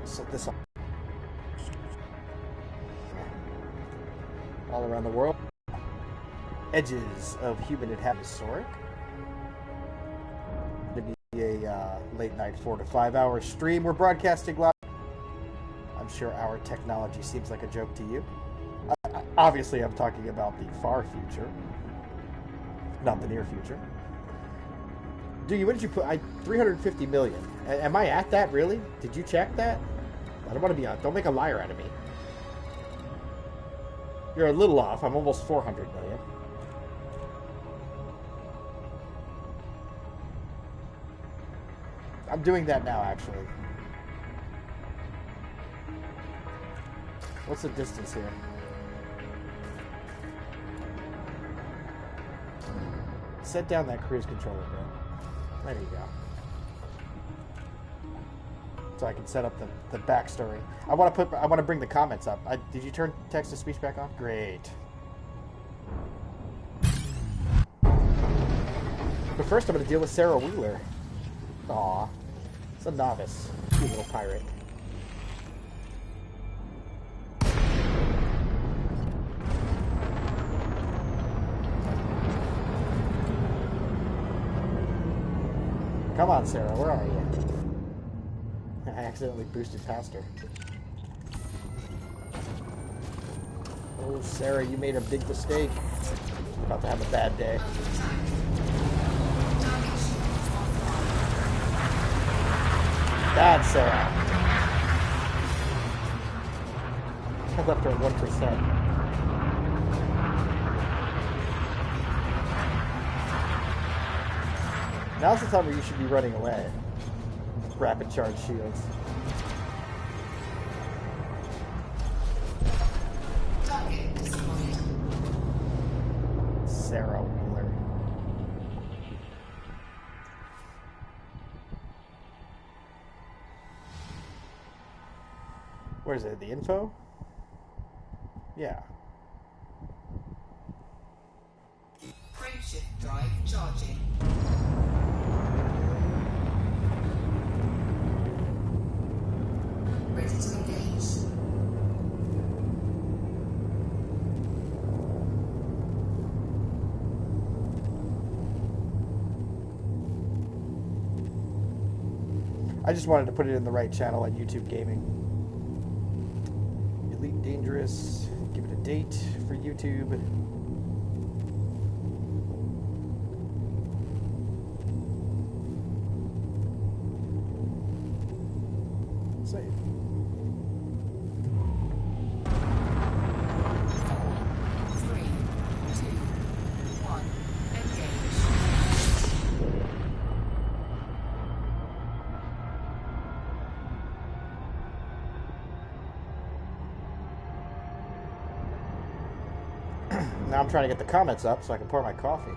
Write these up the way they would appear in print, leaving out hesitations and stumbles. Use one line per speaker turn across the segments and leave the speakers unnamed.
set this up all around the world. Edges of human inhabitants. Soric. To be a late night 4 to 5 hour stream. We're broadcasting live. I'm sure our technology seems like a joke to you. Obviously, I'm talking about the far future, not the near future. Dude, what did you put? 350 million. Am I at that, really? Did you check that? I don't want to be don't make a liar out of me. You're a little off. I'm almost 400 million. I'm doing that now, actually. What's the distance here? Set down that cruise controller, bro. There you go. So I can set up the backstory. I want to bring the comments up. Did you turn text to speech back on? Great. But first, I'm going to deal with Sarah Wheeler. Aw, it's a novice, cute little pirate. Come on, Sarah, where are you? I accidentally boosted past her. Oh, Sarah, you made a big mistake. You're about to have a bad day. Bad, Sarah. I left her at 1%. Now's the time where you should be running away. Rapid charge shields. Sarah Wheeler. Where is it? The info? Yeah.
Frameshift drive charging. Ready to engage.
I just wanted to put it in the right channel on YouTube Gaming. Elite Dangerous. Give it a date for YouTube. Save. Now I'm trying to get the comments up so I can pour my coffee.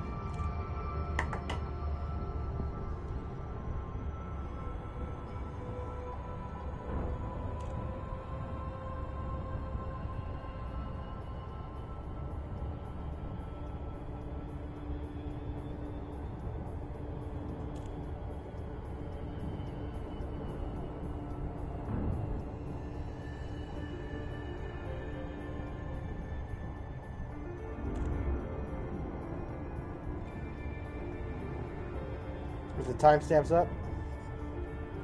Is the timestamps up?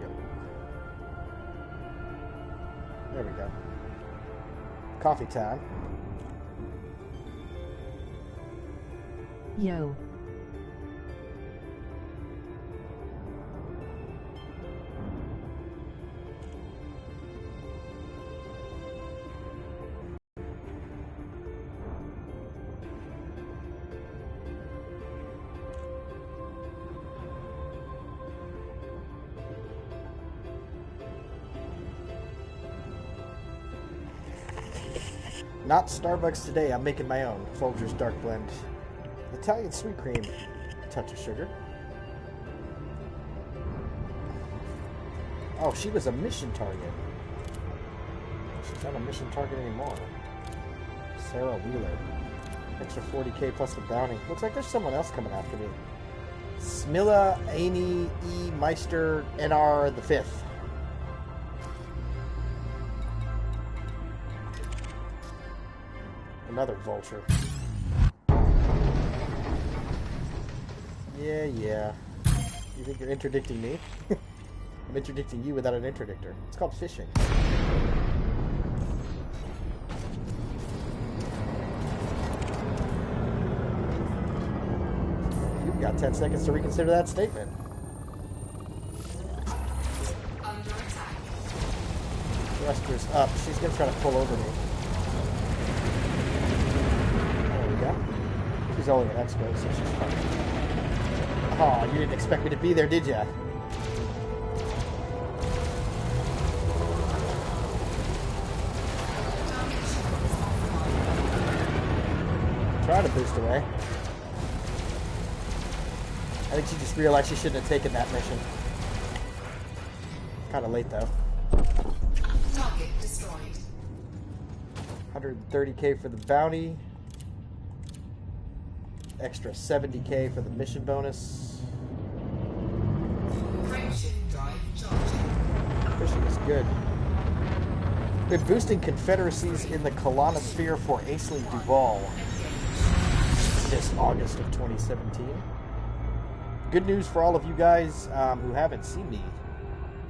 Yep. There we go. Coffee time.
Yo.
Not Starbucks today. I'm making my own Folgers Dark Blend. Italian sweet cream. Touch of sugar. Oh, she was a mission target. She's not a mission target anymore. Sarah Wheeler. Extra 40k plus the bounty. Looks like there's someone else coming after me. Smilla Aini E Meister NR the 5th. Another vulture. Yeah. You think you're interdicting me? I'm interdicting you without an interdictor. It's called fishing. You've got 10 seconds to reconsider that statement.
Under attack.
Thruster's up. She's going to try to pull over me. There we go. She's only an expert, so she's fine. Oh, you didn't expect me to be there, did ya? Try to boost away. I think she just realized she shouldn't have taken that mission. Kind of late, though.
Target destroyed.
130k for the bounty. Extra 70k for the mission bonus.
Friendship drive charging.
Fishing is good. Been boosting confederacies in the Colonosphere for Aislinn Duval this August of 2017. Good news for all of you guys who haven't seen me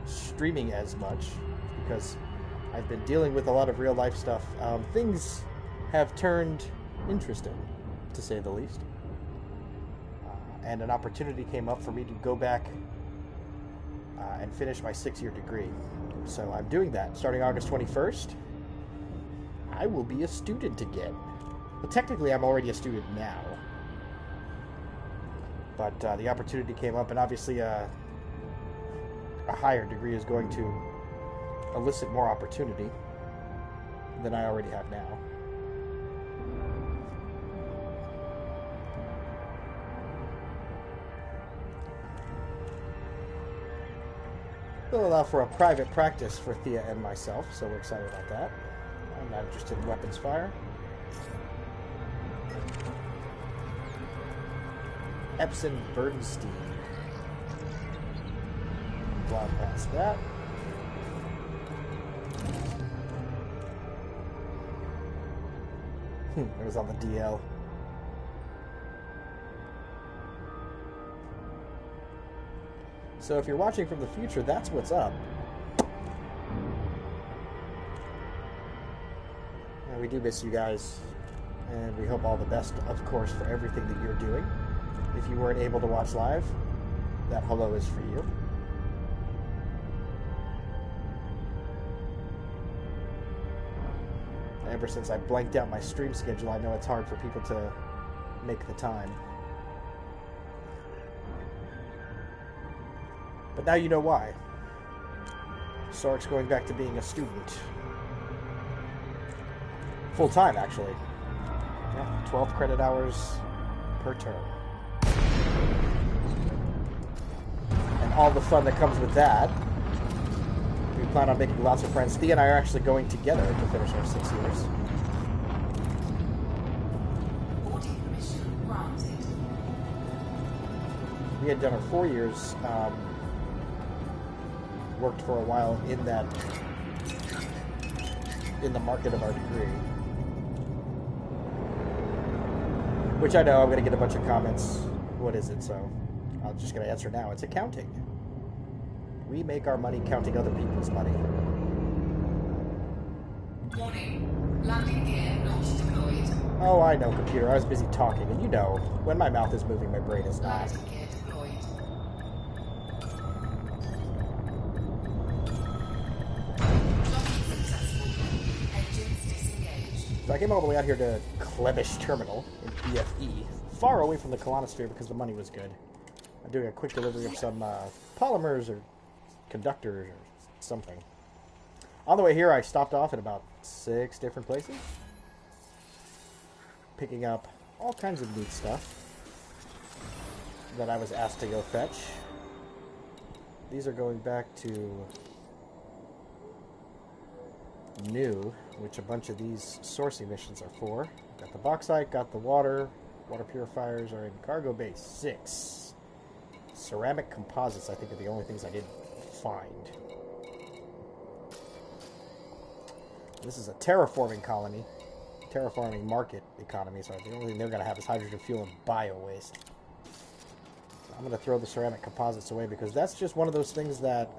streaming as much, because I've been dealing with a lot of real life stuff. Things have turned interesting, to say the least. And an opportunity came up for me to go back and finish my 6-year degree. So I'm doing that starting August 21st. I will be a student again. But technically, I'm already a student now. But the opportunity came up, and obviously a higher degree is going to elicit more opportunity than I already have now. Will allow for a private practice for Thea and myself, so we're excited about that. I'm not interested in weapons fire. Epson Bernstein. Fly past that. It was on the DL. So if you're watching from the future, that's what's up. And we do miss you guys, and we hope all the best, of course, for everything that you're doing. If you weren't able to watch live, that hello is for you. Ever since I blanked out my stream schedule, I know it's hard for people to make the time. But now you know why. Soric's going back to being a student. Full time, actually. Yeah, 12 credit hours per term. And all the fun that comes with that. We plan on making lots of friends. Thea and I are actually going together to finish our 6 years.
Boarding permission granted.
We had done our 4 years. Worked for a while in the market of our degree. Which I know I'm going to get a bunch of comments. What is it? So I'm just going to answer now. It's accounting. We make our money counting other people's money.
Warning. Landing gear not deployed.
Oh, I know, computer. I was busy talking, and you know, when my mouth is moving, my brain is not.
Landing gear deployed. Docking successful. Engines disengaged.
So I came all the way out here to Klebish Terminal in BFE, far away from the Colonosphere because the money was good. I'm doing a quick delivery of some polymers or conductors or something. On the way here, I stopped off at about 6 different places, picking up all kinds of neat stuff that I was asked to go fetch. These are going back to new, which a bunch of these sourcing missions are for. Got the bauxite, got the water. Water purifiers are in cargo bay 6. Ceramic composites, I think, are the only things I didn't find. This is a terraforming colony. terraforming market economy, so the only thing they're going to have is hydrogen fuel and bio waste. I'm going to throw the ceramic composites away because that's just one of those things that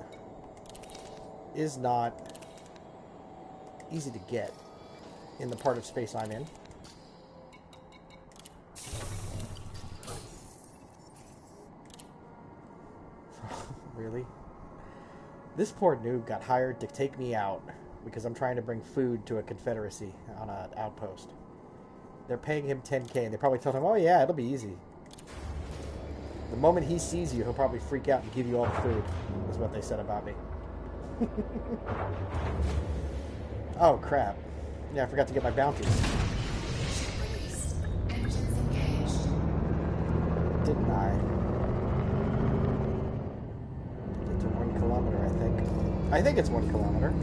is not easy to get in the part of space I'm in. Really? This poor noob got hired to take me out because I'm trying to bring food to a confederacy on an outpost. They're paying him 10K, and they probably told him, oh yeah, it'll be easy. The moment he sees you, he'll probably freak out and give you all the food, is what they said about me. Oh, crap. Yeah, I forgot to get my bounties. Didn't I? Get to 1 kilometer, I think. I think it's 1 kilometer.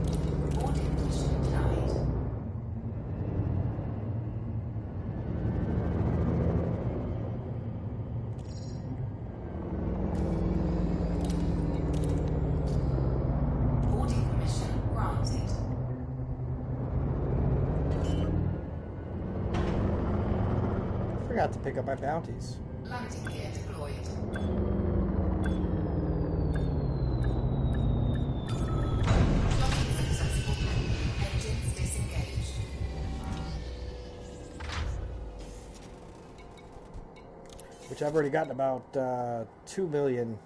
Forgot to pick up my bounties.
Landing gear deployed. Docking successful. Engines disengaged.
Which I've already gotten about 2 million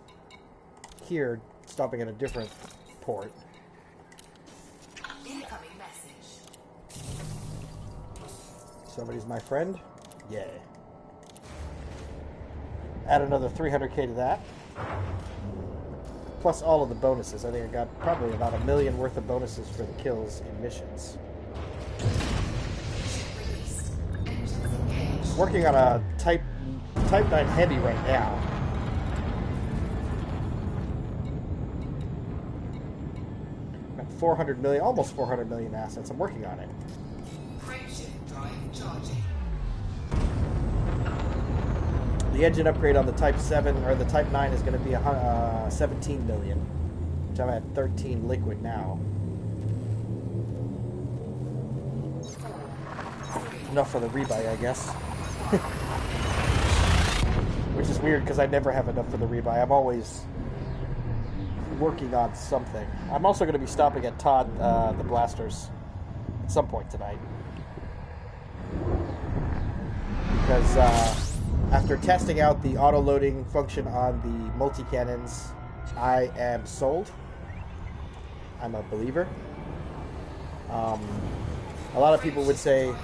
here, stopping at a different port.
Incoming message.
Somebody's my friend? Yeah. Add another 300K to that. Plus all of the bonuses. I think I got probably about 1 million worth of bonuses for the kills in missions. Working on a Type 9 Heavy right now. Got 400 million, almost 400 million assets. I'm working on it.
Frameshift drive charging.
The engine upgrade on the Type 7 or the Type 9 is going to be 17 million, which I'm at 13 liquid now. Enough for the rebuy, I guess. Which is weird because I never have enough for the rebuy. I'm always working on something. I'm also going to be stopping at Todd the Blasters at some point tonight. Because after testing out the auto-loading function on the multi-cannons, I am sold. I'm a believer. A lot of people would say,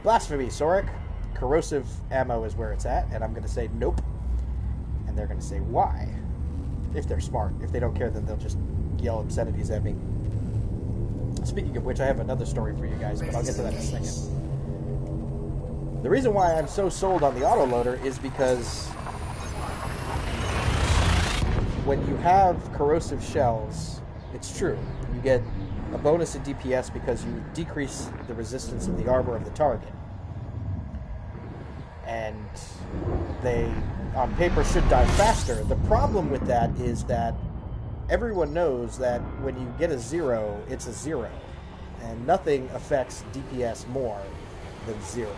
blasphemy, Soric. Corrosive ammo is where it's at, and I'm going to say nope. And they're going to say why. If they're smart. If they don't care, then they'll just yell obscenities at me. Speaking of which, I have another story for you guys, but I'll get to that in a second. The reason why I'm so sold on the autoloader is because when you have corrosive shells, it's true. You get a bonus in DPS because you decrease the resistance of the armor of the target. And they, on paper, should die faster. The problem with that is that everyone knows that when you get a 0, it's a 0. And nothing affects DPS more than 0.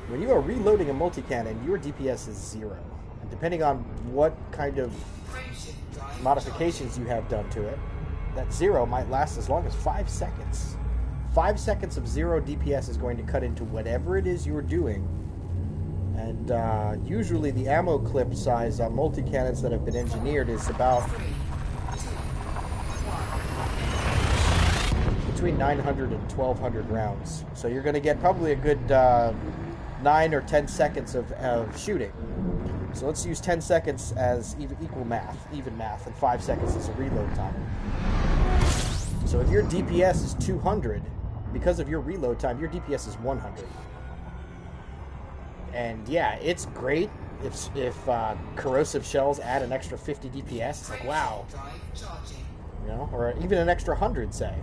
When you are reloading a multi-cannon, your DPS is 0. And depending on what kind of modifications you have done to it, that 0 might last as long as 5 seconds. 5 seconds of 0 DPS is going to cut into whatever it is you're doing. And usually the ammo clip size on multi-cannons that have been engineered is about between 900 and 1200 rounds. So you're going to get probably a good 9 or 10 seconds of shooting. So let's use 10 seconds as even math, and 5 seconds as a reload time. So if your DPS is 200, because of your reload time, your DPS is 100. And yeah, it's great if corrosive shells add an extra 50 DPS. It's like, wow. You know, or even an extra 100, say.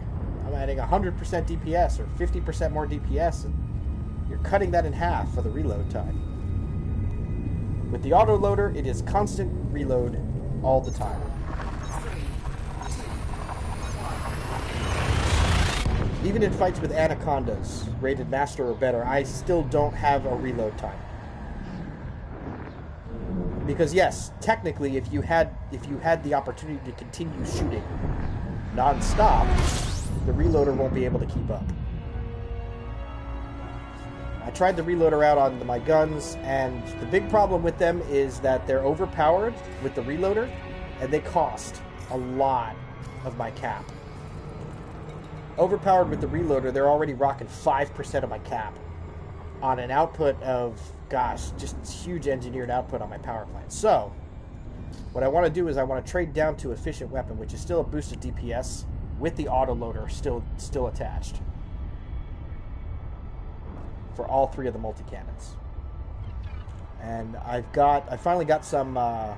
I'm adding 100% DPS or 50% more DPS, and you're cutting that in half for the reload time. With the autoloader, it is constant reload all the time. Even in fights with anacondas, rated master or better, I still don't have a reload time. Because yes, technically, if you had the opportunity to continue shooting non-stop, the reloader won't be able to keep up. I tried the reloader out on my guns, and the big problem with them is that they're overpowered with the reloader, and they cost a lot of my cap. Overpowered with the reloader, they're already rocking 5% of my cap on an output of, gosh, just huge engineered output on my power plant. So, what I want to do is I want to trade down to efficient weapon, which is still a boosted DPS with the autoloader still attached for all 3 of the multi-cannons. And I finally got some of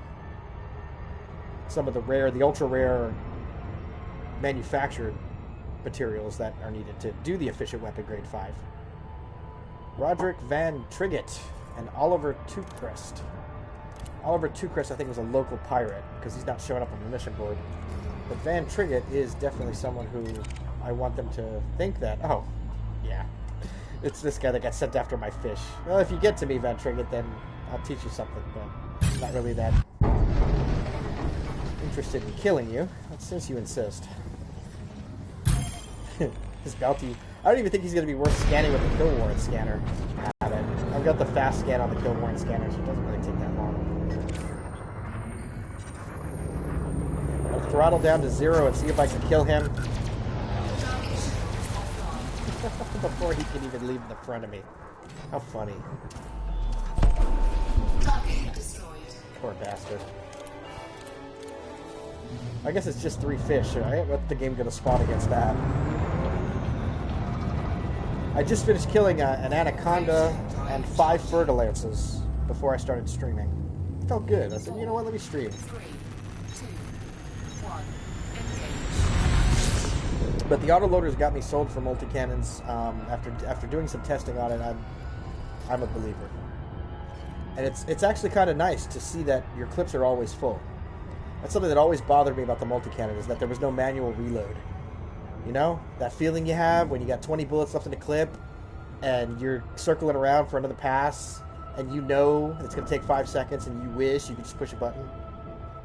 the ultra rare manufactured materials that are needed to do the efficient weapon grade 5. Roderick Van Triggett and Oliver Toothcrest. Oliver Toothcrest, I think, was a local pirate because he's not showing up on the mission board. But Van Triggett is definitely someone who I want them to think that, oh, yeah, it's this guy that got sent after my fish. Well, if you get to me, Van Triggett, then I'll teach you something, but I'm not really that interested in killing you, since you insist. His bounty. I don't even think he's going to be worth scanning with the kill warrant scanner. I've got the fast scan on the kill warrant scanner, so it doesn't really take that long. I'll throttle down to 0 and see if I can kill him before he can even leave the front of me. How funny. Poor bastard. I guess it's just 3 fish, right? What's the game going to spawn against that? I just finished killing an anaconda and 5 fertilances before I started streaming. It felt good. I said, you know what, let me stream.
3, 2, 1, engage.
But the autoloaders got me sold for multi-cannons. After doing some testing on it, I'm a believer. And it's actually kind of nice to see that your clips are always full. That's something that always bothered me about the multi-cannon, is that there was no manual reload. You know? That feeling you have when you got 20 bullets left in the clip and you're circling around for another pass and you know it's going to take 5 seconds and you wish you could just push a button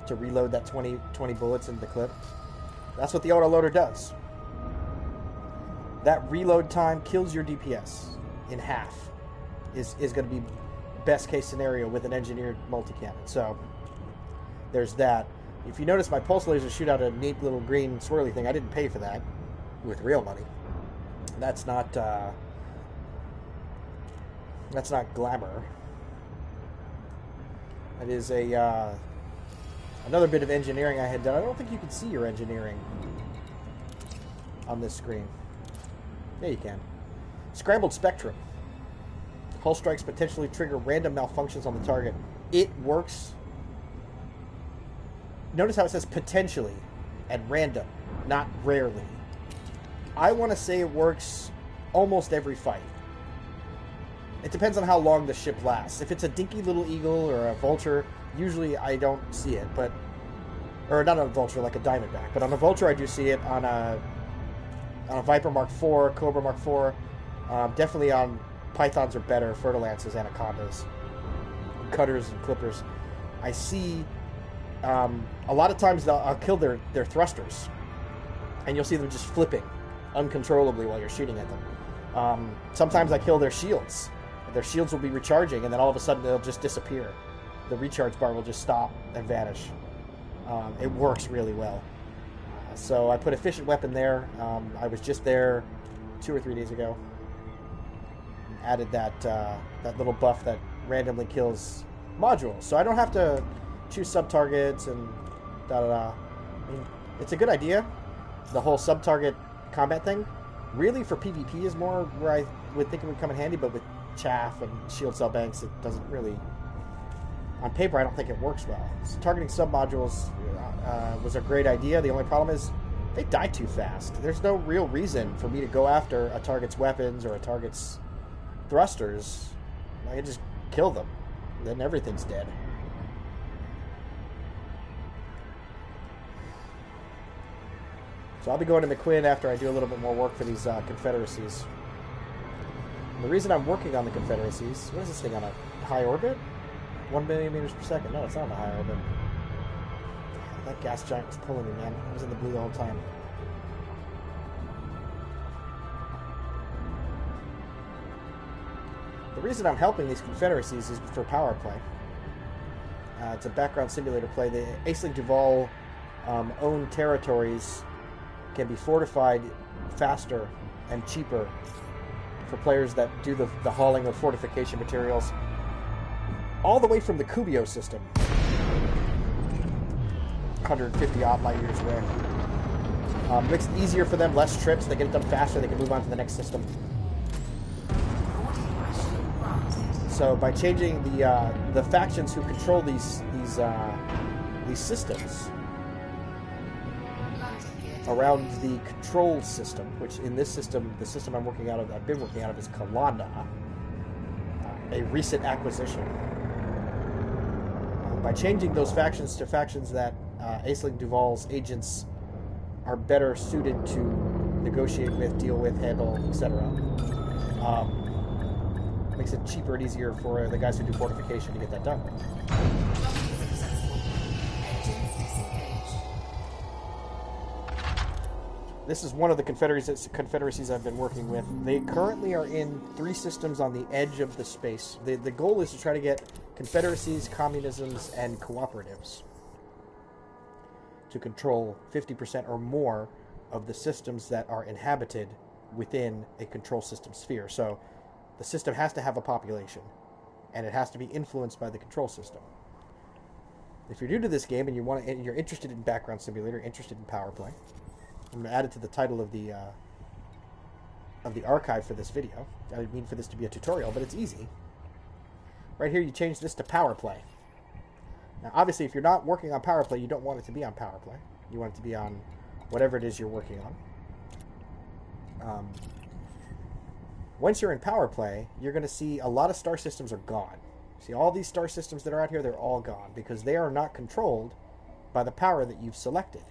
to reload that 20 bullets into the clip. That's what the autoloader does. That reload time kills your DPS in half. Is going to be best case scenario with an engineered multi-cannon. So there's that. If you notice, my pulse lasers shoot out a neat little green swirly thing. I didn't pay for that with real money. That's not glamour. That is another bit of engineering I had done. I don't think you can see your engineering on this screen. Yeah, you can. Scrambled spectrum. Hull strikes potentially trigger random malfunctions on the target. It works. Notice how it says potentially and random, not rarely. I want to say it works almost every fight. It depends on how long the ship lasts. If it's a dinky little eagle or a vulture, usually I don't see it, or not a vulture, like a diamondback, but on a vulture I do see it. On a Viper Mark IV, Cobra Mark IV, definitely on pythons are better, fertilances, anacondas, cutters and clippers. I see a lot of times I'll kill their thrusters, and you'll see them just flipping uncontrollably while you're shooting at them. Sometimes I kill their shields. Their shields will be recharging, and then all of a sudden they'll just disappear. The recharge bar will just stop and vanish. It works really well. So I put efficient weapon there. I was just there 2 or 3 days ago. Added that little buff that randomly kills modules, so I don't have to choose sub-targets and da-da-da. I mean, it's a good idea. The whole sub-target combat thing, really for PvP is more where I would think it would come in handy, but with chaff and shield cell banks, it doesn't really... On paper, I don't think it works well. So targeting sub-modules was a great idea. The only problem is they die too fast. There's no real reason for me to go after a target's weapons or a target's thrusters. I can just kill them. Then everything's dead. So I'll be going to McQuinn after I do a little bit more work for these Confederacies. And the reason I'm working on the Confederacies, what is this thing, on a high orbit? 1 million meters per second. No, it's not on a high orbit. That gas giant was pulling me, man. I was in the blue the whole time. The reason I'm helping these Confederacies is for power play. It's a background simulator play. The Aisling Duval owned territories can be fortified faster and cheaper for players that do the hauling of fortification materials all the way from the Kubio system, 150 odd light years away. Makes it easier for them, less trips, they get it done faster, they can move on to the next system. So by changing the factions who control these systems around the control system, which in this system, the system I've been working out of is Kalana, a recent acquisition. By changing those factions to factions that Aisling Duval's agents are better suited to negotiate with, deal with, handle, etc. Makes it cheaper and easier for the guys who do fortification to get that done. This is one of the confederacies I've been working with. They currently are in 3 systems on the edge of the space. The goal is to try to get confederacies, communisms, and cooperatives to control 50% or more of the systems that are inhabited within a control system sphere. So the system has to have a population, and it has to be influenced by the control system. If you're new to this game and you're interested in background simulator, interested in power play, I'm going to add it to the title of the archive for this video. I didn't mean for this to be a tutorial, but it's easy. Right here, you change this to power play. Now, obviously, if you're not working on power play, you don't want it to be on power play. You want it to be on whatever it is you're working on. Once you're in power play, you're going to see a lot of star systems are gone. See, all these star systems that are out here, they're all gone because they are not controlled by the power that you've selected.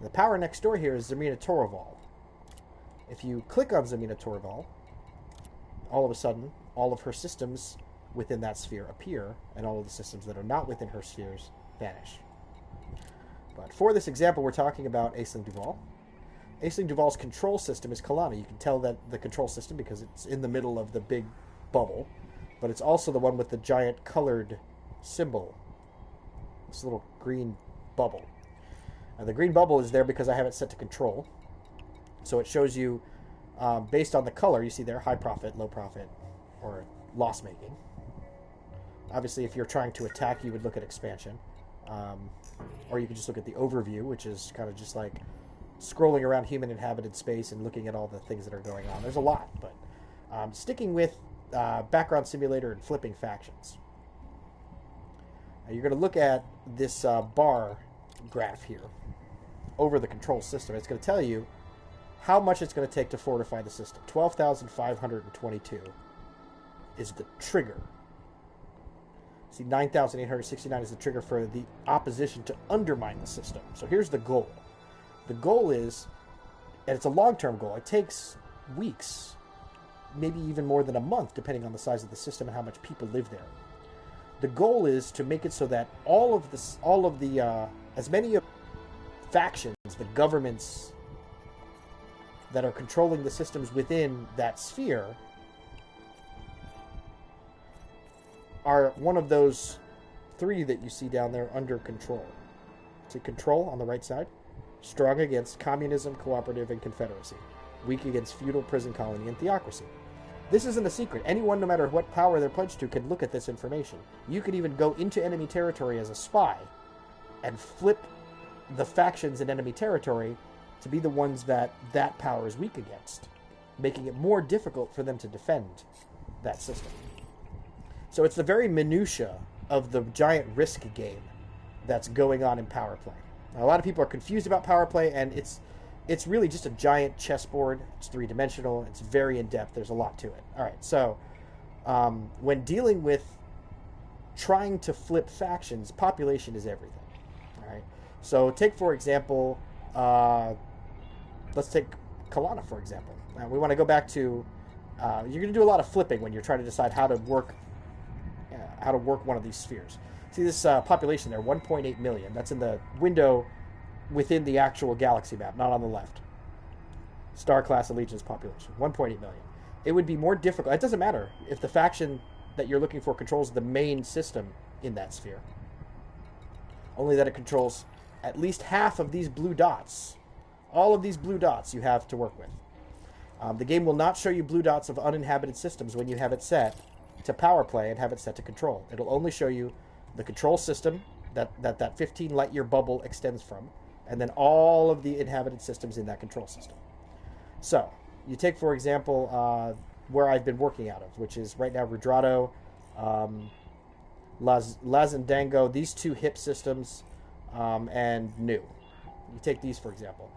The power next door here is Zemina Torval. If you click on Zemina Torval, all of a sudden, all of her systems within that sphere appear, and all of the systems that are not within her spheres vanish. But for this example, we're talking about Aisling Duval. Aisling Duval's control system is Kalana. You can tell that the control system because it's in the middle of the big bubble, but it's also the one with the giant colored symbol, this little green bubble. Now, the green bubble is there because I have it set to control. So it shows you, based on the color, you see there, high profit, low profit, or loss making. Obviously, if you're trying to attack, you would look at expansion. Or you could just look at the overview, which is kind of just like scrolling around human inhabited space and looking at all the things that are going on. There's a lot, but sticking with background simulator and flipping factions. Now, you're going to look at this bar graph here over the control system. It's going to tell you how much it's going to take to fortify the system. 12,522 is the trigger. See, 9,869 is the trigger for the opposition to undermine the system. So here's the goal. The goal is, and it's a long-term goal, it takes weeks, maybe even more than a month, depending on the size of the system and how much people live there. The goal is to make it so that as many of factions, the governments that are controlling the systems within that sphere are one of those 3 that you see down there under control. So control on the right side, strong against communism, cooperative, and confederacy, weak against feudal, prison colony, and theocracy. This isn't a secret. Anyone, no matter what power they're pledged to, can look at this information. You could even go into enemy territory as a spy and flip the factions in enemy territory to be the ones that power is weak against, making it more difficult for them to defend that system. So it's the very minutia of the giant risk game that's going on in power play. Now, a lot of people are confused about power play, and it's really just a giant chessboard. It's 3-dimensional. It's very in-depth. There's a lot to it. All right, so when dealing with trying to flip factions, population is everything. All right, so take, for example, let's take Kalana, for example. Now, we want to go back to... you're going to do a lot of flipping when you're trying to decide how to work one of these spheres. See this population there, 1.8 million. That's in the window within the actual galaxy map, not on the left. Star class allegiance population, 1.8 million. It would be more difficult. It doesn't matter if the faction that you're looking for controls the main system in that sphere. Only that it controls at least half of these blue dots. All of these blue dots you have to work with. The game will not show you blue dots of uninhabited systems when you have it set to power play and have it set to control. It'll only show you the control system that 15 light year bubble extends from, and then all of the inhabited systems in that control system. So, you take, for example, where I've been working out of, which is right now Rudrado, Lazendango, these two HIP systems, and New. You take these, for example.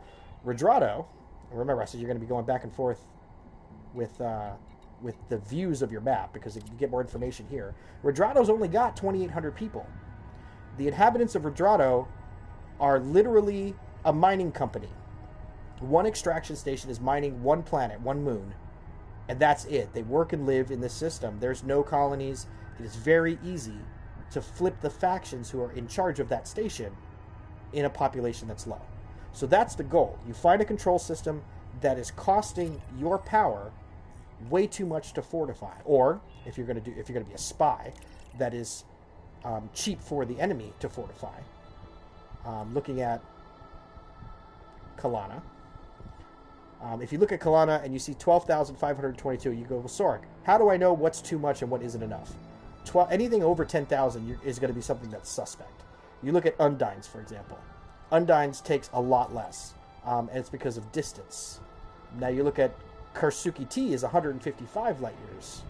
Rudrado, remember I said you're going to be going back and forth with the views of your map because you get more information here. Rudrado's only got 2,800 people. The inhabitants of Rudrado are literally a mining company. One extraction station is mining one planet, one moon, and that's it. They work and live in this system. There's no colonies. It is very easy to flip the factions who are in charge of that station in a population that's low. So that's the goal. You find a control system that is costing your power way too much to fortify, or if you're going to be a spy, that is cheap for the enemy to fortify. Looking at Kalana. If you look at Kalana and you see 12,522, you go, well, Soric, how do I know what's too much and what isn't enough? Anything over 10,000 is going to be something that's suspect. You look at Undines, for example. Undines takes a lot less, and it's because of distance. Now you look at Karsuki T is 155 light years.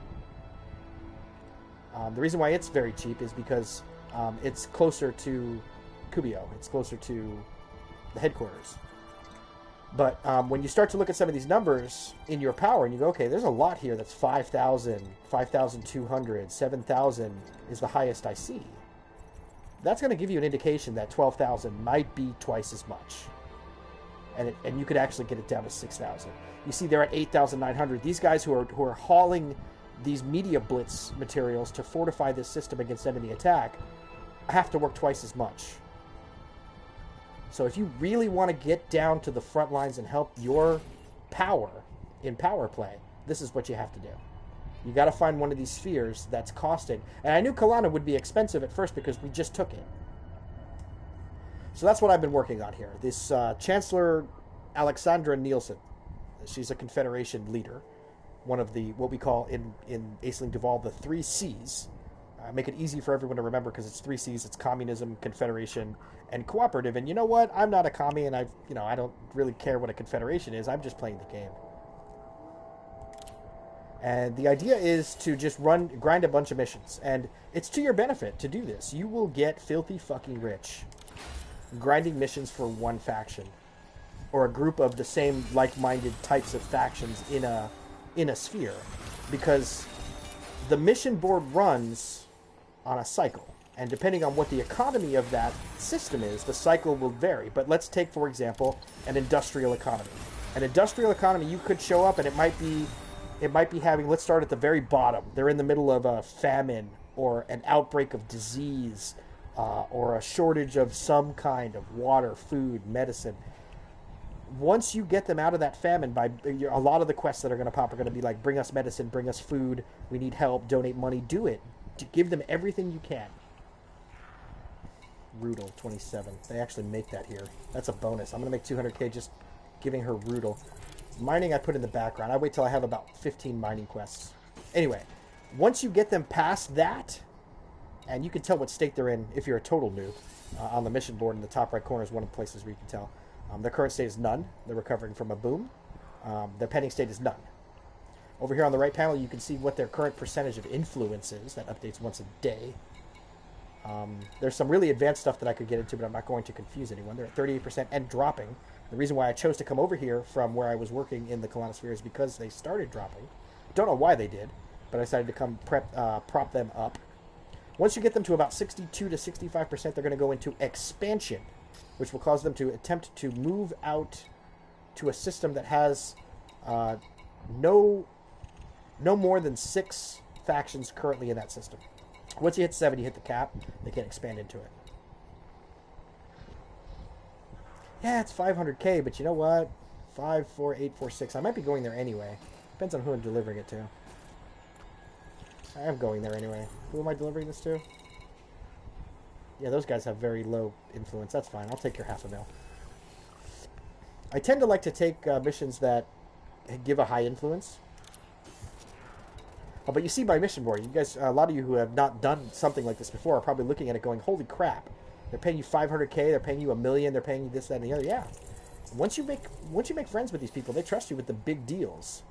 The reason why it's very cheap is because it's closer to Kubio. It's closer to the headquarters. But when you start to look at some of these numbers in your power and you go, okay, there's a lot here that's 5,000, 5,200, 7,000 is the highest I see. That's going to give you an indication that 12,000 might be twice as much. And you could actually get it down to 6,000. You see they're at 8,900. These guys who are hauling these media blitz materials to fortify this system against enemy attack have to work twice as much. So if you really want to get down to the front lines and help your power in power play, this is what you have to do. You got to find one of these spheres that's costing. And I knew Kalana would be expensive at first because we just took it. So that's what I've been working on here. This Chancellor Alexandra Nielsen. She's a Confederation leader. One of the, what we call in Aisling Duval, the 3 C's. Make it easy for everyone to remember because it's 3 C's. It's communism, confederation, and cooperative. And you know what? I'm not a commie, and I don't really care what a confederation is. I'm just playing the game. And the idea is to just grind a bunch of missions. And it's to your benefit to do this. You will get filthy fucking rich grinding missions for one faction. Or a group of the same like-minded types of factions in a sphere. Because the mission board runs on a cycle. And depending on what the economy of that system is, the cycle will vary. But let's take, for example, an industrial economy. An industrial economy, you could show up and it might be having, let's start at the very bottom. They're in the middle of a famine or an outbreak of disease or a shortage of some kind of water, food, medicine. Once you get them out of that famine, a lot of the quests that are going to pop are going to be like, bring us medicine, bring us food, we need help, donate money, do it. Give them everything you can. Rudel, 27. They actually make that here. That's a bonus. I'm going to make 200k just giving her Rudel. Mining I put in the background. I wait till I have about 15 mining quests. Anyway, once you get them past that, and you can tell what state they're in if you're a total noob. On the mission board in the top right corner is one of the places where you can tell. Their current state is none. They're recovering from a boom. Their pending state is none. Over here on the right panel, you can see what their current percentage of influence is. That updates once a day. There's some really advanced stuff that I could get into, but I'm not going to confuse anyone. They're at 38% and dropping. The reason why I chose to come over here from where I was working in the Kalanosphere is because they started dropping. Don't know why they did, but I decided to come prop them up. Once you get them to about 62 to 65%, they're going to go into expansion, which will cause them to attempt to move out to a system that has no more than 6 factions currently in that system. Once you hit 7, you hit the cap. They can't expand into it. Yeah, it's 500k, but you know what? 54846. I might be going there anyway. Depends on who I'm delivering it to. I am going there anyway. Who am I delivering this to? Yeah, those guys have very low influence. That's fine. I'll take your $500,000. I tend to like to take missions that give a high influence. Oh, but you see my mission board. You guys, a lot of you who have not done something like this before are probably looking at it going, holy crap. They're paying you 500k, they're paying you $1 million, they're paying you this, that, and the other. Yeah. Once you make friends with these people, they trust you with the big deals.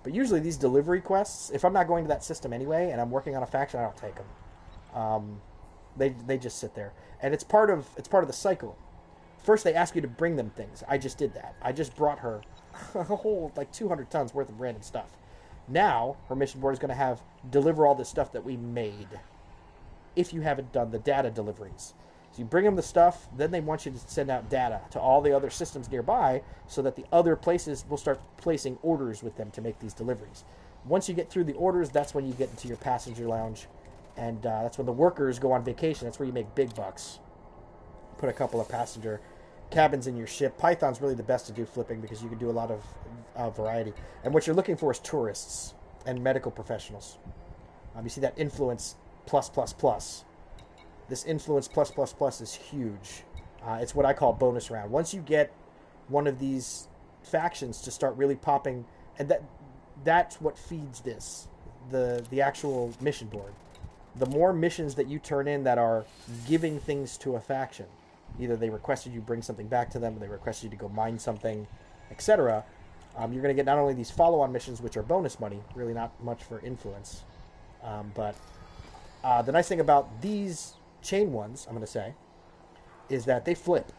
But usually these delivery quests, if I'm not going to that system anyway, and I'm working on a faction, I don't take them. They just sit there, and it's part of the cycle. First, they ask you to bring them things. I just did that. I just brought her a whole 200 tons worth of random stuff. Now her mission board is going to have deliver all this stuff that we made. If you haven't done the data deliveries, so you bring them the stuff, then they want you to send out data to all the other systems nearby, so that the other places will start placing orders with them to make these deliveries. Once you get through the orders, that's when you get into your passenger lounge. And that's when the workers go on vacation. That's where you make big bucks. Put a couple of passenger cabins in your ship. Python's really the best to do flipping because you can do a lot of variety. And what you're looking for is tourists and medical professionals. You see that influence plus. This influence plus is huge. It's what I call bonus round. Once you get one of these factions to start really popping, and that's what feeds this, the actual mission board. The more missions that you turn in that are giving things to a faction, either they requested you bring something back to them, or they requested you to go mine something, etc., you're going to get not only these follow-on missions, which are bonus money, really not much for influence, but the nice thing about these chain ones, I'm going to say, is that they flip.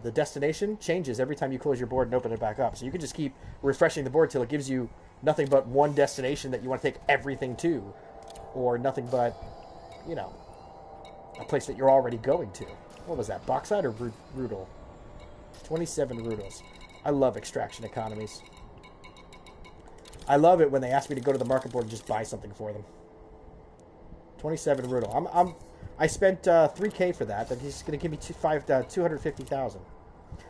The destination changes every time you close your board and open it back up. So you can just keep refreshing the board till it gives you nothing but one destination that you want to take everything to, or nothing but, a place that you're already going to. What was that, Bauxite or Rudel? 27 Rudels. I love extraction economies. I love it when they ask me to go to the market board and just buy something for them. 27 Rudel. I spent 3k for that, but he's going to give me 250,000.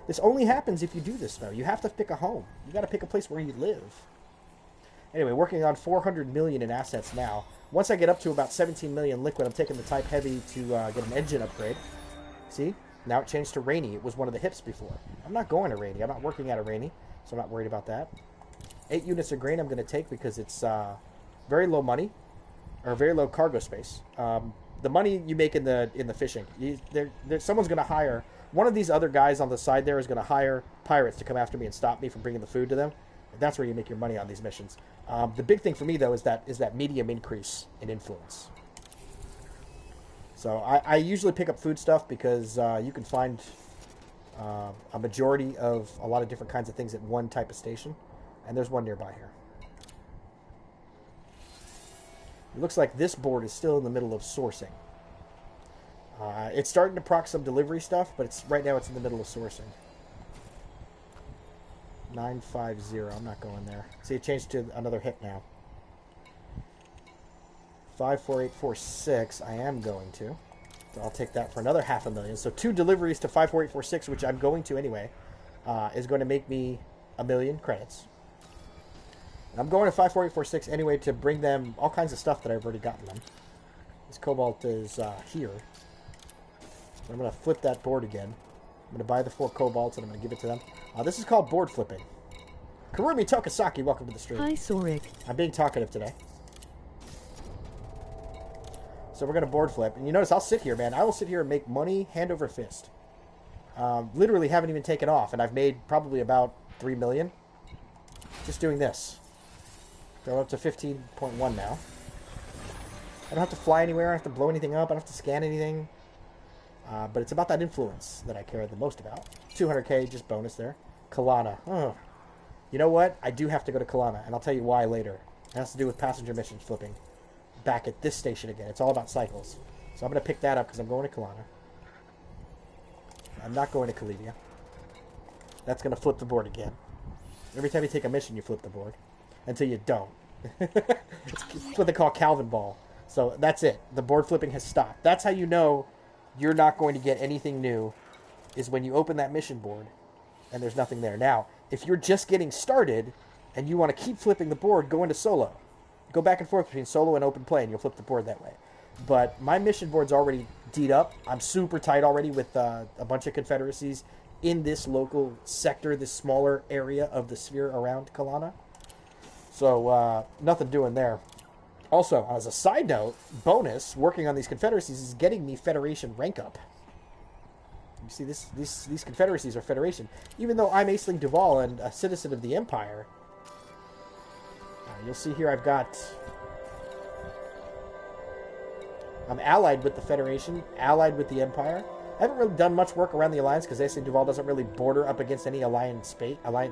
This only happens if you do this, though. You have to pick a home. You got to pick a place where you live. Anyway, working on 400 million in assets now. Once I get up to about 17 million liquid, I'm taking the Type Heavy to get an engine upgrade. See? Now it changed to Rainy. It was one of the hips before. I'm not going to Rainy. I'm not working out of Rainy, so I'm not worried about that. 8 units of grain I'm going to take because it's very low money, or very low cargo space. The money you make in the fishing, someone's going to hire, one of these other guys on the side there is going to hire pirates to come after me and stop me from bringing the food to them. That's where you make your money on these missions. The big thing for me, though, is that medium increase in influence. So I usually pick up food stuff because you can find a majority of a lot of different kinds of things at one type of station. And there's one nearby here. It looks like this board is still in the middle of sourcing. It's starting to proc some delivery stuff, but right now it's in the middle of sourcing. 950. I'm not going there. See, it changed to another hit now. 54846. I am going to. So I'll take that for another 500,000. So 2 deliveries to 54846, which I'm going to anyway, is going to make me 1 million credits. And I'm going to 54846 anyway to bring them all kinds of stuff that I've already gotten them. This cobalt is here. So I'm going to flip that board again. I'm going to buy the 4 cobalts and I'm going to give it to them. This is called board flipping. Karumi Tokasaki, welcome to the stream.
Hi, Soric.
I'm being talkative today. So we're going to board flip. And you notice I'll sit here, man. I will sit here and make money hand over fist. Literally haven't even taken off. And I've made probably about 3 million just doing this. Go up to 15.1 now. I don't have to fly anywhere. I don't have to blow anything up. I don't have to scan anything. But it's about that influence that I care the most about. 200k, just bonus there. Kalana. Oh. You know what? I do have to go to Kalana, and I'll tell you why later. It has to do with passenger missions flipping. Back at this station again. It's all about cycles. So I'm going to pick that up because I'm going to Kalana. I'm not going to Kalivia. That's going to flip the board again. Every time you take a mission, you flip the board. Until you don't. It's what they call Calvin ball. So that's it. The board flipping has stopped. That's how you know you're not going to get anything new, is when you open that mission board and there's nothing there. Now, if you're just getting started and you want to keep flipping the board, go into solo. Go back and forth between solo and open play, and you'll flip the board that way. But my mission board's already D'd up. I'm super tight already with a bunch of confederacies in this local sector, this smaller area of the sphere around Kalana. So nothing doing there. Also, as a side note, bonus, working on these confederacies is getting me Federation rank up. You see, these confederacies are Federation. Even though I'm Aisling Duval and a citizen of the Empire, you'll see here I'm allied with the Federation, allied with the Empire. I haven't really done much work around the Alliance because Aisling Duval doesn't really border up against any Alliance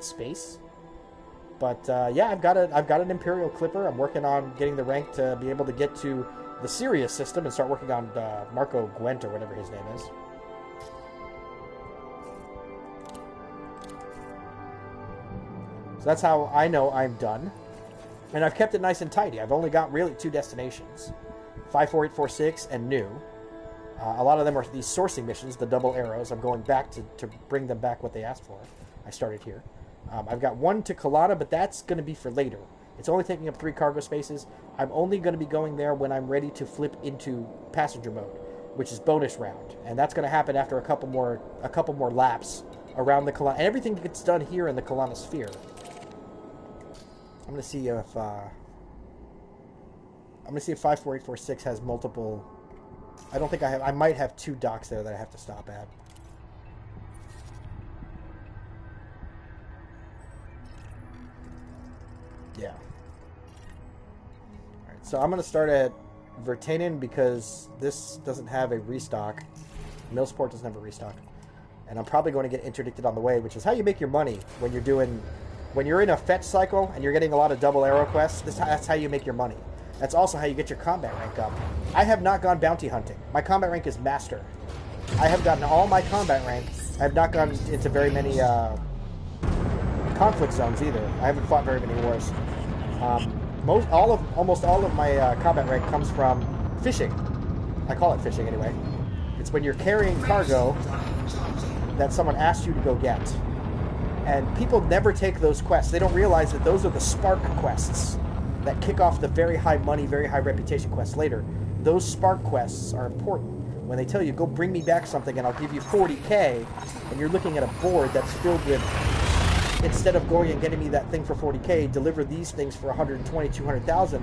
space. But yeah, I've got an Imperial Clipper. I'm working on getting the rank to be able to get to the Sirius system and start working on Marco Gwent or whatever his name is. So that's how I know I'm done. And I've kept it nice and tidy. I've only got really 2 destinations. 54846 and new. A lot of them are these sourcing missions, the double arrows. I'm going back to bring them back what they asked for. I started here. I've got 1 to Kalana, but that's going to be for later. It's only taking up 3 cargo spaces. I'm only going to be going there when I'm ready to flip into passenger mode, which is bonus round. And that's going to happen after a couple more laps around the Kalana. And everything gets done here in the Kalana sphere. I'm going to see if 54846 has multiple. I don't think I have. I might have 2 docks there that I have to stop at. Yeah. Alright, so I'm going to start at Vertanen because this doesn't have a restock. Millsport doesn't have a restock. And I'm probably going to get interdicted on the way, which is how you make your money when you're in a fetch cycle and you're getting a lot of double arrow quests. That's how you make your money. That's also how you get your combat rank up. I have not gone bounty hunting. My combat rank is master. I have gotten all my combat rank. I have not gone into very many conflict zones either. I haven't fought very many wars. Almost all of my combat rank comes from fishing. I call it fishing anyway. It's when you're carrying cargo that someone asks you to go get. And people never take those quests. They don't realize that those are the spark quests that kick off the very high money, very high reputation quests later. Those spark quests are important. When they tell you, go bring me back something and I'll give you 40k, and you're looking at a board that's filled with, instead of going and getting me that thing for 40k, deliver these things for 120, 200,000,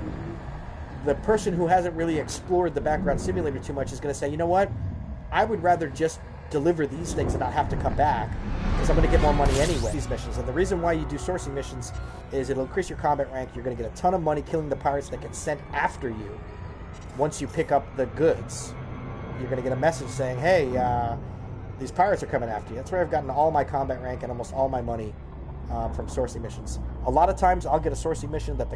the person who hasn't really explored the background simulator too much is going to say, you know what, I would rather just deliver these things and not have to come back, because I'm going to get more money anyway. These missions, and the reason why you do sourcing missions is it'll increase your combat rank. You're going to get a ton of money killing the pirates that get sent after you. Once you pick up the goods, you're going to get a message saying, hey, these pirates are coming after you. That's where I've gotten all my combat rank and almost all my money from sourcing missions. A lot of times I'll get a sourcing mission that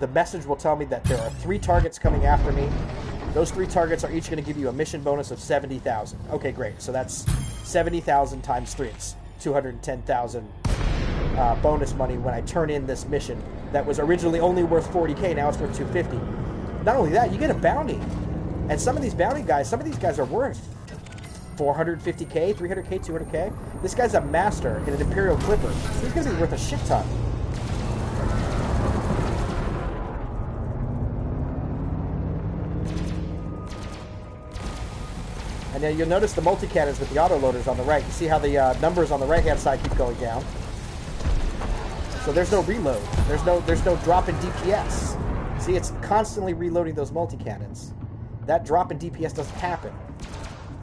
the message will tell me that there are 3 targets coming after me. Those 3 targets are each going to give you a mission bonus of 70,000. Okay, great. So that's 70,000 times 3. It's 210,000 bonus money when I turn in this mission that was originally only worth 40k. Now it's worth 250. Not only that, you get a bounty. And some of these bounty guys, some of these guys are worth 450k, 300k, 200k. This guy's a master in an Imperial Clipper. So he's going to be worth a shit ton. And then you'll notice the multi-cannons with the autoloaders on the right. You see how the numbers on the right-hand side keep going down. So there's no reload. There's no drop in DPS. See, it's constantly reloading those multi-cannons. That drop in DPS doesn't happen.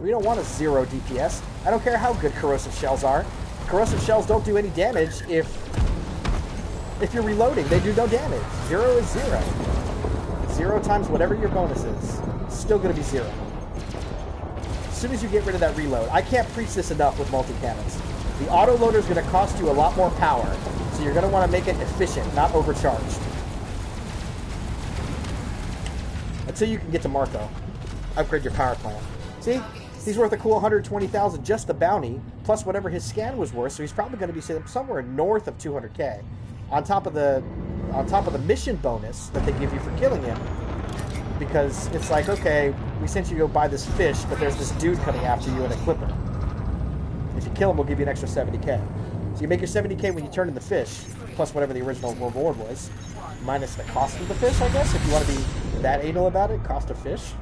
We don't want a 0 DPS. I don't care how good corrosive shells are. Corrosive shells don't do any damage if you're reloading. They do no damage. 0 is 0. 0 times whatever your bonus is. Still going to be 0. As soon as you get rid of that reload. I can't preach this enough with multi-cannons. The autoloader is going to cost you a lot more power, so you're going to want to make it efficient, not overcharged. Until you can get to Marco. Upgrade your power plant. See? He's worth a cool 120,000 just the bounty, plus whatever his scan was worth. So he's probably going to be somewhere north of 200k, on top of the mission bonus that they give you for killing him. Because it's like, okay, we sent you to go buy this fish, but there's this dude coming after you in a clipper. If you kill him, we'll give you an extra 70k. So you make your 70k when you turn in the fish, plus whatever the original reward was, minus the cost of the fish, I guess, if you want to be that anal about it, cost of fish.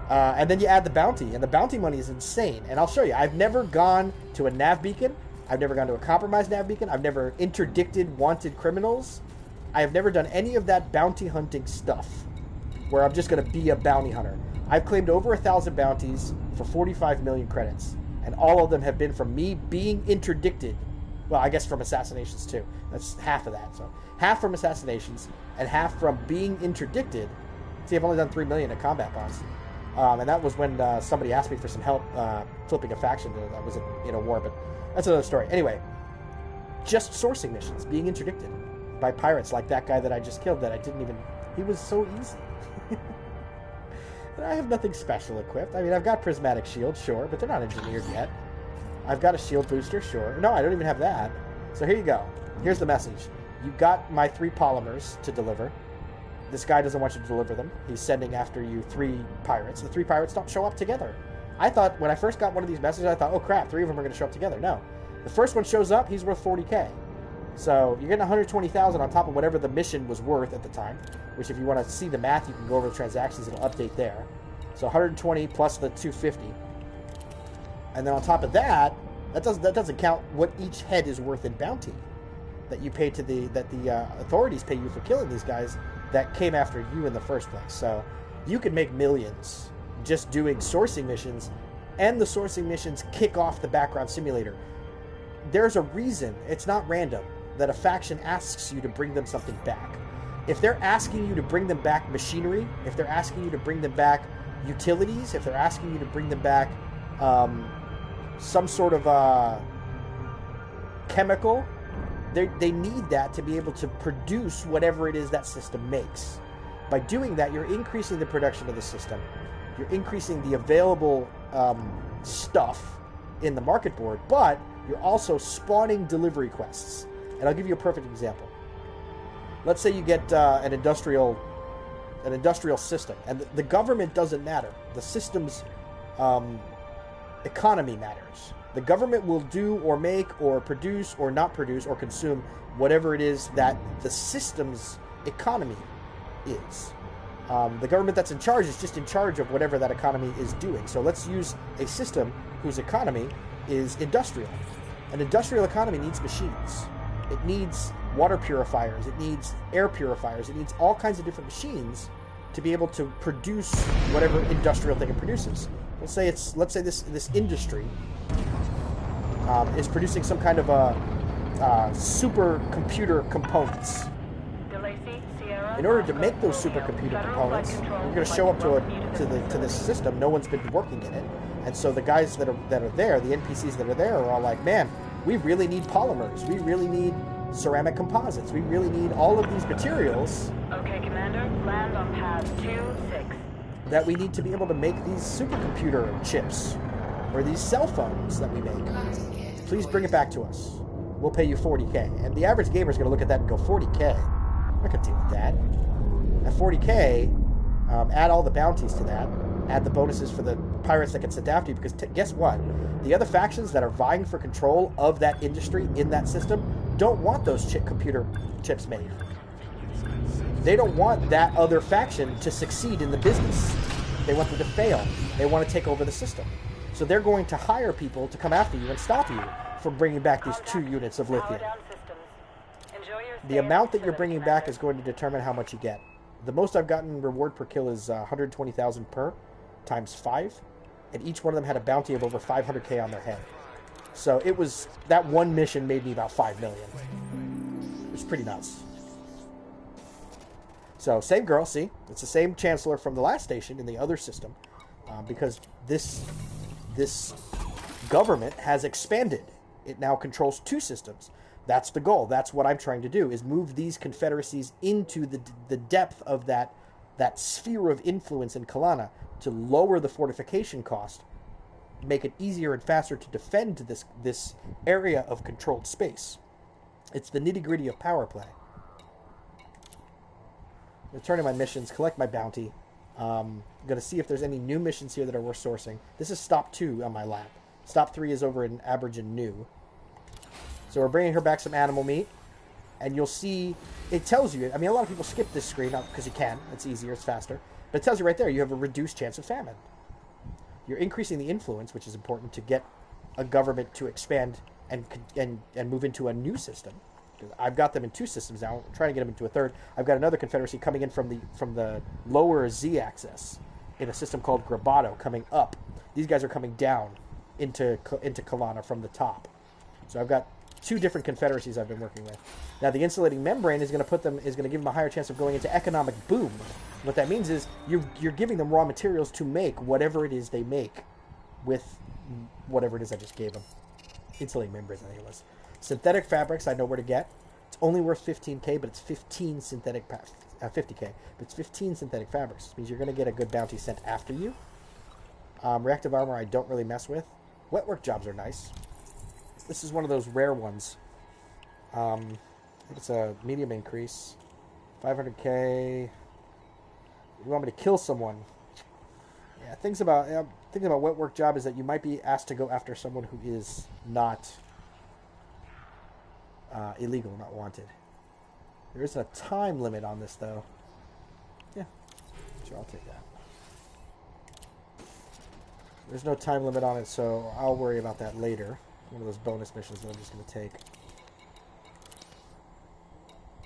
And then you add the bounty, and the bounty money is insane. And I'll show you. I've never gone to a nav beacon. I've never gone to a compromised nav beacon. I've never interdicted wanted criminals. I have never done any of that bounty hunting stuff where I'm just going to be a bounty hunter. I've claimed over 1,000 bounties for 45 million credits, and all of them have been from me being interdicted. Well, I guess from assassinations too. That's half of that. So half from assassinations and half from being interdicted. See, I've only done 3 million at combat bonds. And that was when somebody asked me for some help flipping a faction that was in a war, but that's another story. Anyway, just sourcing missions, being interdicted by pirates like that guy that I just killed that I didn't even... He was so easy. And I have nothing special equipped. I mean, I've got prismatic shields, sure, but they're not engineered yet. I've got a shield booster, sure. No, I don't even have that. So here you go. Here's the message. You got my 3 polymers to deliver. This guy doesn't want you to deliver them. He's sending after you 3 pirates. The 3 pirates don't show up together. I thought, when I first got one of these messages, I thought, oh crap, 3 of them are going to show up together. No. The first one shows up, he's worth 40k. So you're getting 120,000 on top of whatever the mission was worth at the time, which if you want to see the math, you can go over the transactions, it'll update there. So 120 plus the 250. And then on top of that, that doesn't count what each head is worth in bounty that you pay to the authorities pay you for killing these guys that came after you in the first place. So you can make millions just doing sourcing missions, and the sourcing missions kick off the background simulator. There's a reason, it's not random, that a faction asks you to bring them something back. If they're asking you to bring them back machinery, if they're asking you to bring them back utilities, if they're asking you to bring them back some sort of chemical, they need that to be able to produce whatever it is that system makes. By doing that, you're increasing the production of the system. You're increasing the available stuff in the market board, but you're also spawning delivery quests. And I'll give you a perfect example. Let's say you get an industrial system, and the government doesn't matter. The system's economy matters. The government will do or make or produce or not produce or consume whatever it is that the system's economy is. The government that's in charge is just in charge of whatever that economy is doing. So let's use a system whose economy is industrial. An industrial economy needs machines. It needs water purifiers. It needs air purifiers. It needs all kinds of different machines to be able to produce whatever industrial thing it produces. Let's say this industry is producing some kind of a supercomputer components. In order to make those supercomputer components, you're going to show up to this system. No one's been working in it, and so the guys that are there, the NPCs that are there, are all like, "Man, we really need polymers. We really need ceramic composites. We really need all of these materials."
Okay, Commander. Land on pad 2-6.
That we need to be able to make these supercomputer chips or these cell phones that we make. Please bring it back to us. We'll pay you 40k. And the average gamer is going to look at that and go, 40k? I'm not going to deal with that. At 40k, add all the bounties to that. Add the bonuses for the pirates that get sent after you. Because guess what? The other factions that are vying for control of that industry in that system don't want those computer chips made. They don't want that other faction to succeed in the business. They want them to fail. They want to take over the system. So they're going to hire people to come after you and stop you from bringing back these 2 units of lithium. The amount that you're bringing back is going to determine how much you get. The most I've gotten reward per kill is 120,000 per, times 5. And each one of them had a bounty of over 500k on their head. So it was, that one mission made me about 5 million. It's pretty nuts. So, same girl, see? It's the same Chancellor from the last station in the other system. Because this government has expanded. It now controls 2 systems. That's the goal. That's what I'm trying to do, is move these confederacies into the depth of that sphere of influence in Kalana, to lower the fortification cost, make it easier and faster to defend this area of controlled space. It's the nitty-gritty of power play. Returning my missions, collect my bounty. I'm going to see if there's any new missions here that are worth sourcing. This is stop 2 on my lap. Stop 3 is over in Aberdeen New. So we're bringing her back some animal meat. And you'll see, it tells you, I mean, a lot of people skip this screen, not because you can. It's easier, it's faster. But it tells you right there, you have a reduced chance of famine. You're increasing the influence, which is important to get a government to expand and move into a new system. I've got them in 2 systems now. I'm trying to get them into a 3rd. I've got another confederacy coming in from the lower Z-axis in a system called Grabato coming up. These guys are coming down into Kalana from the top. So I've got 2 different confederacies I've been working with. Now the insulating membrane is going to give them a higher chance of going into economic boom. What that means is you're giving them raw materials to make whatever it is they make with whatever it is I just gave them. Insulating membranes, I think it was. Synthetic fabrics, I know where to get. It's only worth 15k, but it's 50k, but it's 15 synthetic fabrics. Which means you're going to get a good bounty sent after you. Reactive armor, I don't really mess with. Wetwork jobs are nice. This is one of those rare ones. I think it's a medium increase. 500k. You want me to kill someone? Yeah, things about wetwork job is that you might be asked to go after someone who is not illegal, not wanted. There isn't a time limit on this, though. Yeah, sure, I'll take that. There's no time limit on it, so I'll worry about that later. One of those bonus missions that I'm just going to take.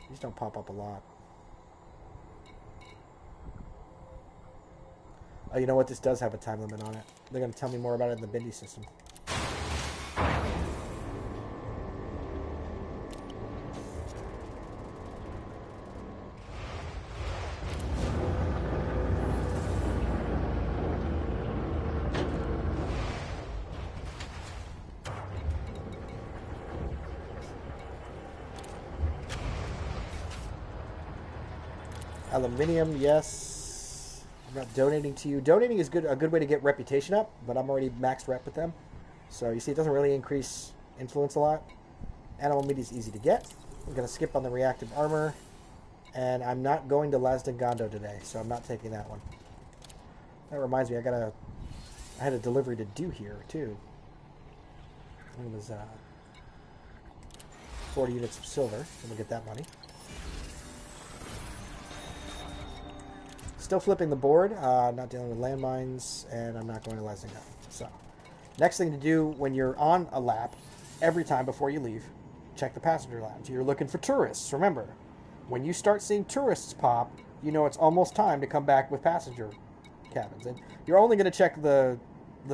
These don't pop up a lot. Oh, you know what? This does have a time limit on it. They're going to tell me more about it in the Bindi system. Aluminium, yes. I'm not donating to you. Donating is a good way to get reputation up, but I'm already maxed rep with them. So you see, it doesn't really increase influence a lot. Animal meat is easy to get. I'm going to skip on the reactive armor. And I'm not going to Lazdengando today, so I'm not taking that one. That reminds me, I had a delivery to do here, too. It was 40 units of silver. I'm going to get that money. Still flipping the board, not dealing with landmines, and I'm not going to Lazdengando. So, next thing to do when you're on a lap, every time before you leave, check the passenger lounge. You're looking for tourists. Remember, when you start seeing tourists pop, you know it's almost time to come back with passenger cabins. And you're only going to check the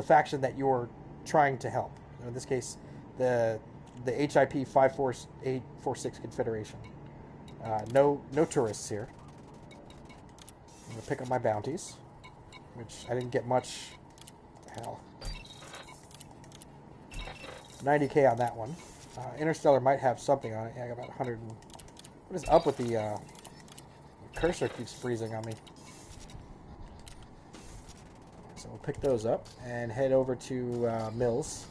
faction that you're trying to help. In this case, the HIP 54846 Confederation. No tourists here. I'm going to pick up my bounties, which I didn't get much. What the hell? 90k on that one. Interstellar might have something on it. Yeah, I got about 100. What is up with the cursor keeps freezing on me? So we'll pick those up and head over to Mills.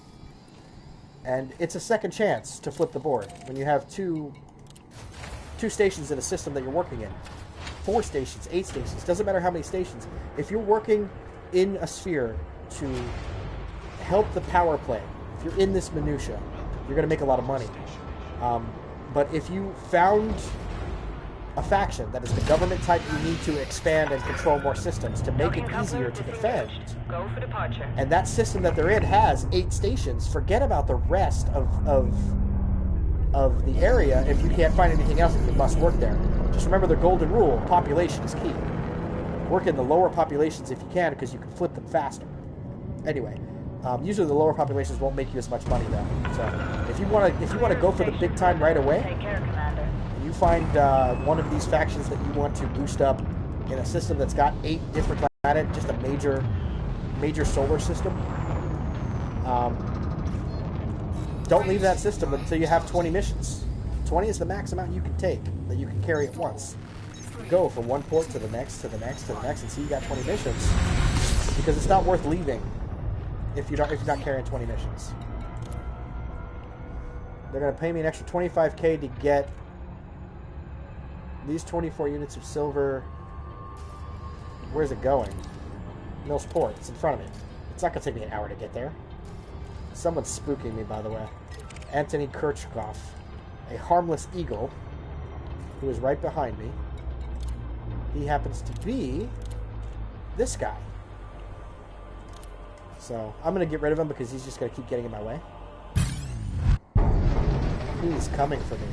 And it's a second chance to flip the board when you have two stations in a system that you're working in. 4 stations, 8 stations, doesn't matter how many stations. If you're working in a sphere to help the power play, if you're in this minutia, you're going to make a lot of money. But if you found a faction that is the government type you need to expand and control more systems to make it easier to defend,
Go for departure.
and that system that they're in has 8 stations, forget about the rest of the area if you can't find anything else that you must work there. Just remember the golden rule, population is key. Work in the lower populations if you can, because you can flip them faster. Anyway, usually the lower populations won't make you as much money though. So if you want to go for the big time right away,
Take care, Commander.
you find one of these factions that you want to boost up in a system that's got 8 different planets, just a major solar system. Don't leave that system until you have 20 missions. 20 is the max amount you can take, that you can carry at once. Go from one port to the next, to the next, to the next, and see you got 20 missions. because it's not worth leaving if you're not carrying 20 missions. They're going to pay me an extra 25k to get these 24 units of silver. Where's it going? Mills Port. It's in front of me. It's not going to take me an hour to get there. Someone's spooking me, by the way. Anthony Kirchhoff, a harmless eagle, who is right behind me. He happens to be this guy. So I'm going to get rid of him because he's just going to keep getting in my way. He's coming for me.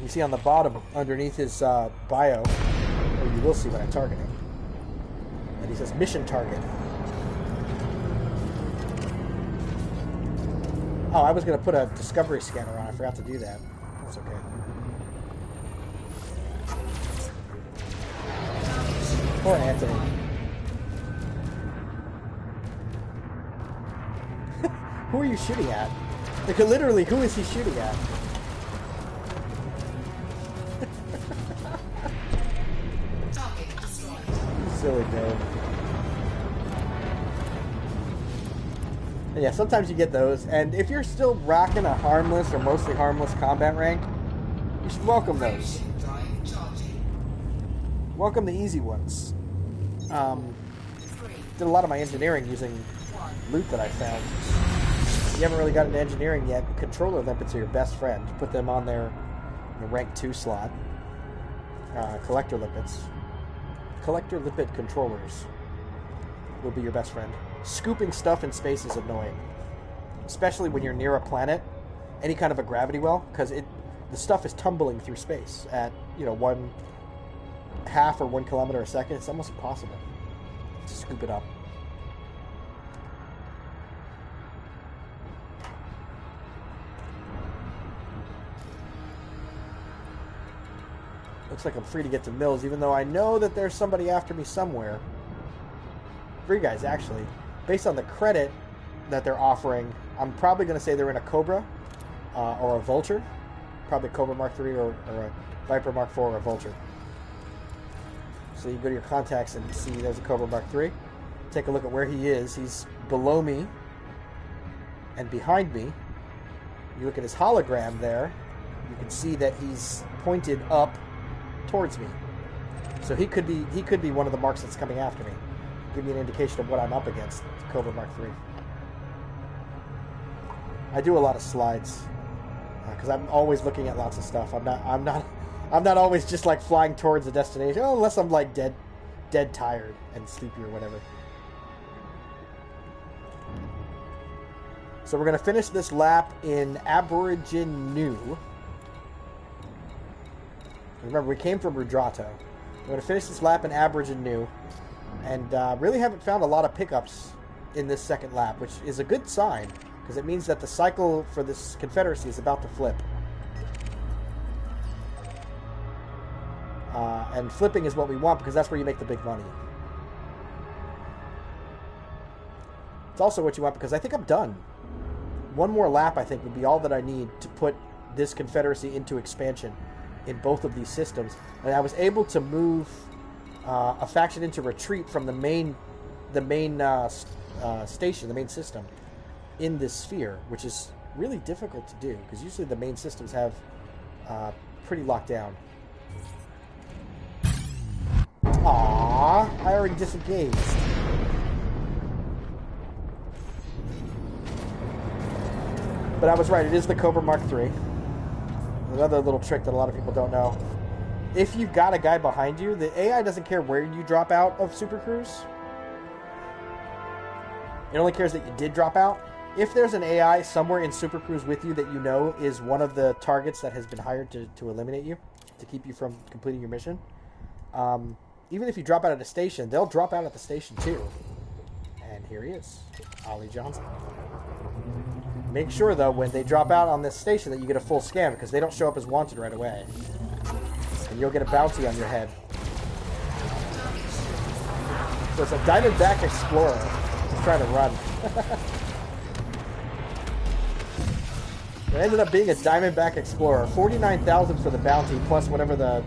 You see on the bottom, underneath his bio, or you will see when I target him, and he says mission target. Oh, I was going to put a discovery scanner on. I forgot to do that. That's okay. Poor Anthony. Who are you shooting at? Like, literally, who is he shooting at? Silly dude. Yeah, sometimes you get those, and if you're still rocking a harmless or mostly harmless combat rank, you should welcome those. Welcome the easy ones. Did a lot of my engineering using loot that I found. If you haven't really got into engineering yet, controller limpets are your best friend. Put them on there in the rank 2 slot. Collector limpets. Collector limpet controllers will be your best friend. Scooping stuff in space is annoying, especially when you're near a planet, any kind of a gravity well, because the stuff is tumbling through space at 1/2 or 1 kilometer a second. It's almost impossible to scoop it up. Looks like I'm free to get to Mills, even though I know that there's somebody after me somewhere. 3 guys, actually. Based on the credit that they're offering, I'm probably going to say they're in a Cobra or a Vulture. Probably a Cobra Mark III or a Viper Mark IV or a Vulture. So you go to your contacts and see there's a Cobra Mark III. Take a look at where he is. He's below me and behind me. You look at his hologram there. You can see that he's pointed up towards me. So he could be one of the marks that's coming after me. Give me an indication of what I'm up against. Cobra Mark III. I do a lot of slides because I'm always looking at lots of stuff. I'm not always just like flying towards the destination, unless I'm like dead tired and sleepy or whatever. So we're gonna finish this lap in Aborigine. Remember, we came from Rudrato. We're going to finish this lap in Aborigine, and really haven't found a lot of pickups in this second lap, which is a good sign, because it means that the cycle for this Confederacy is about to flip. And flipping is what we want, because that's where you make the big money. It's also what you want, because I think I'm done. One more lap, I think, would be all that I need to put this Confederacy into expansion in both of these systems, and I was able to move a faction into retreat from the main station, the main system in this sphere, which is really difficult to do because usually the main systems have pretty locked down. Aww, I already disengaged. But I was right, it is the Cobra Mark III. Another little trick that a lot of people don't know. If you've got a guy behind you, the AI doesn't care where you drop out of Super Cruise. It only cares that you did drop out. If there's an AI somewhere in Super Cruise with you that you know is one of the targets that has been hired to eliminate you, to keep you from completing your mission, even if you drop out at a station, they'll drop out at the station too. And here he is, Ollie Johnson. Make sure, though, when they drop out on this station that you get a full scan, because they don't show up as wanted right away. And you'll get a bounty on your head. So it's a Diamondback Explorer. He's trying to run. It ended up being a Diamondback Explorer. 49,000 for the bounty, plus whatever the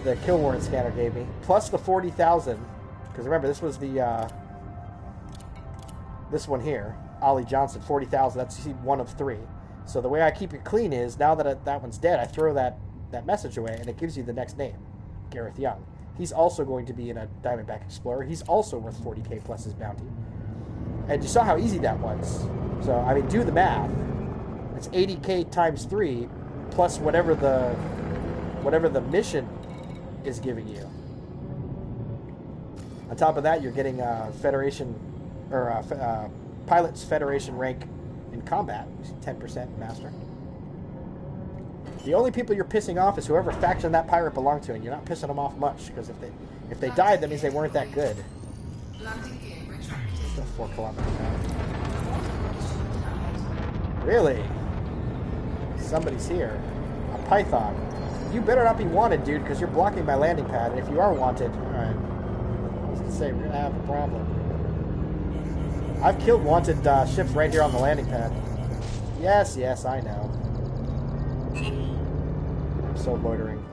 the kill warrant scanner gave me, plus the 40,000, because remember, this was the, this one here, Ollie Johnson, 40,000, that's one of 3. So the way I keep it clean is, now that that one's dead, I throw that message away, and it gives you the next name, Gareth Young. He's also going to be in a Diamondback Explorer. He's also worth 40k plus his bounty. And you saw how easy that was. So, I mean, do the math. It's 80k times 3, plus whatever the mission is giving you. On top of that, you're getting Federation, or Pilot's Federation rank in combat, 10% master. The only people you're pissing off is whoever faction that pirate belonged to, and you're not pissing them off much, because if they died, that means they weren't that good.
Landing gear retracted.
Still 4 kilometers now. Really? Somebody's here. A python. You better not be wanted, dude, because you're blocking my landing pad, and if you are wanted, alright. I was going to say, we're going to have a problem. I've killed wanted ships right here on the landing pad. Yes, I know. I'm so loitering.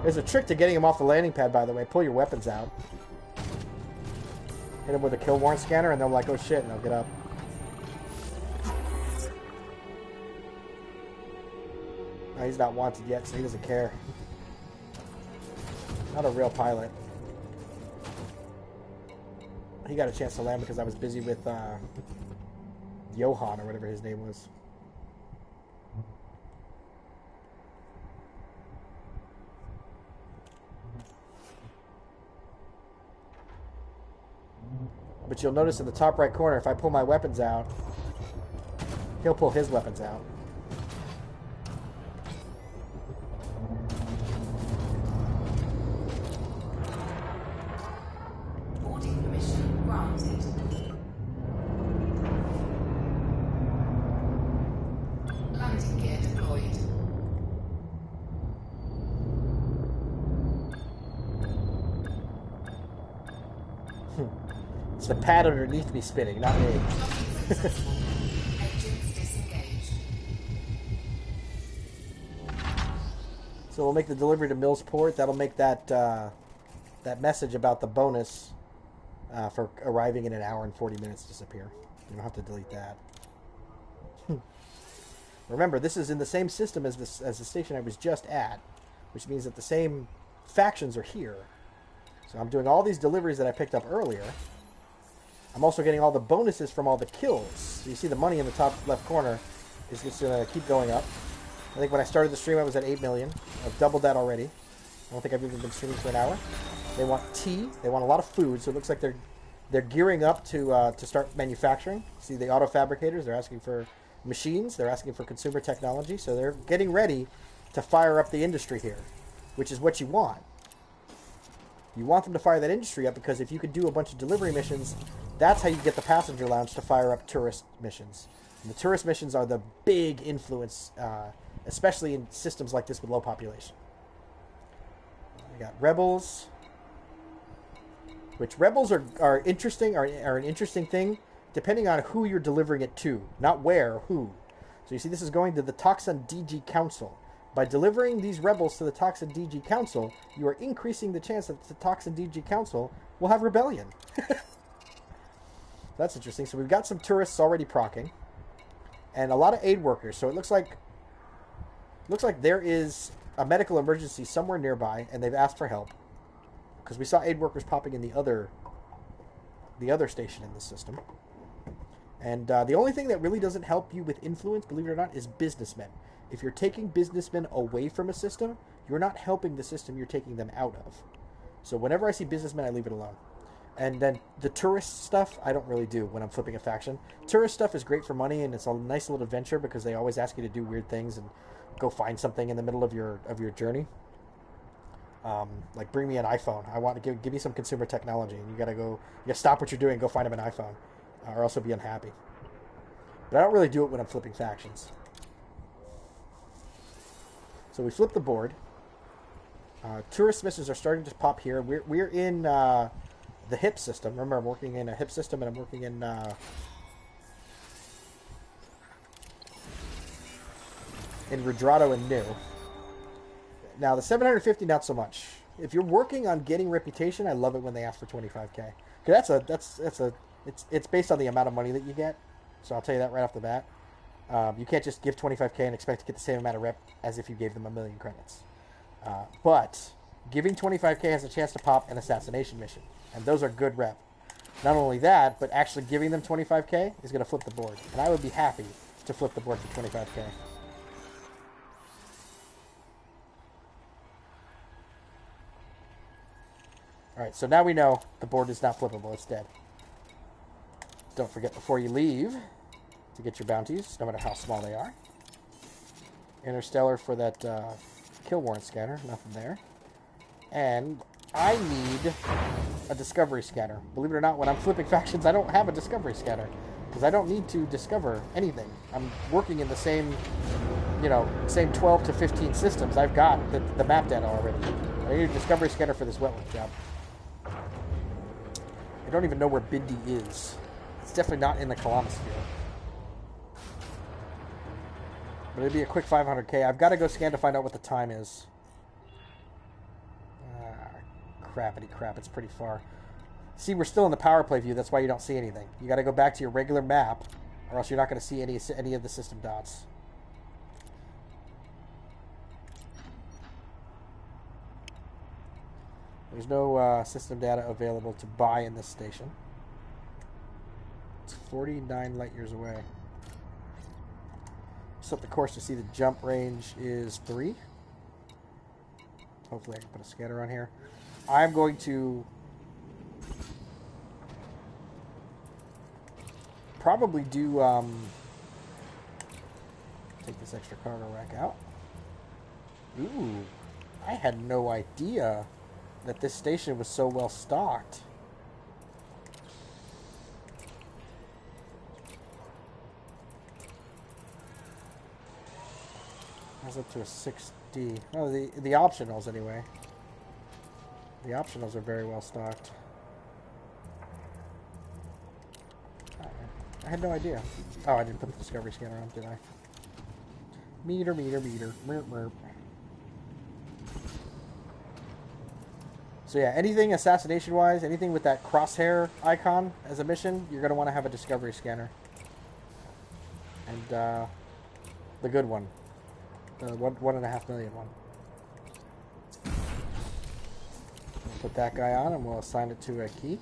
There's a trick to getting him off the landing pad, by the way. Pull your weapons out. Hit him with a kill warrant scanner, and they're like, oh shit, and they'll get up. No, he's not wanted yet, so he doesn't care. Not a real pilot. He got a chance to land because I was busy with Johan, or whatever his name was. But you'll notice in the top right corner, if I pull my weapons out, he'll pull his weapons out.
Boarding permission granted. Landing gear deployed.
It's the pad underneath me spinning, not me.
Engines disengaged.
So we'll make the delivery to Millsport. That'll make that that message about the bonus for arriving in an hour and 40 minutes disappear. You don't have to delete that. Remember, this is in the same system as the station I was just at, which means that the same factions are here. So I'm doing all these deliveries that I picked up earlier. I'm also getting all the bonuses from all the kills. So you see the money in the top left corner is just going to keep going up. I think when I started the stream, I was at 8 million. I've doubled that already. I don't think I've even been streaming for an hour. They want tea. They want a lot of food. So it looks like they're gearing up to start manufacturing. See the auto fabricators. They're asking for machines. They're asking for consumer technology. So they're getting ready to fire up the industry here, which is what you want. You want them to fire that industry up because if you could do a bunch of delivery missions, that's how you get the passenger lounge to fire up tourist missions. And the tourist missions are the big influence, especially in systems like this with low population. We got rebels, which rebels are interesting, are an interesting thing, depending on who you're delivering it to, not where, who. So you see, this is going to the Toxin DG Council. By delivering these rebels to the Toxin DG Council, you are increasing the chance that the Toxin DG Council will have rebellion. That's interesting. So we've got some tourists already proccing, and a lot of aid workers. So it looks like there is a medical emergency somewhere nearby, and they've asked for help because we saw aid workers popping in the other station in the system. And the only thing that really doesn't help you with influence, believe it or not, is businessmen. If you're taking businessmen away from a system, you're not helping the system, you're taking them out of. So whenever I see businessmen, I leave it alone. And then the tourist stuff, I don't really do when I'm flipping a faction. Tourist stuff is great for money, and it's a nice little adventure because they always ask you to do weird things and go find something in the middle of your journey. Like bring me an iPhone. I want to give me some consumer technology, and you gotta stop what you're doing, go find them an iPhone, or else you'll be unhappy. But I don't really do it when I'm flipping factions. So we flip the board. Tourist missions are starting to pop here. We're in the HIP system. Remember, I'm working in a HIP system, and I'm working in Redrado and New. Now the 750, not so much. If you're working on getting reputation, I love it when they ask for 25K. Because it's based on the amount of money that you get. So I'll tell you that right off the bat. You can't just give 25K and expect to get the same amount of rep as if you gave them 1,000,000 credits. But giving 25K has a chance to pop an assassination mission, and those are good rep. Not only that, but actually giving them 25K is going to flip the board, and I would be happy to flip the board for 25K. Alright, so now we know the board is not flippable, it's dead. Don't forget before you leave to get your bounties, no matter how small they are. Interstellar for that kill warrant scanner, nothing there. And I need a discovery scanner. Believe it or not, when I'm flipping factions, I don't have a discovery scanner. Because I don't need to discover anything. I'm working in the same, same 12 to 15 systems. I've got the map data already. I need a discovery scanner for this wet work job. I don't even know where Bindi is. It's definitely not in the Colonosphere. But it'd be a quick 500K. I've got to go scan to find out what the time is. Crappity crap, it's pretty far. See, we're still in the power play view, that's why you don't see anything. You got to go back to your regular map, or else you're not going to see any of the system dots. There's no system data available to buy in this station. It's 49 light years away. Set the course to see the jump range is 3. Hopefully I can put a scanner on here. I'm going to probably do take this extra cargo rack out. Ooh, I had no idea that this station was so well stocked. That's up to a 6D. Oh, the optionals anyway. The optionals are very well stocked. I had no idea. Oh, I didn't put the discovery scanner on, did I? Meter. Merp, merp. So yeah, anything assassination-wise, anything with that crosshair icon as a mission, you're going to want to have a discovery scanner. And the good one. The 1.5 million one. We'll put that guy on and we'll assign it to a key.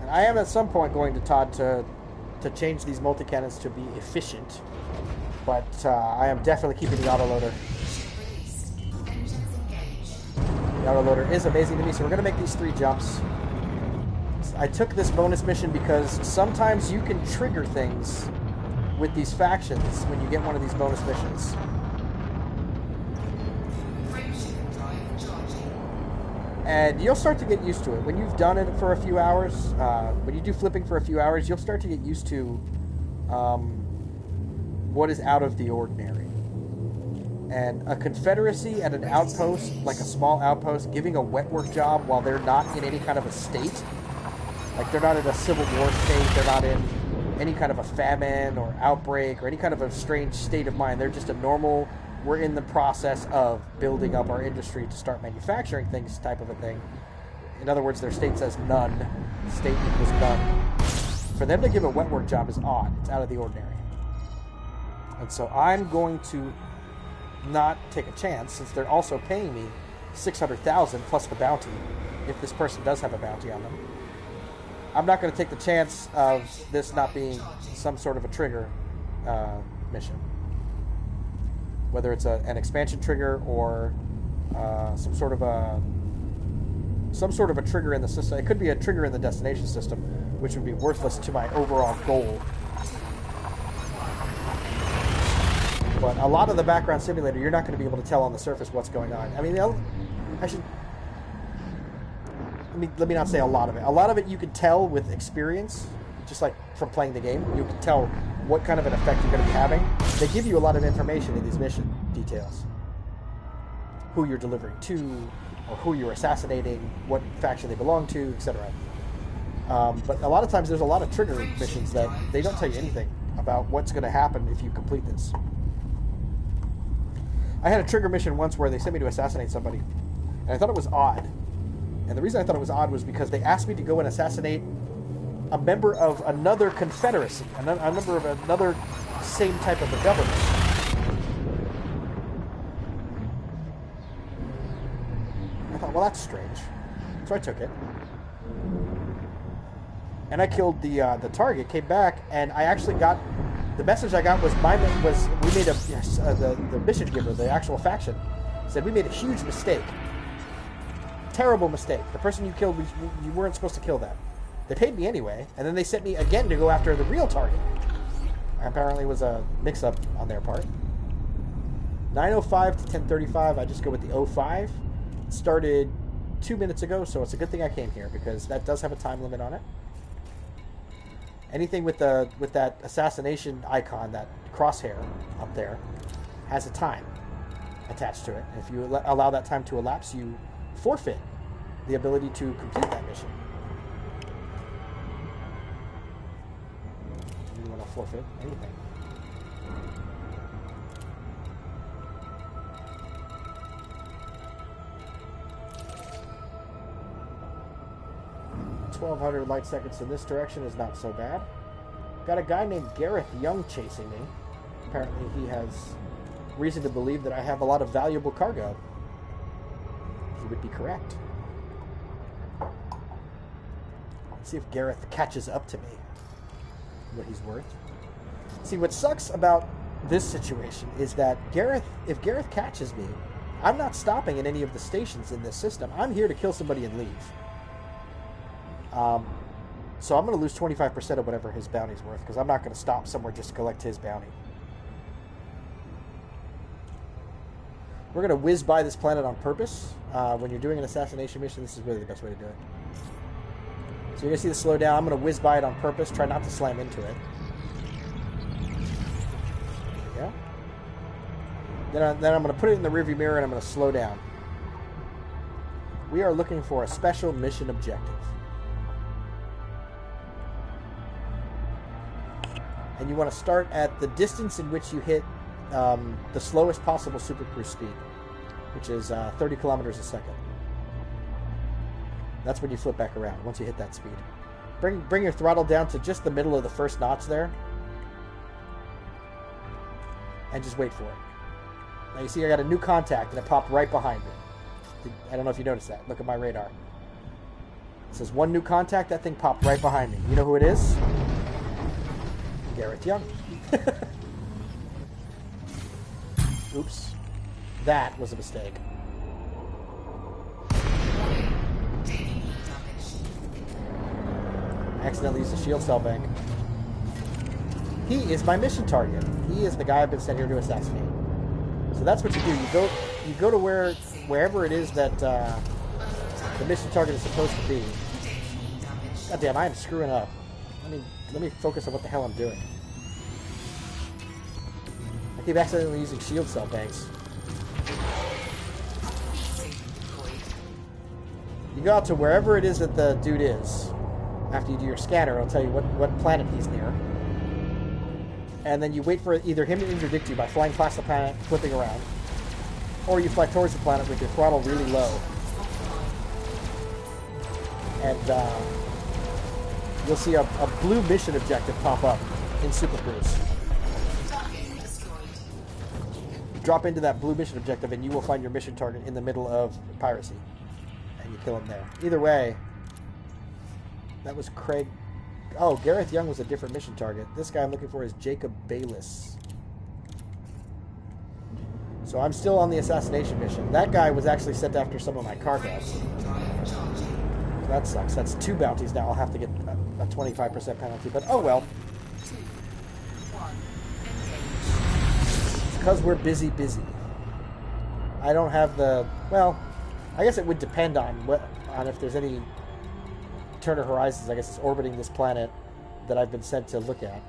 And I am at some point going to Todd to change these multi-cannons to be efficient, but I am definitely keeping the autoloader. The autoloader is amazing to me, so we're going to make these 3 jumps. I took this bonus mission because sometimes you can trigger things with these factions when you get one of these bonus missions. And you'll start to get used to it. When you've done it for a few hours, when you do flipping for a few hours, you'll start to get used to what is out of the ordinary. And a confederacy at an outpost, like a small outpost, giving a wet work job while they're not in any kind of a state, like they're not in a civil war state, they're not in any kind of a famine or outbreak or any kind of a strange state of mind. They're just a normal, we're in the process of building up our industry to start manufacturing things type of a thing. In other words, their state says none. State equals none. For them to give a wet work job is odd. It's out of the ordinary. And so I'm going to not take a chance, since they're also paying me $600,000 plus the bounty, if this person does have a bounty on them. I'm not going to take the chance of this not being some sort of a trigger mission. Whether it's an expansion trigger or some sort of a trigger in the system. It could be a trigger in the destination system, which would be worthless to my overall goal. But a lot of the background simulator, you're not going to be able to tell on the surface what's going on. I mean, let me not say a lot of it. A lot of it you can tell with experience, just like from playing the game. You can tell what kind of an effect you're going to be having. They give you a lot of information in these mission details. Who you're delivering to, or who you're assassinating, what faction they belong to, etc. But a lot of times there's a lot of trigger missions that they don't tell you anything about what's going to happen if you complete this. I had a trigger mission once where they sent me to assassinate somebody, and I thought it was odd. And the reason I thought it was odd was because they asked me to go and assassinate a member of another confederacy, a member of another same type of a government. I thought, well, that's strange. So I took it. And I killed the target, came back, and I actually got... The message I got was we made the mission giver, the actual faction, said we made a huge mistake. Terrible mistake. The person you killed, you weren't supposed to kill them. They paid me anyway, and then they sent me again to go after the real target. Apparently it was a mix-up on their part. 9:05 to 10:35, I just go with the 05. Started 2 minutes ago, so it's a good thing I came here, because that does have a time limit on it. Anything with that assassination icon, that crosshair up there, has a time attached to it. And if you allow that time to elapse, you forfeit the ability to complete that mission. You want to forfeit anything. .1200 light seconds in this direction is not so bad. Got a guy named Gareth Young chasing me. Apparently he has reason to believe that I have a lot of valuable cargo. He would be correct. Let's see if Gareth catches up to me. What he's worth. See, what sucks about this situation is that if Gareth catches me, I'm not stopping at any of the stations in this system. I'm here to kill somebody and leave. So I'm going to lose 25% of whatever his bounty's worth, because I'm not going to stop somewhere just to collect his bounty. We're going to whiz by this planet on purpose. When you're doing an assassination mission, this is really the best way to do it. So you're going to see the slow down. I'm going to whiz by it on purpose. Try not to slam into it. Yeah. Then I'm going to put it in the rearview mirror and I'm going to slow down. We are looking for a special mission objective. And you want to start at the distance in which you hit the slowest possible supercruise speed, which is 30 kilometers a second. That's when you flip back around, once you hit that speed. Bring your throttle down to just the middle of the first notch there. And just wait for it. Now you see I got a new contact and it popped right behind me. I don't know if you noticed that. Look at my radar. It says one new contact, that thing popped right behind me. You know who it is? Gareth Young. Oops. That was a mistake. I accidentally used a shield cell bank. He is my mission target. He is the guy I've been sent here to assassinate. So that's what you do. You go to wherever it is that the mission target is supposed to be. God damn, I am screwing up. Let me focus on what the hell I'm doing. I keep accidentally using shield cell banks. You go out to wherever it is that the dude is. After you do your scanner, it'll tell you what planet he's near. And then you wait for either him to interdict you by flying past the planet, flipping around, or you fly towards the planet with your throttle really low. And you'll see a blue mission objective pop up in Super Cruise. Drop into that blue mission objective and you will find your mission target in the middle of piracy. And you kill him there. Either way, that was Craig. Oh, Gareth Young was a different mission target. This guy I'm looking for is Jacob Bayless. So I'm still on the assassination mission. That guy was actually sent after some of my cargo. So that sucks. That's 2 bounties now. I'll have to get a 25% penalty, but oh well. It's because we're busy. I don't have the... Well, I guess it would depend on if there's any Turner Horizons, I guess, is orbiting this planet that I've been sent to look at.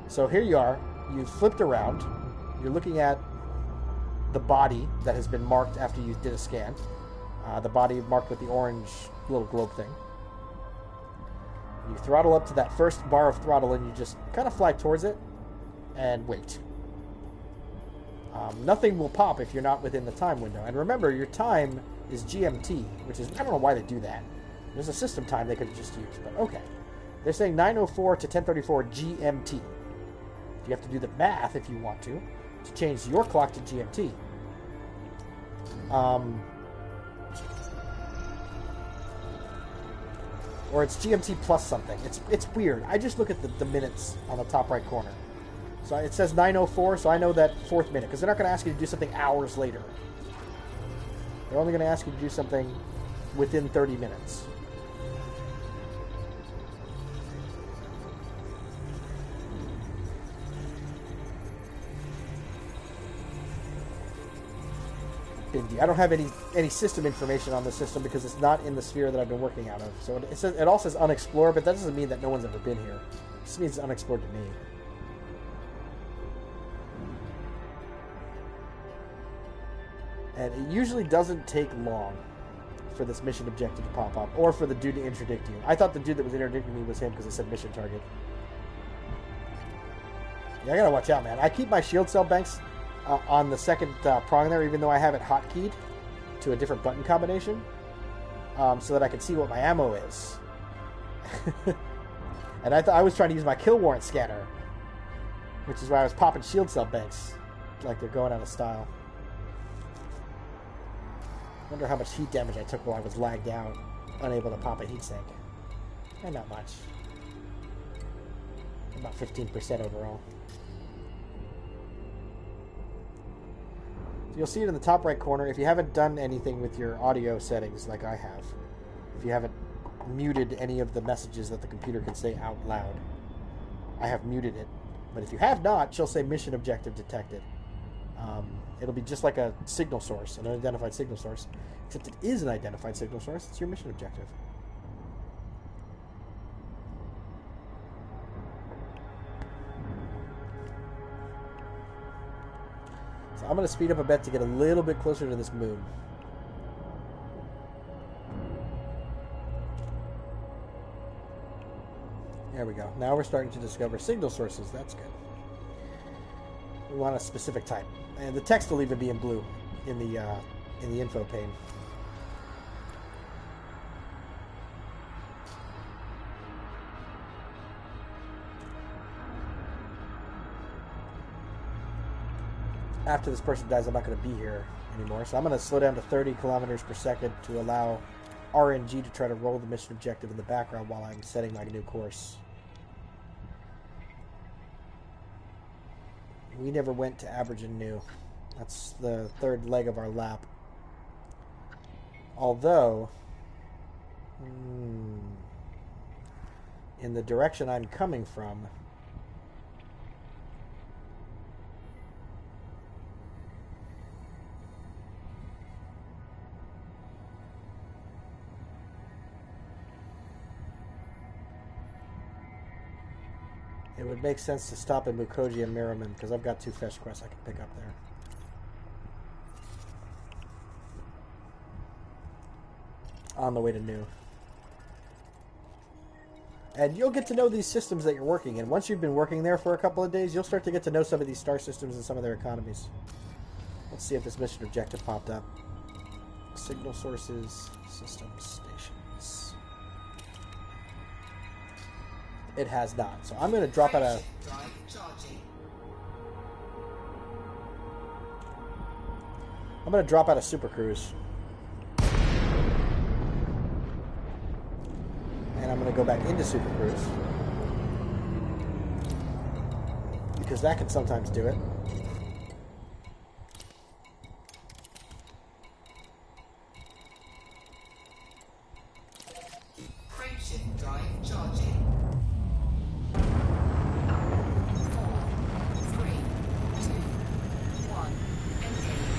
So here you are. You've flipped around. You're looking at the body that has been marked after you did a scan. The body marked with the orange little globe thing. You throttle up to that first bar of throttle and you just kind of fly towards it and wait. Nothing will pop if you're not within the time window. And remember, your time is GMT, which is, I don't know why they do that. There's a system time they could have just used, but okay. They're saying 9:04 to 10:34 GMT. You have to do the math if you want to change your clock to GMT. Or it's GMT plus something. It's weird. I just look at the minutes on the top right corner. So it says 9:04, so I know that fourth minute, because they're not going to ask you to do something hours later. They're only going to ask you to do something within 30 minutes. Bindi. I don't have any system information on the system because it's not in the sphere that I've been working out of. So it all says unexplored, but that doesn't mean that no one's ever been here. It just means it's unexplored to me. And it usually doesn't take long for this mission objective to pop up, or for the dude to interdict you. I thought the dude that was interdicting me was him because it said mission target. Yeah, I gotta watch out, man. I keep my shield cell banks on the second prong there, even though I have it hotkeyed to a different button combination, so that I can see what my ammo is. And I thought I was trying to use my kill warrant scanner, which is why I was popping shield cell banks like they're going out of style. Wonder how much heat damage I took while I was lagged out, unable to pop a heat sink. And not much. About 15% overall. So you'll see it in the top right corner. If you haven't done anything with your audio settings like I have, if you haven't muted any of the messages that the computer can say out loud, I have muted it. But if you have not, she'll say mission objective detected. It'll be just like a signal source, an unidentified signal source, except it is an identified signal source. It's your mission objective. So I'm going to speed up a bit to get a little bit closer to this moon. There we go. Now we're starting to discover signal sources. That's good. We want a specific type, and the text will even be in blue in the info pane. After this person dies, I'm not going to be here anymore, so I'm going to slow down to 30 kilometers per second to allow RNG to try to roll the mission objective in the background while I'm setting my new course. We never went to Aberdeen New. That's the third leg of our lap. Although, in the direction I'm coming from, it would make sense to stop in Mukoji and Merriman because I've got 2 fetch quests I can pick up there. On the way to New. And you'll get to know these systems that you're working in. Once you've been working there for a couple of days, you'll start to get to know some of these star systems and some of their economies. Let's see if this mission objective popped up. Signal sources, system stations. It has not. So I'm going to drop out a... I'm going to drop out a Super Cruise. And I'm going to go back into Super Cruise. Because that can sometimes do it.
Frameshift drive charging. 4, 3, 2, 1, engage.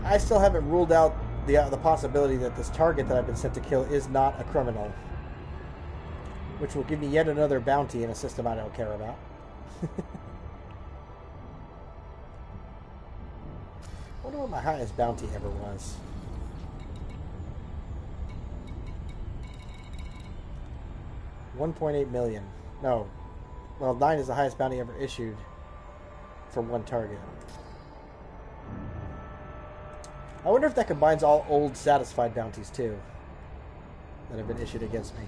I still haven't ruled out the possibility that this target that I've been sent to kill is not a criminal. Which will give me yet another bounty in a system I don't care about. I wonder what my highest bounty ever was. 1.8 million. No. Well, 9 is the highest bounty ever issued for one target. I wonder if that combines all old satisfied bounties too that have been issued against me.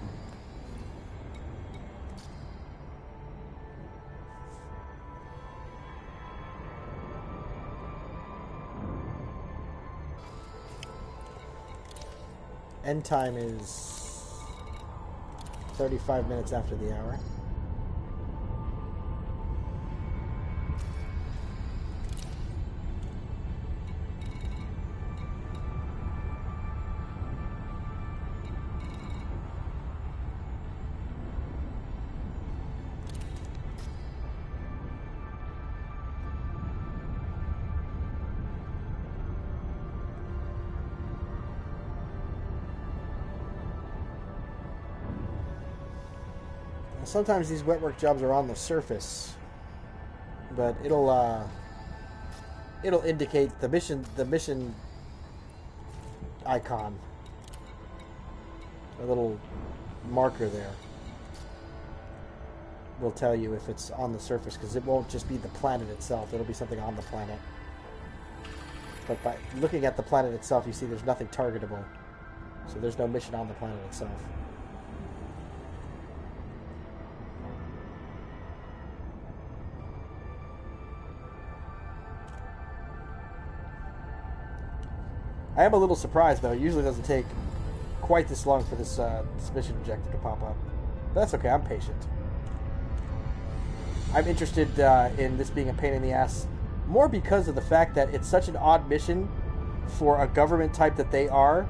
End time is 35 minutes after the hour. Sometimes these wet work jobs are on the surface, but it'll indicate the mission icon, a little marker there will tell you if it's on the surface, because it won't just be the planet itself, it'll be something on the planet. But by looking at the planet itself, you see there's nothing targetable, so there's no mission on the planet itself. I am a little surprised, though. It usually doesn't take quite this long for this mission objective to pop up. But that's okay. I'm patient. I'm interested in this being a pain in the ass, more because of the fact that it's such an odd mission for a government type that they are,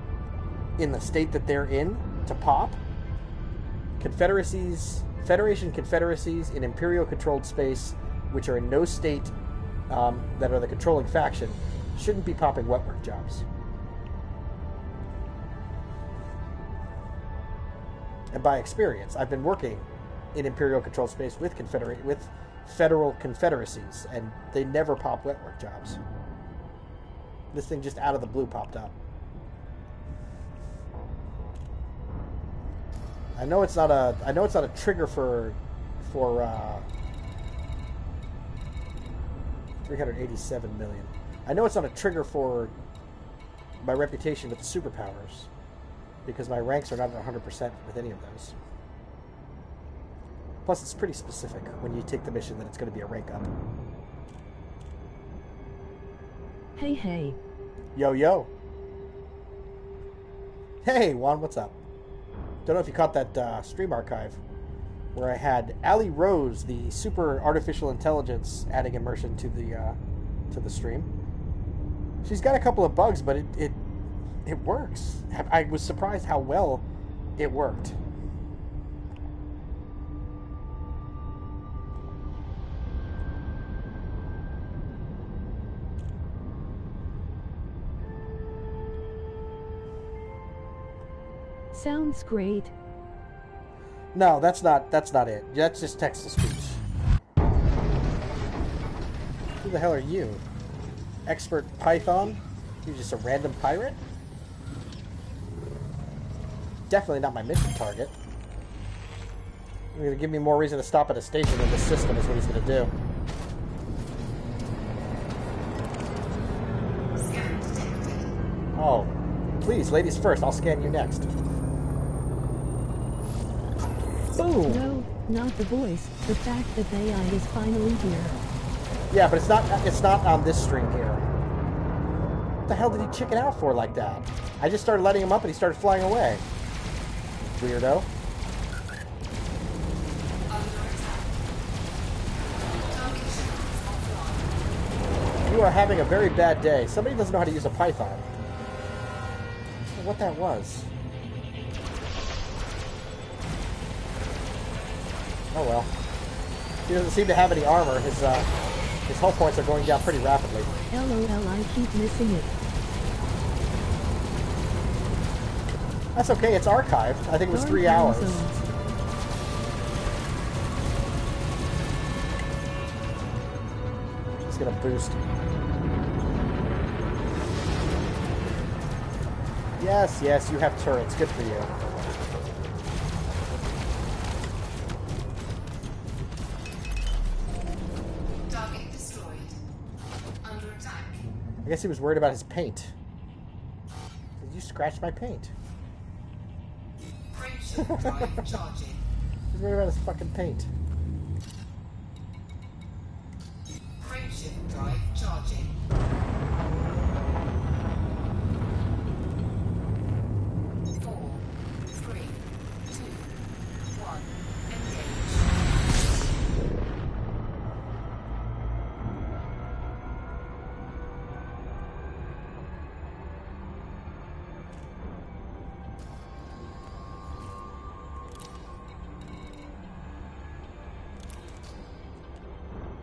in the state that they're in, to pop. Federation confederacies in Imperial-controlled space, which are in no state that are the controlling faction, shouldn't be popping wet work jobs. And by experience, I've been working in Imperial-controlled space with federal confederacies, and they never pop wet work jobs. This thing just out of the blue popped up. I know it's not a trigger for 387 million. I know it's not a trigger for my reputation with the superpowers, because my ranks are not at 100% with any of those. Plus, it's pretty specific when you take the mission that it's going to be a rank up.
Hey, hey.
Yo, yo. Hey, Juan, what's up? Don't know if you caught that stream archive where I had Allie Rose, the super artificial intelligence, adding immersion to the stream. She's got a couple of bugs, but it works. I was surprised how well it worked.
Sounds great.
No, that's not it. That's just text to speech. Who the hell are you? Expert Python? You're just a random pirate? Definitely not my mission target. You're going to give me more reason to stop at a station than this system is what he's going to do.
Scan detected.
Oh, please, ladies first. I'll scan you next. Boom!
No, not the voice. The fact that the AI is finally here.
Yeah, but it's not on this stream here. What the hell did he chicken out for like that? I just started letting him up and he started flying away. Weirdo. You are having a very bad day. Somebody doesn't know how to use a Python. I don't know what that was. Oh well. He doesn't seem to have any armor. His health points are going down pretty rapidly.
LOL, I keep missing it.
That's okay, it's archived. I think it was 3 hours. It's gonna boost. Yes, you have turrets. Good for you. I guess he was worried about his paint. Did you scratch my paint?
Frameshift drive charging.
He's worried about his fucking paint.
Frameshift drive charging. 4, 3, 2, 1. Engage.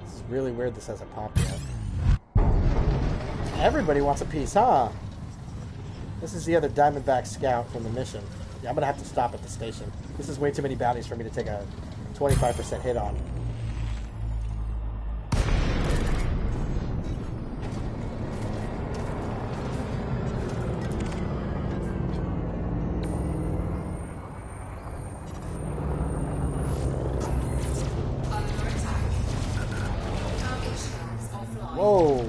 This is really weird this hasn't popped yet. Everybody wants a piece, huh? This is the other Diamondback scout from the mission. Yeah, I'm gonna have to stop at the station. This is way too many bounties for me to take a 25% hit on.
Under attack. Target shields offline.
Whoa!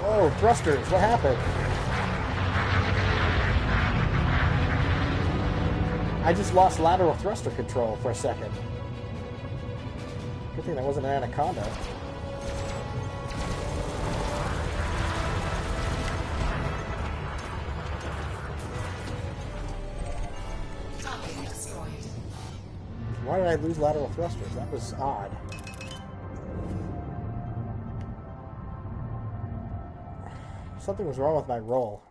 Whoa, thrusters, what happened? I just lost lateral thruster control for a second. Good thing that wasn't an anaconda.
Target destroyed.
Why did I lose lateral thrusters? That was odd. Something was wrong with my roll.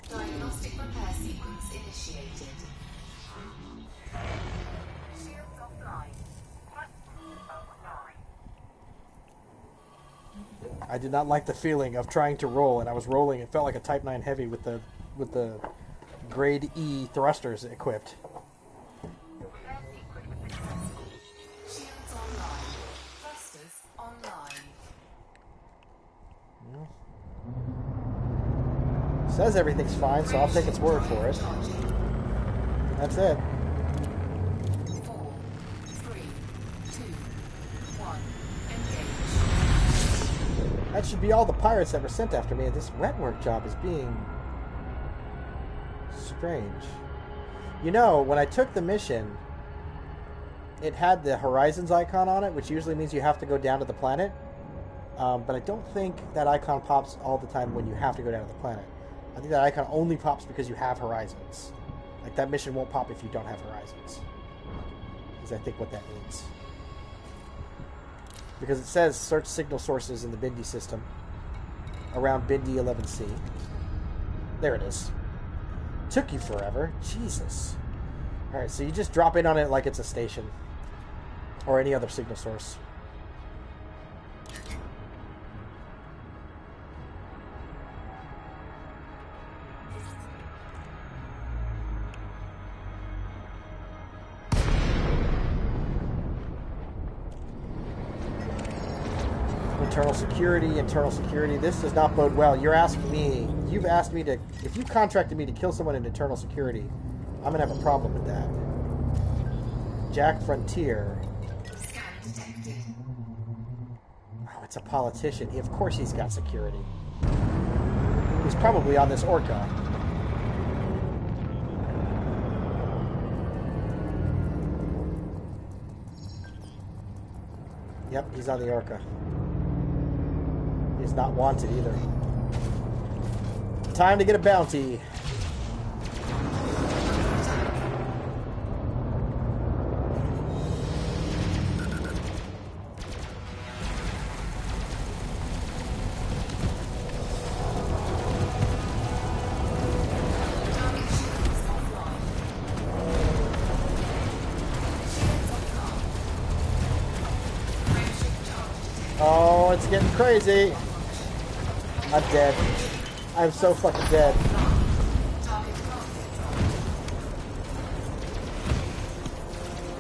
Diagnostic repair sequence initiated.
Shields offline. Offline.
I did not like the feeling of trying to roll, and I was rolling. It felt like a Type 9 Heavy with the grade E thrusters equipped.
Shields online. Thrusters online.
Says everything's fine, so I'll take its word for it.
Charging.
That's it.
4, 3, 2, 1. Engage.
That should be all the pirates that were sent after me. This wet work job is being strange. You know, when I took the mission, it had the Horizons icon on it, which usually means you have to go down to the planet. But I don't think that icon pops all the time when you have to go down to the planet. I think that icon only pops because you have Horizons. Like, that mission won't pop if you don't have Horizons. Is I think what that means. Because it says search signal sources in the Bindi system around Bindi 11C. There it is. Took you forever. Jesus. Alright, so you just drop in on it like it's a station. Or any other signal source. Internal security. This does not bode well. You've asked me to, if you contracted me to kill someone in internal security, I'm going to have a problem with that. Jack Frontier.
Scan detected.
Oh, it's a politician. Of course he's got security. He's probably on this Orca. Yep, he's on the Orca. He's not wanted either. Time to get a bounty.
Target shields offline. Shields offline. Frameshift charge detected.
Oh, it's getting crazy. I'm dead. I'm so fucking dead.
Target rockets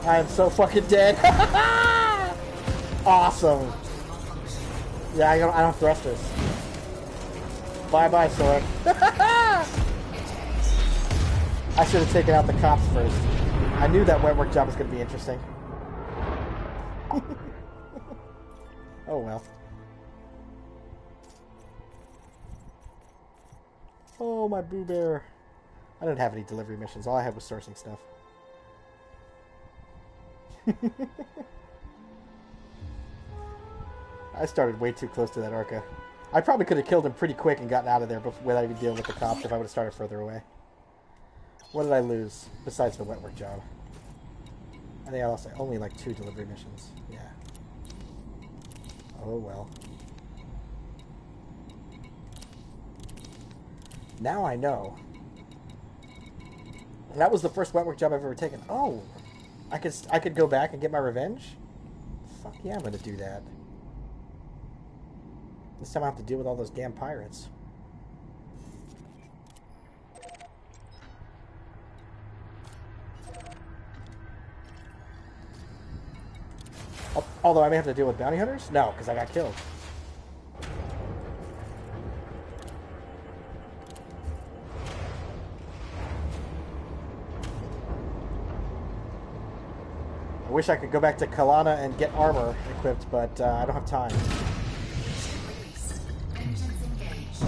on.
I am so fucking dead. Awesome. Yeah, I don't have thrusters. Bye-bye, Soric. I should have taken out the cops first. I knew that wet work job was going to be interesting. Oh well. Oh, my Boo Bear. I didn't have any delivery missions. All I had was sourcing stuff. I started way too close to that Orca. I probably could have killed him pretty quick and gotten out of there without even dealing with the cops if I would have started further away. What did I lose besides the wet work job? I think I lost only like 2 delivery missions. Yeah. Oh well. Now I know. And that was the first wet work job I've ever taken. Oh, I could go back and get my revenge? Fuck yeah, I'm gonna do that. This time I have to deal with all those damn pirates. Although I may have to deal with bounty hunters? No, because I got killed. I wish I could go back to Kalana and get armor equipped, but I don't have time.
Released. Engines engaged.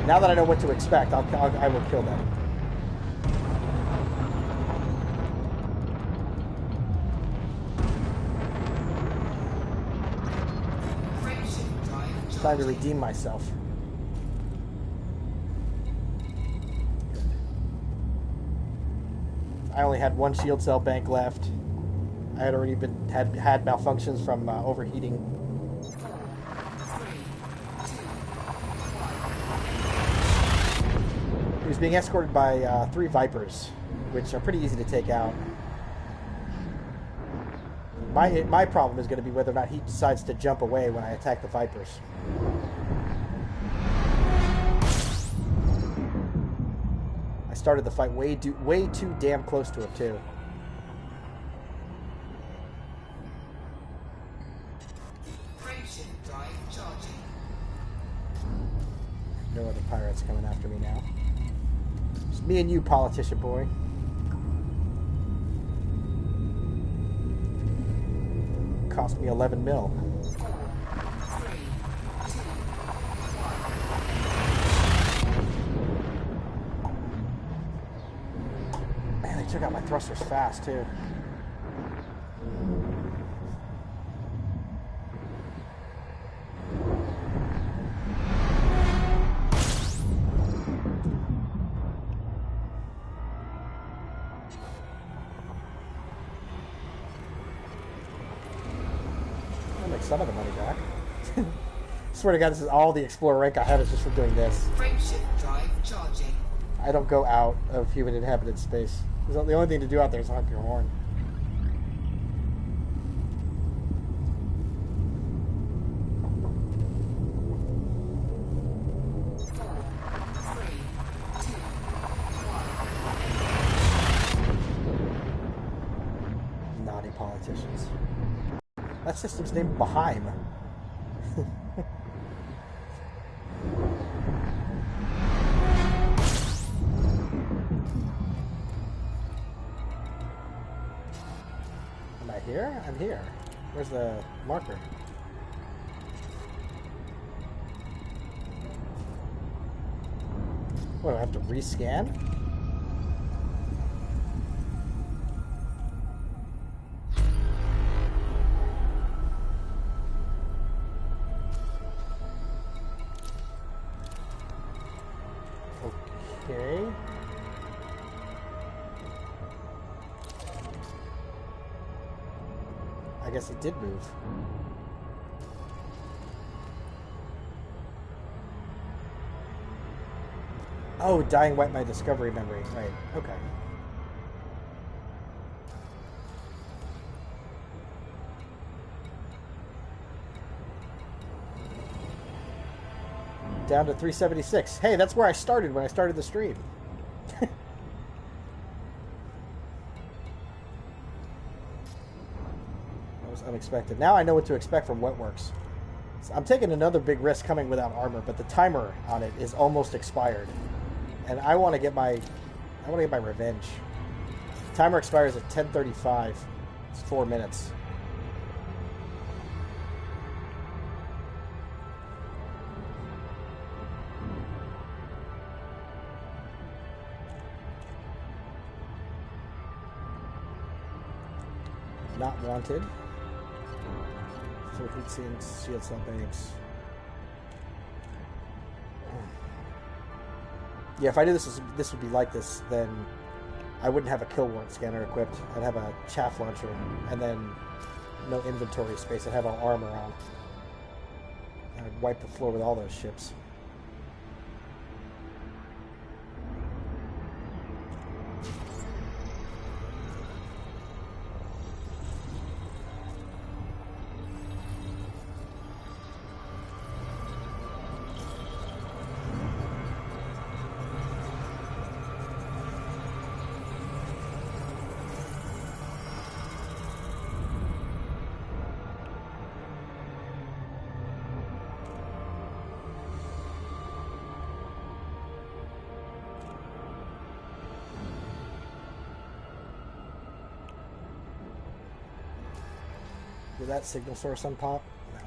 Now that I know what to expect, I will kill them.
Frameshift drive
It's time to
charging.
redeem myself. Good. I only had 1 shield cell bank left. I had already had malfunctions from overheating.
4, 3, 2,
He was being escorted by 3 Vipers, which are pretty easy to take out. My problem is going to be whether or not he decides to jump away when I attack the Vipers. I started the fight way too damn close to him, too.
Frameshift drive charging.
No other pirates coming after me now. Just me and you, politician boy. Cost me 11 mil.
4, 3, 2, 1.
Man, they took out my thrusters fast, too. I'll make some of the money back. Swear to God, this is all the Explorer rank I have is just for doing this.
Frameshift drive charging.
I don't go out of human inhabited space. The only thing to do out there is honk your horn. Naughty politicians. That system's named Baheim. Am I here? I'm here. Where's the marker? What, do I have to rescan? Okay. I guess it did move. Oh, dying wet my discovery memory. Right, okay. Down to 376. Hey, that's where I started when I started the stream. That was unexpected. Now I know what to expect from Wetworks. So I'm taking another big risk coming without armor, but the timer on it is almost expired. And I want to get my revenge. Timer expires at 10:35. It's 4 minutes. Not wanted. So heat sinks, shield cell banks. Yeah, if I knew this would be like this, then I wouldn't have a kill warrant scanner equipped. I'd have a chaff launcher, and then no inventory space. I'd have all armor on. I'd wipe the floor with all those ships. Did that signal source unpop? No.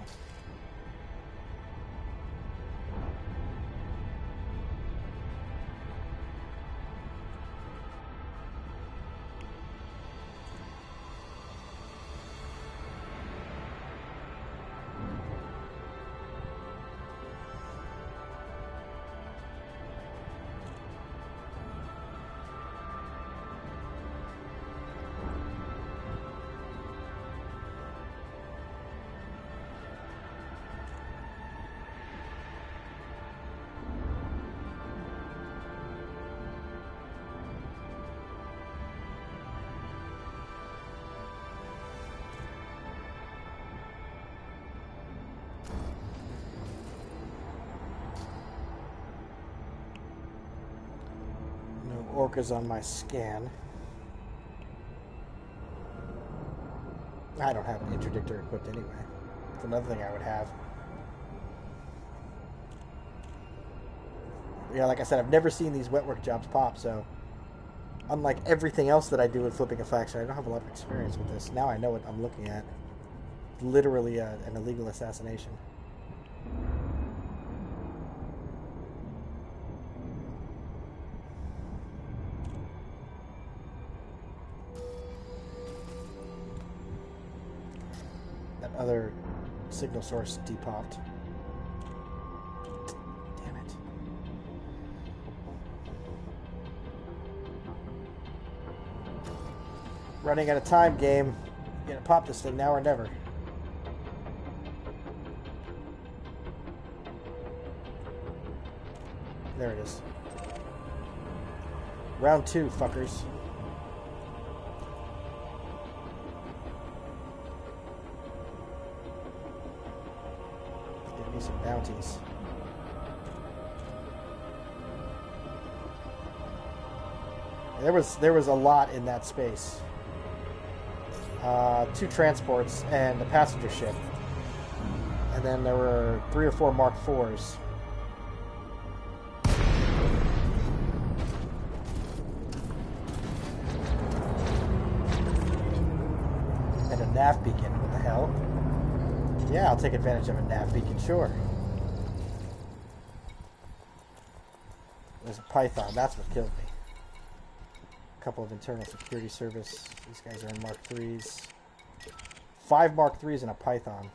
Orcas on my scan. I don't have an interdictor equipped anyway. It's another thing I would have. Yeah, like I said, I've never seen these wetwork jobs pop, so unlike everything else that I do with flipping a faction, I don't have a lot of experience with this. Now I know what I'm looking at. Literally an illegal assassination. Other signal source depopped. Damn it. Running out of time, game. You gotta pop this thing now or never. There it is. Round 2, fuckers. Some bounties. There was a lot in that space. 2 transports and a passenger ship, and then there were 3 or 4 Mark IVs. And a nav beacon. What the hell? Yeah, I'll take advantage of a nav beacon, sure. There's a Python, that's what killed me. A couple of internal security service. These guys are in Mark IIIs. 5 Mark IIIs and a Python.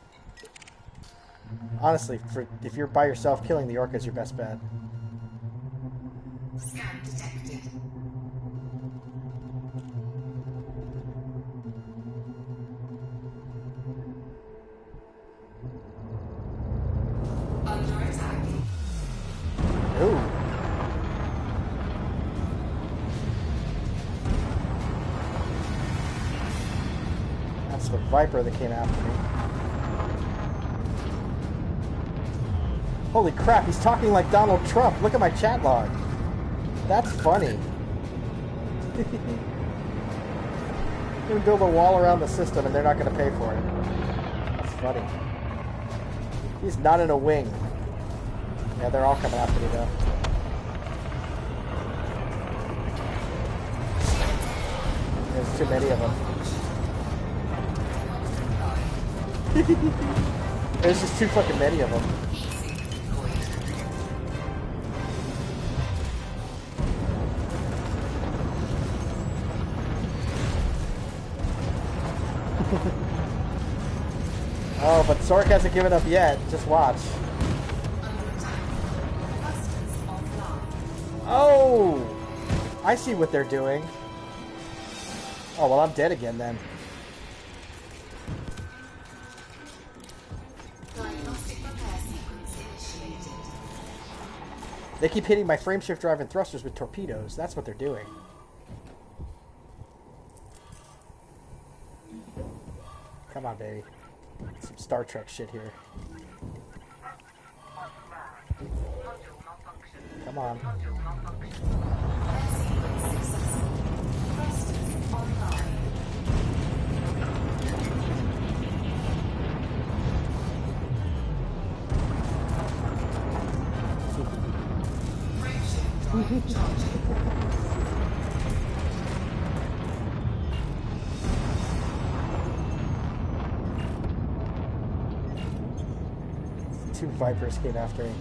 Honestly, if you're by yourself, killing the Orca is your best bet.
Scan detected. Under attack.
Ooh. That's the Viper that came after me. Holy crap, he's talking like Donald Trump. Look at my chat log. That's funny. You can build a wall around the system and they're not going to pay for it. That's funny. He's not in a wing. Yeah, they're all coming after me though. There's too many of them. There's just too fucking many of them. but Soric hasn't given up yet. Just watch. Oh! I see what they're doing. Oh, well, I'm dead again then. They keep hitting my frameshift drive and thrusters with torpedoes. That's what they're doing. Come on, baby. Some Star Trek shit here. Come on. 2 Vipers came after me.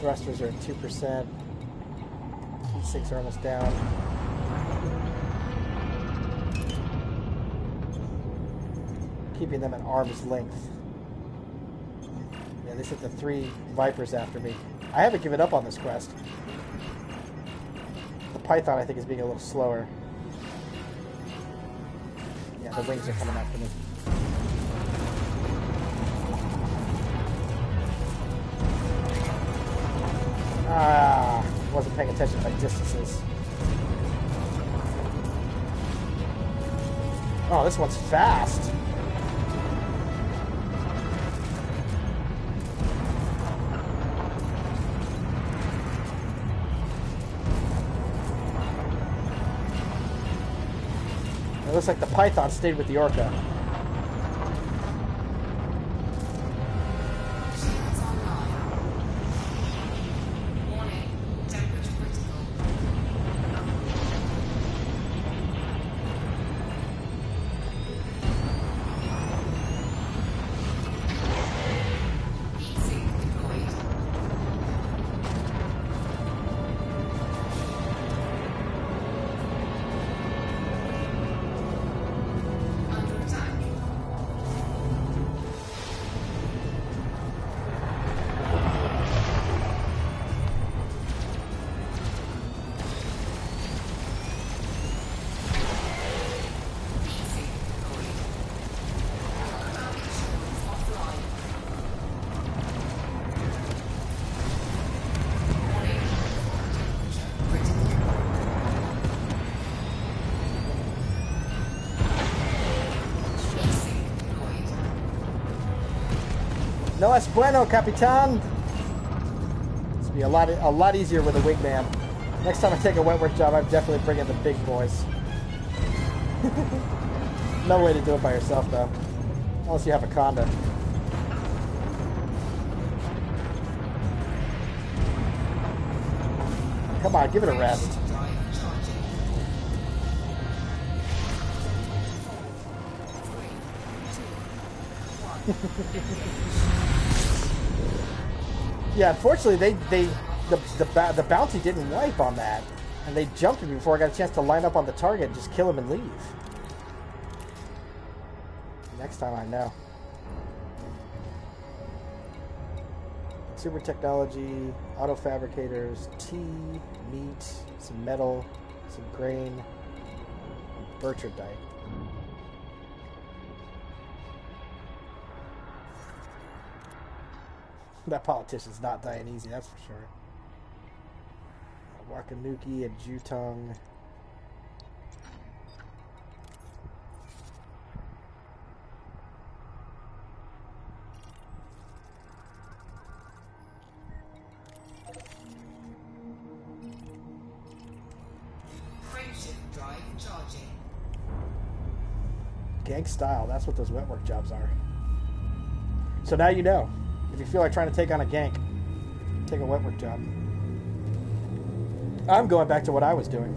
Thrusters are at 2%. Heat sinks are almost down. Keeping them at arm's length. Yeah, they sent the 3 Vipers after me. I haven't given up on this quest. The Python, I think, is being a little slower. Yeah, the wings are coming after me. Ah, wasn't paying attention to my distances. Oh, this one's fast. It looks like the Python stayed with the Orca. No es bueno, Capitan. It's be a lot easier with a wingman. Next time I take a wetwork job, I'm definitely bringing the big boys. No way to do it by yourself, though. Unless you have a Conda. Come on, give it a rest. Yeah, unfortunately, the bounty didn't wipe on that, and they jumped me before I got a chance to line up on the target and just kill him and leave. Next time I know. Super technology, auto fabricators, tea, meat, some metal, some grain, Bertrandite. That politician's not dying easy, that's for sure. Wakanuki and Jutong.
Frameshift drive charging.
Gank style, that's what those wetwork jobs are. So now you know. If you feel like trying to take on a gank, take a wetwork job. I'm going back to what I was doing.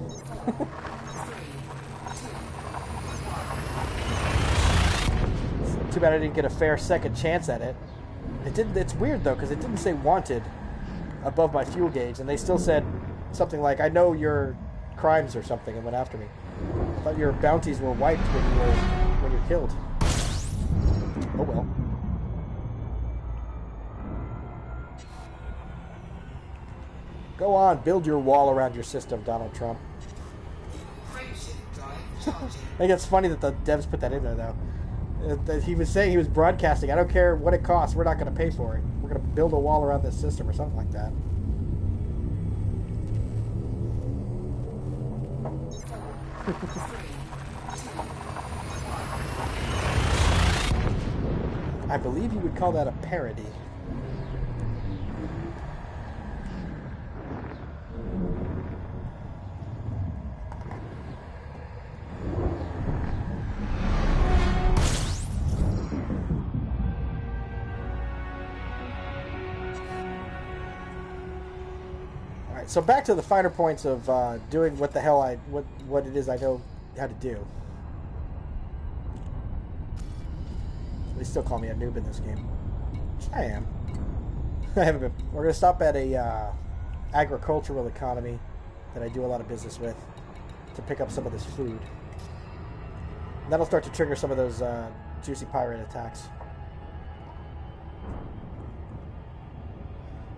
Too bad I didn't get a fair second chance at it. It didn't. It's weird though, because it didn't say wanted above my fuel gauge, and they still said something like, "I know your crimes" or something, and went after me. I thought your bounties were wiped when you're killed. Oh well. Go on, build your wall around your system, Donald Trump.
Frameship drive charging.
I think it's funny that the devs put that in there, though. That he was saying, he was broadcasting, I don't care what it costs, we're not going to pay for it. We're going to build a wall around this system or something like that. I believe you would call that a parody. So back to the finer points of doing what the hell what it is I know how to do. They still call me a noob in this game. Which I am. I haven't been. We're going to stop at a agricultural economy that I do a lot of business with to pick up some of this food. And that'll start to trigger some of those juicy pirate attacks.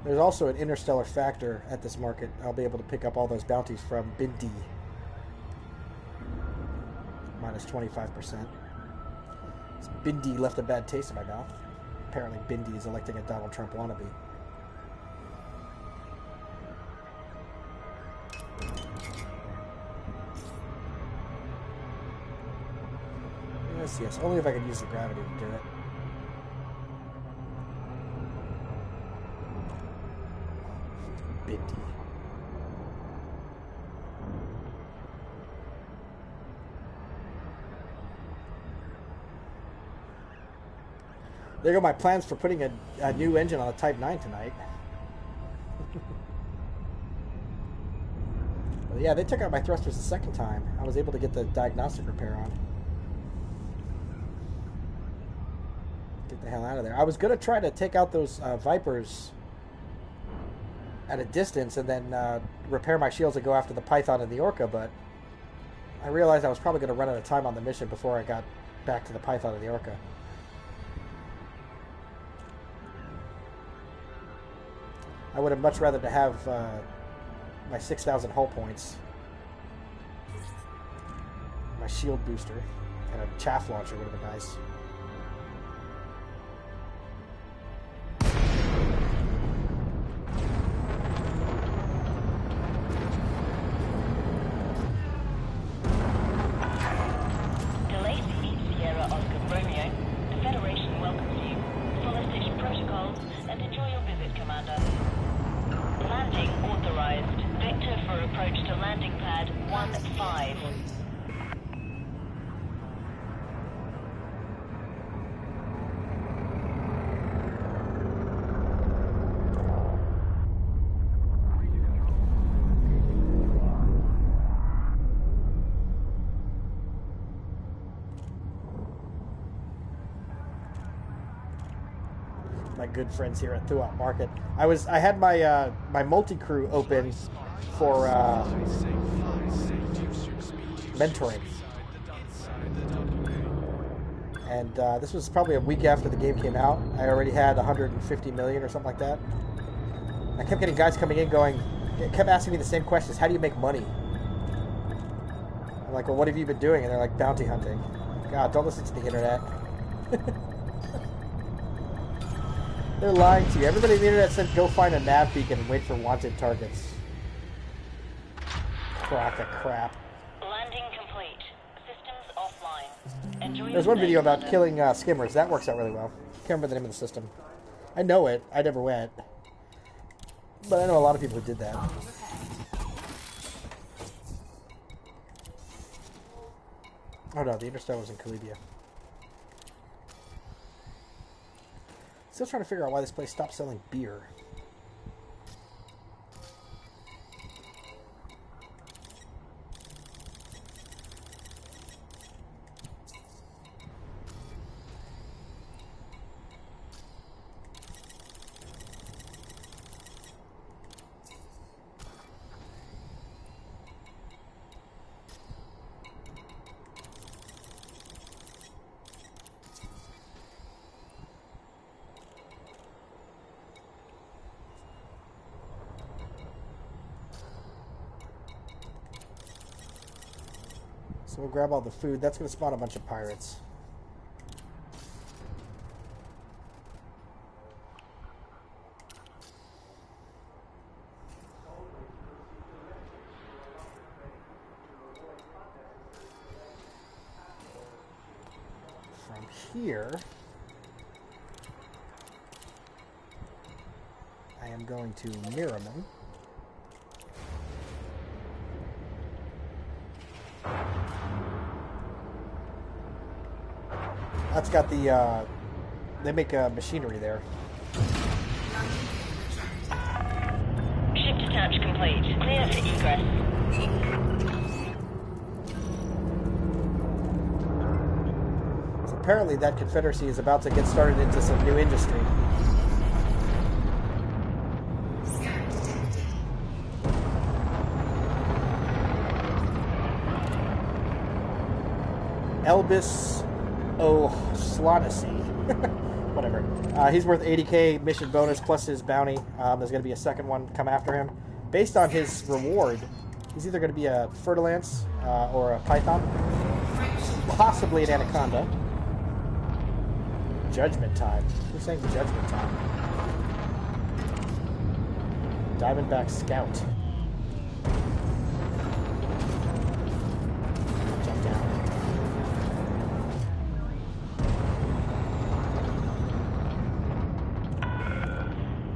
There's also an interstellar factor at this market. I'll be able to pick up all those bounties from Bindi. Minus 25%. Bindi left a bad taste in my mouth. Apparently Bindi is electing a Donald Trump wannabe. Yes, only if I could use the gravity to do it. Bindi. There go my plans for putting a new engine on a Type 9 tonight. Well, yeah, they took out my thrusters the second time. I was able to get the diagnostic repair on. Get the hell out of there. I was going to try to take out those Vipers at a distance and then repair my shields and go after the Python and the Orca, but I realized I was probably going to run out of time on the mission before I got back to the Python and the Orca. I would have much rather to have my 6,000 hull points, my shield booster, and a chaff launcher would have been nice. Good friends here at Throughout Market. I had my my multi-crew open for mentoring, and this was probably a week after the game came out. I already had 150 million or something like that. I kept getting guys coming in kept asking me the same questions. How do you make money? I'm like, well, what have you been doing? And they're like, bounty hunting. God, don't listen to the internet. They're lying to you. Everybody on the internet said go find a nav beacon and wait for wanted targets. Crock of crap.
Landing complete. Systems offline. Enjoy.
There's one video about killing skimmers. That works out really well. Can't remember the name of the system. I know it. I never went. But I know a lot of people who did that. Oh no, the Interstellar was in Calibia. Still trying to figure out why this place stopped selling beer. So we'll grab all the food. That's going to spawn a bunch of pirates. From here, I am going to Merriman. That's got the, they make machinery there.
Ship detach complete. Clear for egress.
So apparently that Confederacy is about to get started into some new industry. Elvis O'Shaughnessy. Whatever. He's worth 80k mission bonus plus his bounty. There's going to be a second one come after him. Based on his reward, he's either going to be a Fertilance or a Python. Possibly an Anaconda. Judgment Time. Who's saying Judgment Time? Diamondback Scout. Jump down.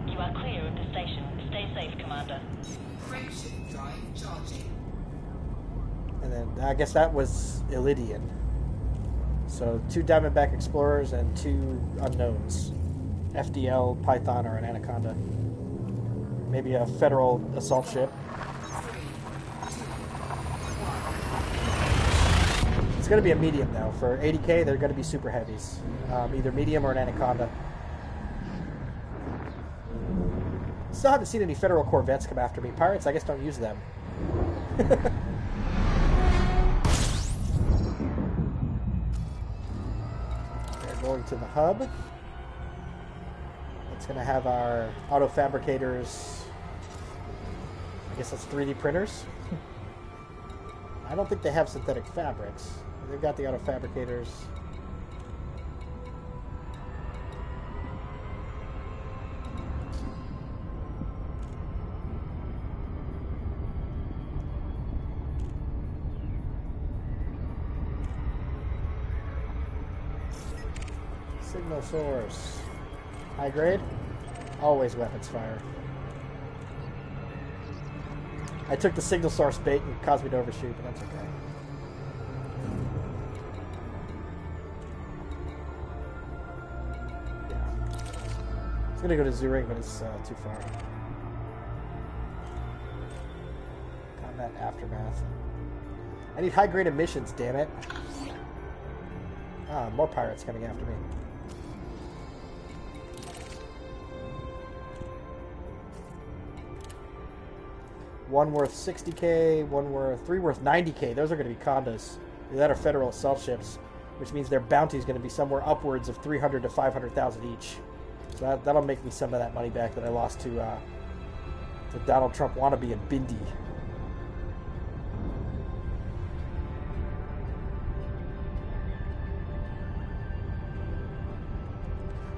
You are clear of the station. Stay safe, Commander.
Frameshift drive charging.
And then I guess that was Illidian. So 2 Diamondback Explorers and 2 unknowns. FDL, Python, or an Anaconda. Maybe a Federal assault ship. It's going to be a medium, though. For 80k, they're going to be super heavies. Either medium or an Anaconda. Still haven't seen any Federal Corvettes come after me. Pirates, I guess, don't use them. Going to the hub. It's going to have our auto fabricators. I guess that's 3D printers. I don't think they have synthetic fabrics. They've got the auto fabricators. Signal source. High grade? Always weapons fire. I took the signal source bait and it caused me to overshoot, but that's okay. Yeah. I was going to go to Zurich, but it's too far. Combat Aftermath. I need high grade emissions, damn it. Ah, more pirates coming after me. One worth 60k, three worth 90k. Those are going to be condos. That are Federal assault ships, which means their bounty is going to be somewhere upwards of 300 to 500,000 each. So that'll make me some of that money back that I lost to Donald Trump wannabe and Bindi.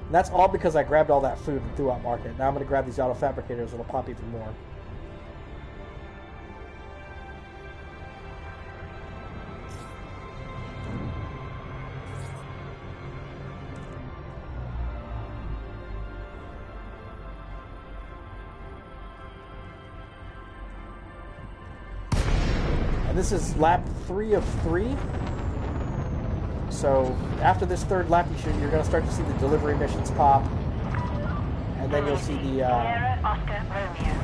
And that's all because I grabbed all that food and threw out market. Now I'm going to grab these auto fabricators. It'll pop even more. And this is lap 3 of 3. So after this third lap, you're going to start to see the delivery missions pop, and then you'll see the
Oscar Romeo.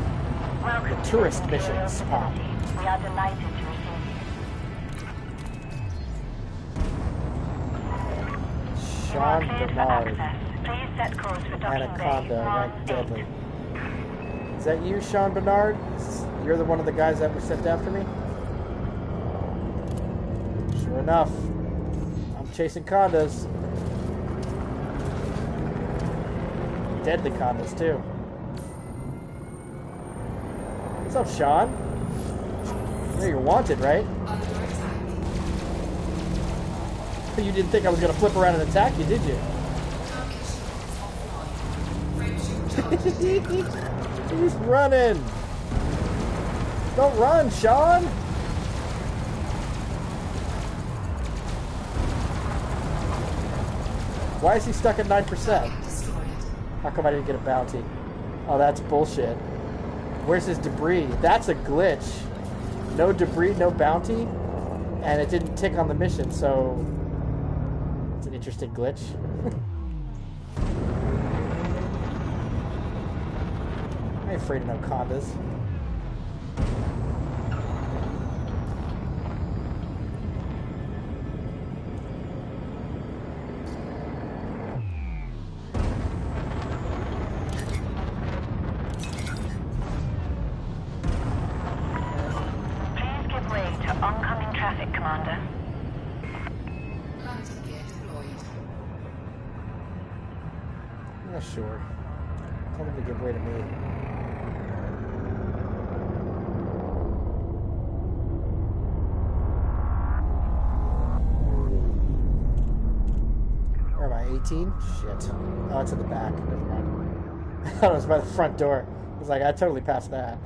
the tourist missions pop.
We are delighted to receive you.
Sean Bernard,
Please set course for docking
Anaconda,
bay
ranked deadly. Is that you, Sean Bernard? You're the one of the guys that was sent after me? Sure enough. Chasing condos. Deadly condos, too. What's up, Sean? Yeah, you're wanted, right?
Under attack.
You didn't think I was going to flip around and attack you, did you? He's running. Don't run, Sean. Why is he stuck at 9%? How come I didn't get a bounty? Oh, that's bullshit. Where's his debris? That's a glitch. No debris, no bounty, and it didn't tick on the mission, so it's an interesting glitch. I ain't afraid of no condas. Yeah, sure. Tell them to give way to me. Where am I? 18? Shit. Oh, it's in the back. Never mind. I thought it was by the front door. I was like, I totally passed that.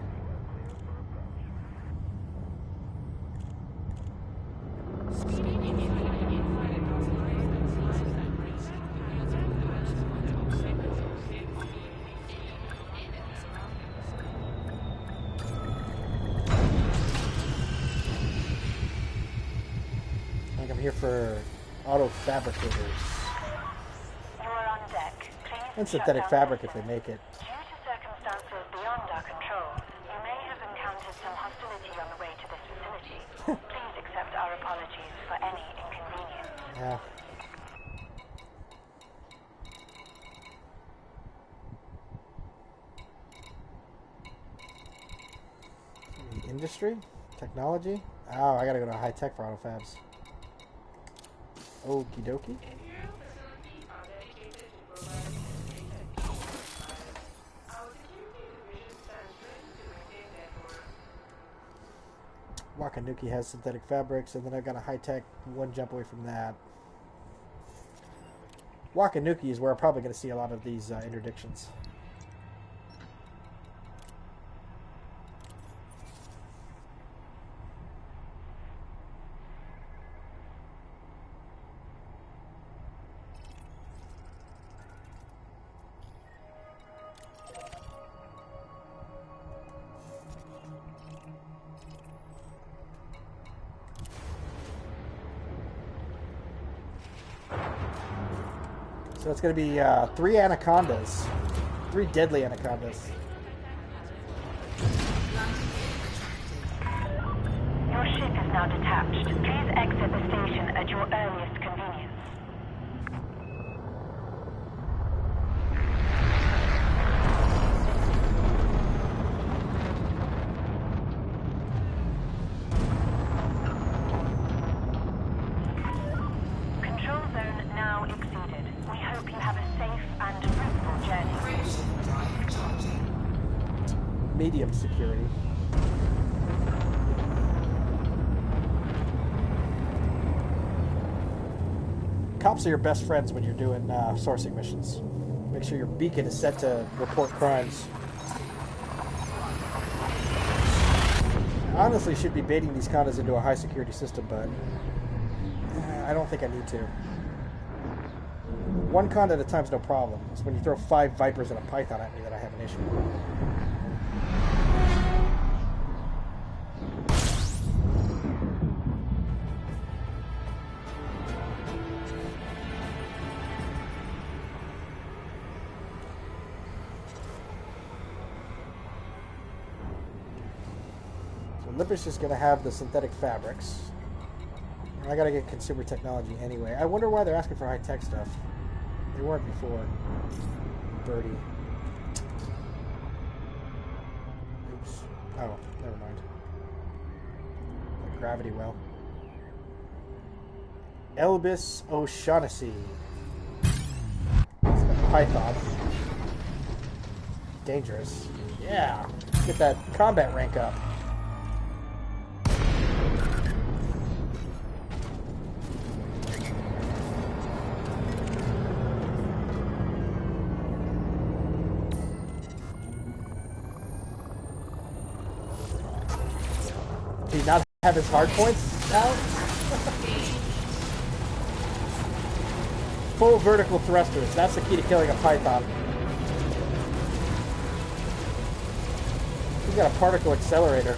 Here for auto fabricators.
You are on deck. Please
And
shut
synthetic
down
fabric
the
if they make it.
Due to circumstances beyond our control, you may have encountered some hostility on the way to this facility. Please accept our apologies for any inconvenience.
Yeah. Industry? Technology? Oh, I gotta go to high tech for auto fabs. Okie dokie. Wakanuki has synthetic fabrics, and then I've got a high tech one jump away from that. Wakanuki is where I'm probably going to see a lot of these interdictions. So it's going to be 3 anacondas. 3 deadly anacondas.
Your ship is now detached. Please exit the station at your earliest convenience. Control zone now exceeded. We hope you have a safe and fruitful journey.
Medium security. Cops are your best friends when you're doing sourcing missions. Make sure your beacon is set to report crimes. I honestly should be baiting these condos into a high security system, but I don't think I need to. 1 conda at a time is no problem. It's when you throw 5 vipers and a python at me that I have an issue. Lippish is going to have the synthetic fabrics. I got to get consumer technology anyway. I wonder why they're asking for high-tech stuff. They weren't before. Birdie. Oops. Oh, never mind. The gravity well. Elbis O'Shaughnessy. Python. Dangerous. Yeah. Get that combat rank up. Do you not have his hard points out? Full vertical thrusters. That's the key to killing a python. He's got a particle accelerator.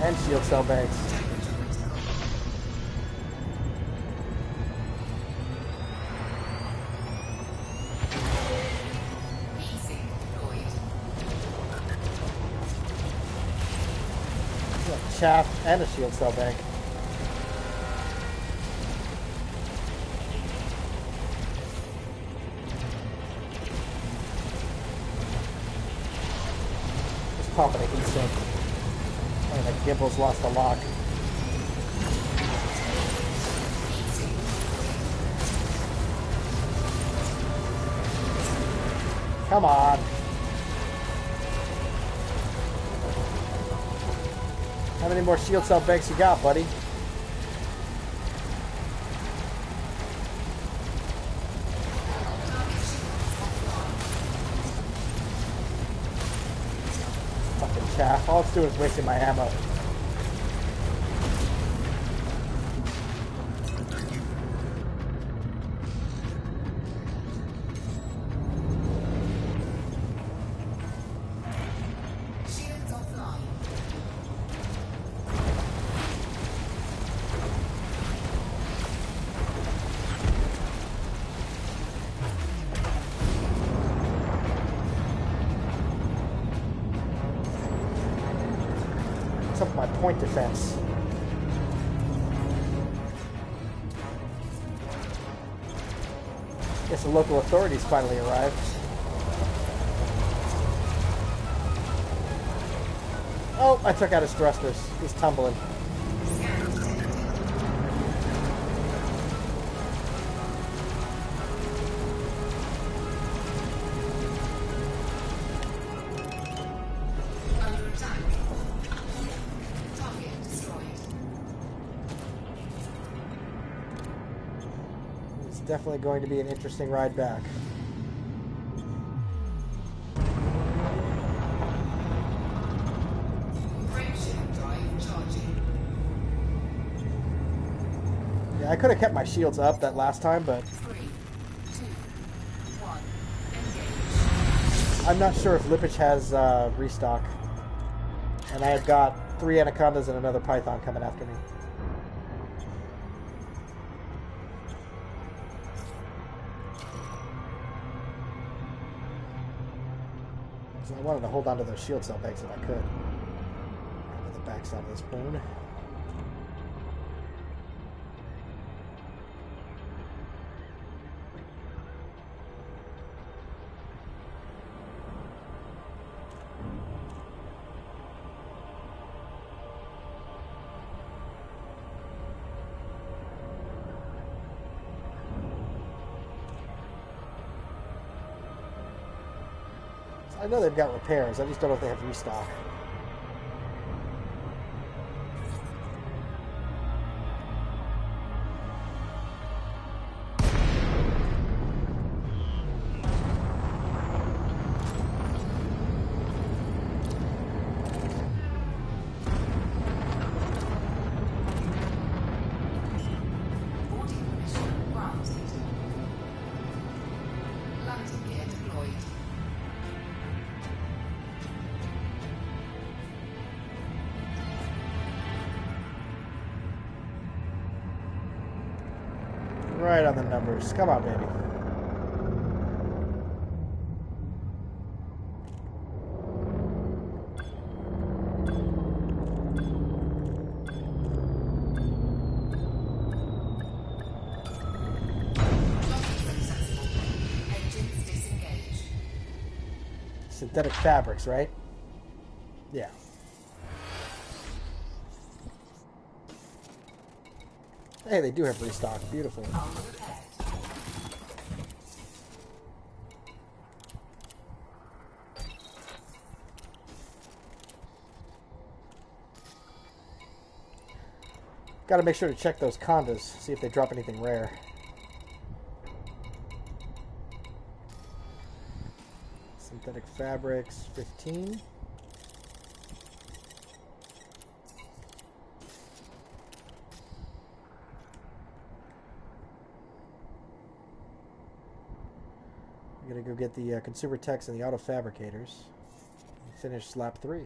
And shield cell banks. Chaff and a shield cell bank. Just popping a heat sink. Oh, that gimble's lost the lock. Come on. How many more shield cell banks you got, buddy? Fucking chaff. All it's doing is wasting my ammo. What's up with my point defense? Guess the local authorities finally arrived. Oh, I took out his thrusters. He's tumbling.
Under attack. Target destroyed.
It's definitely going to be an interesting ride back.
Frameshift drive charging.
Yeah, I could have kept my shields up that last time, but
3, 2, 1. Engage.
I'm not sure if Lipich has restock. And I have got 3 anacondas and another python coming after me. So I wanted to hold on to those shield cell banks if I could. Onto the backside of this balloon. I know they've got repairs, I just don't know if they have restock.
Boarding permission granted. Landing gear deployed.
Right on the numbers. Come on, baby.
Docking successful. Engines disengage.
Synthetic fabrics, right? Yeah. Hey, they do have restock. Beautiful.
Hull repaired.
Got to make sure to check those condas, see if they drop anything rare. Synthetic fabrics, 15. Gonna go get the consumer techs and the auto fabricators. Finish lap 3.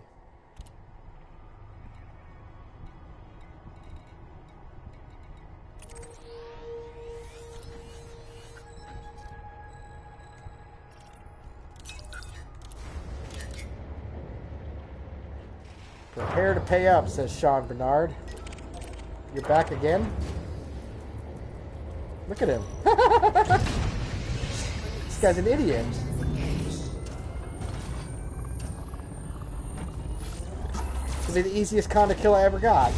Prepare to pay up, says Sean Bernard. You're back again? Look at him. This guy's an idiot. This is the easiest con to kill I ever got.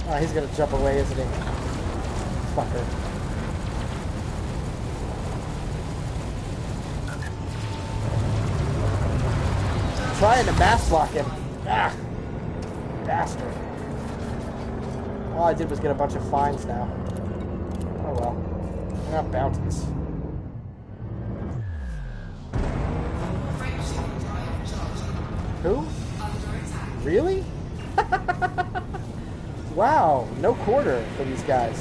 Oh, he's gonna jump away, isn't he? Fucker. Trying to mass lock him. Ah! Bastard. All I did was get a bunch of fines now. Oh well. They're not bounties. Who? Really? Wow, no quarter for these guys.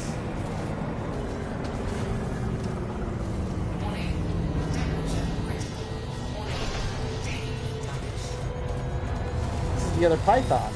This is the other Python.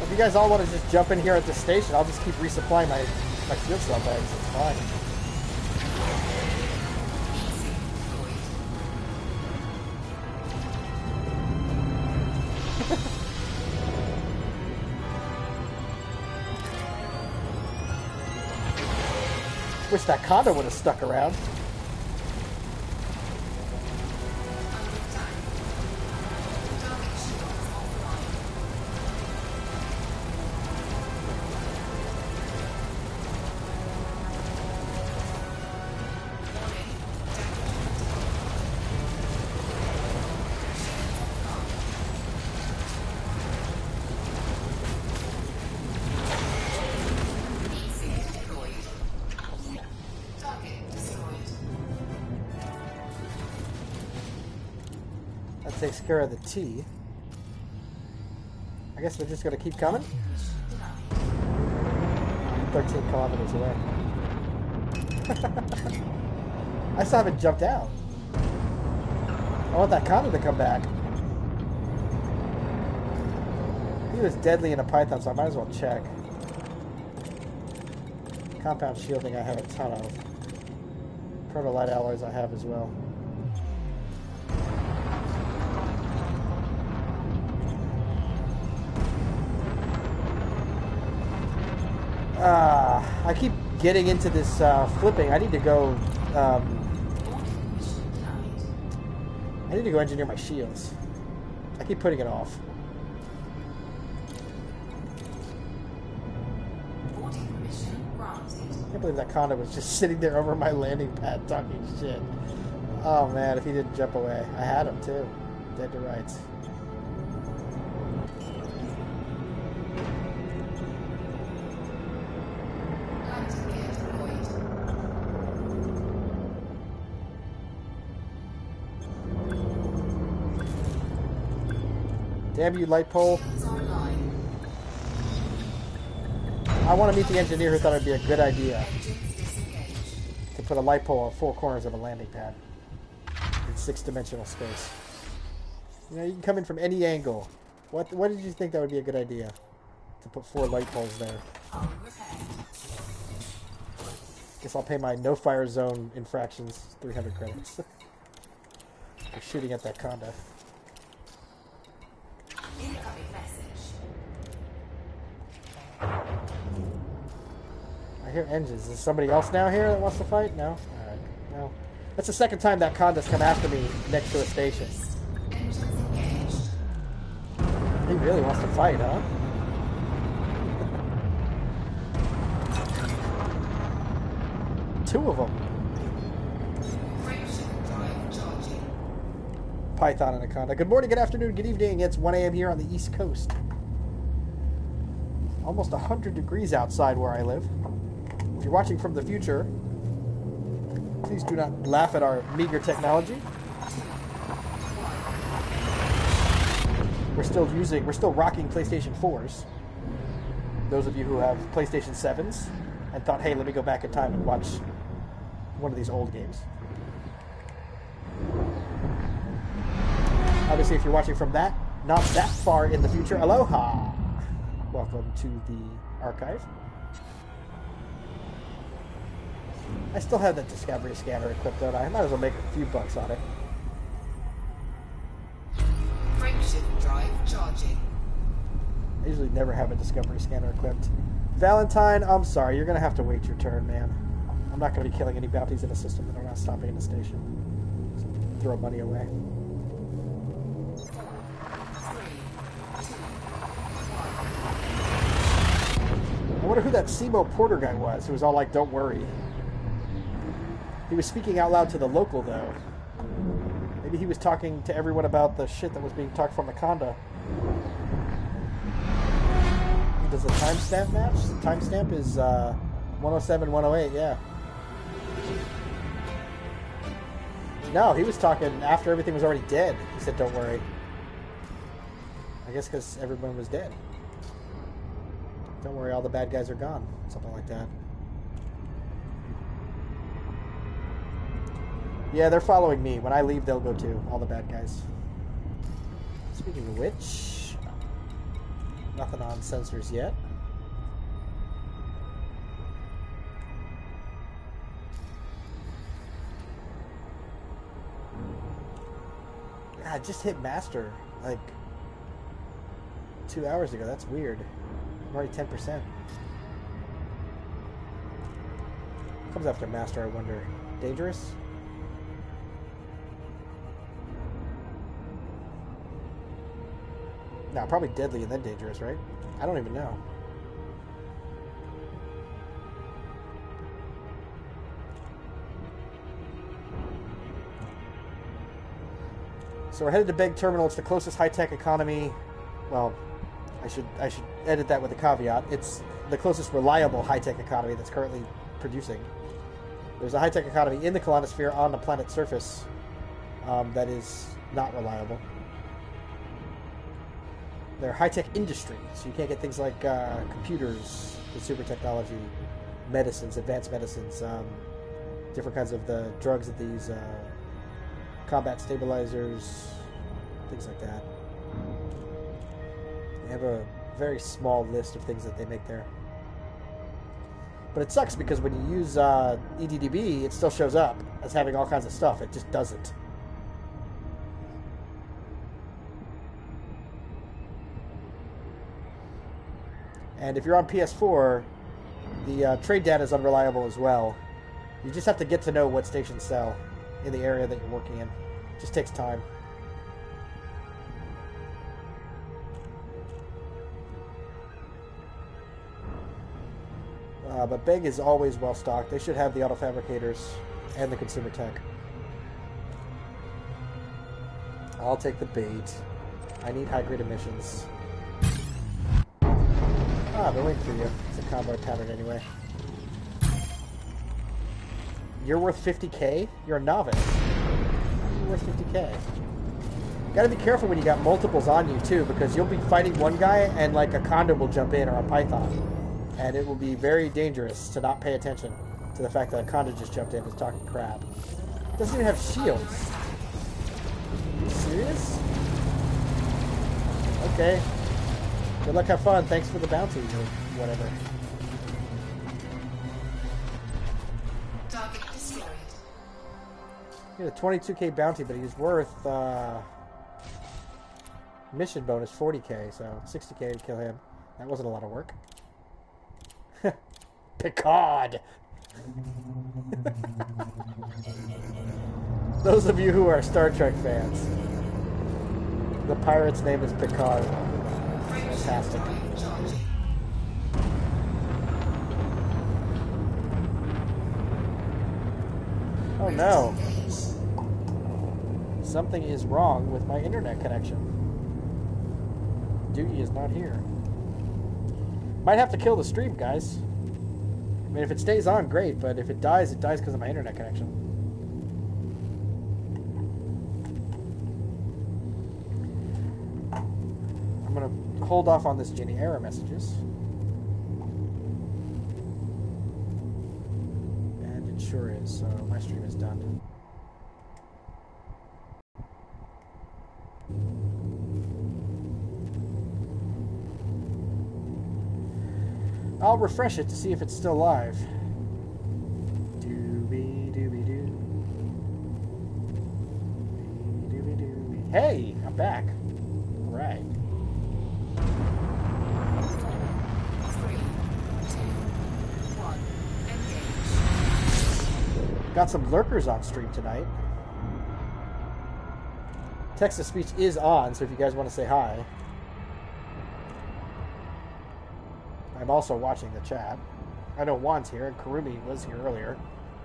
If you guys all want to just jump in here at the station, I'll just keep resupplying my fuel cell bags. It's fine. Wish that condo would have stuck around. Takes care of the T. I guess we're just going to keep coming. 13 kilometers away. I still haven't jumped out. I want that condo to come back. He was deadly in a Python, so I might as well check. Compound shielding I have a ton of. Proto-light alloys I have as well. I keep getting into this flipping. I need to go. I need to go engineer my shields. I keep putting it off. I can't believe that condo was just sitting there over my landing pad talking shit. Oh man, if he didn't jump away, I had him too. Dead to rights. Damn you, light pole. I want to meet the engineer who thought it'd be a good idea to put a light pole on 4 corners of a landing pad in 6-dimensional space. You know, you can come in from any angle. What did you think that would be a good idea? To put 4 light poles there. Guess I'll pay my no-fire zone infractions 300 credits. For shooting at that condo.
Incoming message.
I hear engines. Is somebody else now here that wants to fight? No? Alright. Well. That's the second time that Conda's come after me next to a station.
Engines engaged.
He really wants to fight, huh? Two of them.
Frameshift drive charging.
Python and a Conda. Good morning, good afternoon, good evening. It's 1 a.m. here on the East Coast. Almost 100 degrees outside where I live. If you're watching from the future, please do not laugh at our meager technology. We're still rocking PlayStation 4s. Those of you who have PlayStation 7s and thought, hey, let me go back in time and watch one of these old games. Obviously, if you're watching from that, not that far in the future, aloha! Welcome to the archive. I still have that Discovery scanner equipped, don't I? I might as well make a few bucks on it.
Frameshift drive charging.
I usually never have a Discovery scanner equipped. Valentine, I'm sorry. You're going to have to wait your turn, man. I'm not going to be killing any bounties in a system that are not stopping in the station. Just throw money away.
3, 2,
I wonder who that Simo Porter guy was who was all like, don't worry. He was speaking out loud to the local, though. Maybe he was talking to everyone about the shit that was being talked from the Conda. Does the timestamp match? The timestamp is 107, 108, yeah. No, he was talking after everything was already dead. He said, don't worry. I guess because everyone was dead. Don't worry, all the bad guys are gone. Something like that. Yeah, they're following me. When I leave, they'll go too. All the bad guys. Speaking of which, nothing on sensors yet. I just hit master like 2 hours ago. That's weird. I'm already 10%. Comes after master, I wonder. Dangerous? No, probably deadly and then dangerous, right? I don't even know. So we're headed to Beg Terminal. It's the closest high-tech economy. Well, I should edit that with a caveat. It's the closest reliable high-tech economy that's currently producing. There's a high-tech economy in the Colonosphere on the planet's surface that is not reliable. They're high-tech industry, so you can't get things like computers, consumer technology, medicines, advanced medicines, different kinds of the drugs that these combat stabilizers, things like that. They have a very small list of things that they make there. But it sucks because when you use EDDB, it still shows up as having all kinds of stuff. It just doesn't. And if you're on PS4, the trade data is unreliable as well. You just have to get to know what stations sell in the area that you're working in. It just takes time. But Beg is always well stocked. They should have the auto fabricators and the consumer tech. I'll take the bait. I need high-grade emissions. I've been waiting for you. It's a combo pattern anyway. You're worth 50k? You're a novice. You're worth 50k. Gotta be careful when you got multiples on you too, because you'll be fighting one guy and like a Conda will jump in or a Python. And it will be very dangerous to not pay attention to the fact that a Conda just jumped in and is talking crap. It doesn't even have shields. Are you serious? Okay. Good luck, have fun. Thanks for the bounty or whatever.
target destroyed.
He had a 22k bounty, but he's worth mission bonus 40k, so 60k to kill him. That wasn't a lot of work. Picard! Those of you who are Star Trek fans, the pirate's name is Picard. Fantastic. Oh no. Something is wrong with my internet connection. Doogie is not here. Might have to kill the stream, guys. I mean, if it stays on, great, but if it dies because of my internet connection. I'm gonna hold off on this Ginny error messages. And it sure is, so my stream is done. I'll refresh it to see if it's still live. Doobie doobie doo. Doobie doobie. Hey, I'm back. All right.
3, 2, 1, engage.
Got some lurkers on stream tonight. Text-to-speech is on, so if you guys want to say hi. I'm also watching the chat. I know Juan's here, and Karumi was here earlier.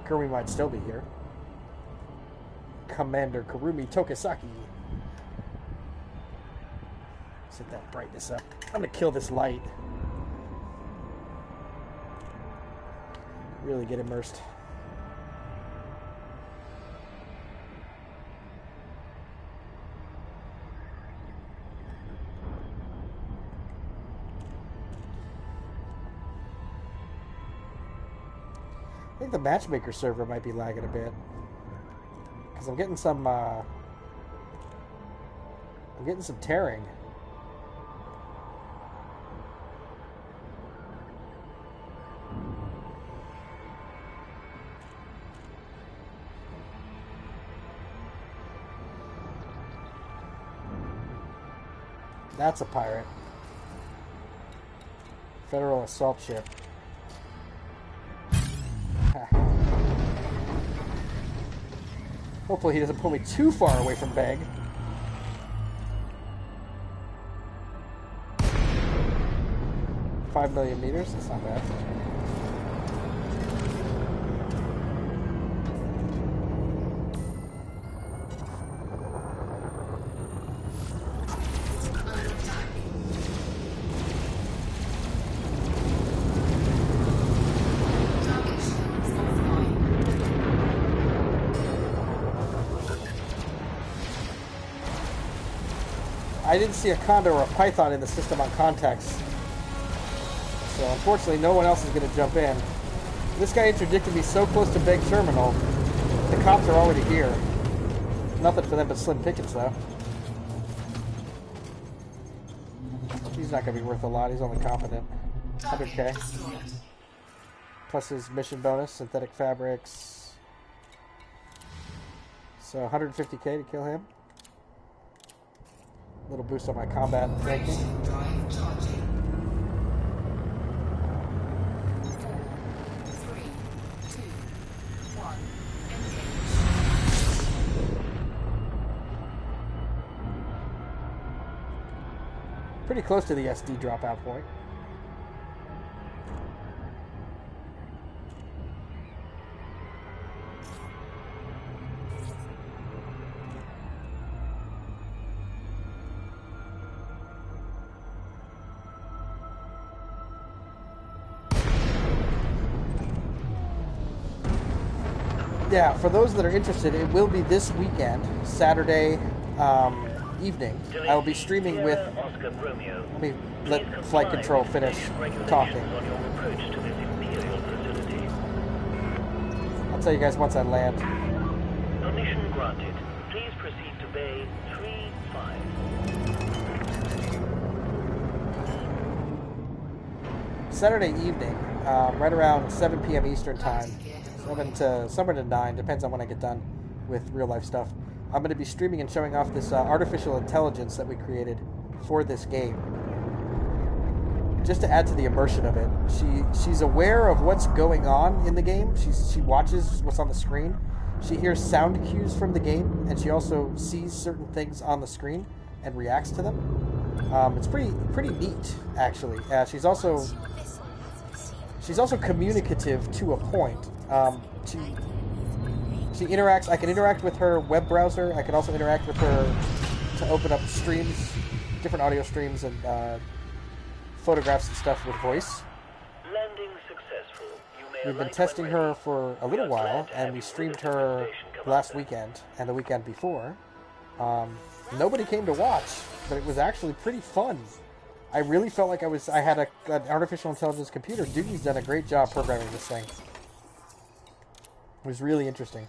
Karumi might still be here. Commander Karumi Tokisaki. Set that brightness up. I'm gonna kill this light. Really get immersed. I think the matchmaker server might be lagging a bit. Because I'm getting some tearing. That's a pirate. Federal assault ship. Hopefully he doesn't pull me too far away from Beg. $5 million meters? That's not bad. I didn't see a condor or a python in the system on context. So unfortunately no one else is going to jump in. This guy interdicted me so close to Beg Terminal. The cops are already here. Nothing for them but slim pickings though. He's not going to be worth a lot. He's only competent. 100k. Plus his mission bonus, synthetic fabrics. So 150k to kill him. Little boost on my combat ranking.
Drive charging. 4, 3, 2, 1, engage.
Pretty close to the SD dropout point. Yeah, for those that are interested, it will be this weekend, Saturday evening. I will be streaming with... Let me let flight control finish talking. I'll tell you guys once I land.
Permission granted. Please proceed to Bay 35.
Saturday evening, right around 7 p.m. Eastern Time. 7 to somewhere to 9, depends on when I get done with real life stuff. I'm going to be streaming and showing off this artificial intelligence that we created for this game, just to add to the immersion of it. She's aware of what's going on in the game. She watches what's on the screen, She hears sound cues from the game, and she also sees certain things on the screen and reacts to them. It's pretty neat, actually. She's also communicative to a point. She interacts. I can interact with her web browser. I can also interact with her to open up streams, different audio streams and photographs and stuff with voice.
Landing successful. You may
We've been
alight
testing
when
her
ready.
for a
We
little
are
while,
glad to have
and we
you
streamed
visit the
her
station,
last
Commander.
weekend and the weekend before. Nobody came to watch, but it was actually pretty fun. I really felt like I had an artificial intelligence computer. Doogie's done a great job programming this thing. It was really interesting,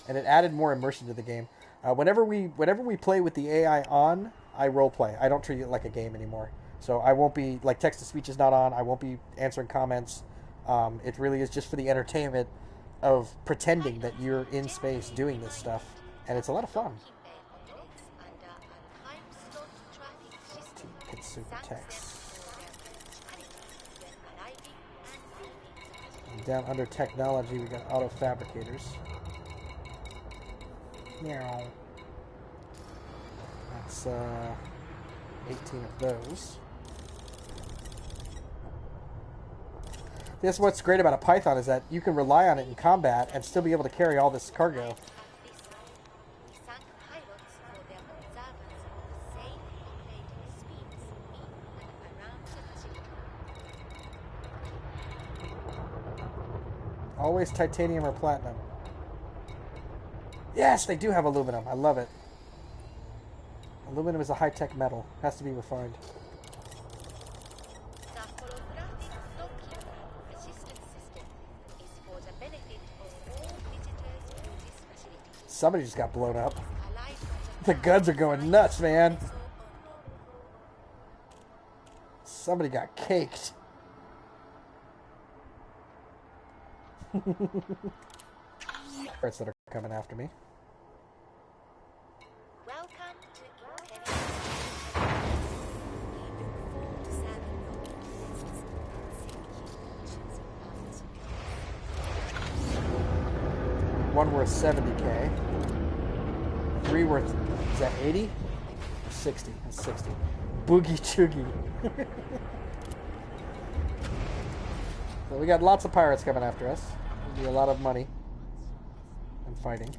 and it added more immersion to the game. Whenever we play with the AI on, I role play. I don't treat it like a game anymore. So I won't be like text to speech is not on. I won't be answering comments. It really is just for the entertainment of pretending that you're in space doing this stuff, and it's a lot of fun. To consume text. And down under technology, we got auto fabricators. Meow. That's 18 of those. That's what's great about a Python is that you can rely on it in combat and still be able to carry all this cargo. Always titanium or platinum. Yes, they do have aluminum. I love it. Aluminum is a high-tech metal. Has to be refined. Somebody just got blown up. The guns are going nuts, man. Somebody got caked. Pirates that are coming after me. One worth 70k. Three worth, is that 80? Or 60? That's 60. Boogie choogie. So we got lots of pirates coming after us. It'll be a lot of money and fighting.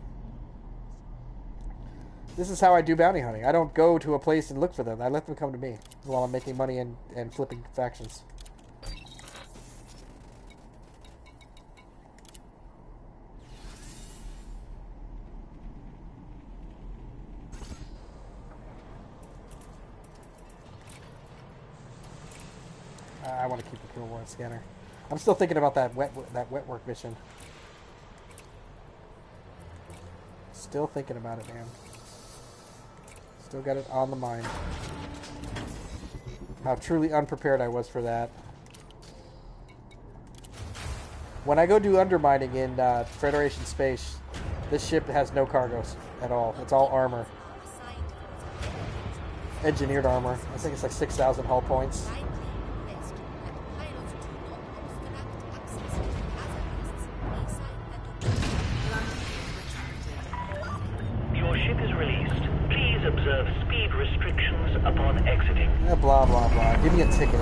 This is how I do bounty hunting. I don't go to a place and look for them. I let them come to me while I'm making money and flipping factions. I want to keep the kill warrant scanner. I'm still thinking about that wet work mission. Still thinking about it, man. Still got it on the mind. How truly unprepared I was for that. When I go do undermining in Federation space, this ship has no cargoes at all. It's all armor. Engineered armor. I think it's like 6,000 hull points.
Observe speed restrictions upon exiting.
Yeah, blah, blah, blah. Give me a ticket.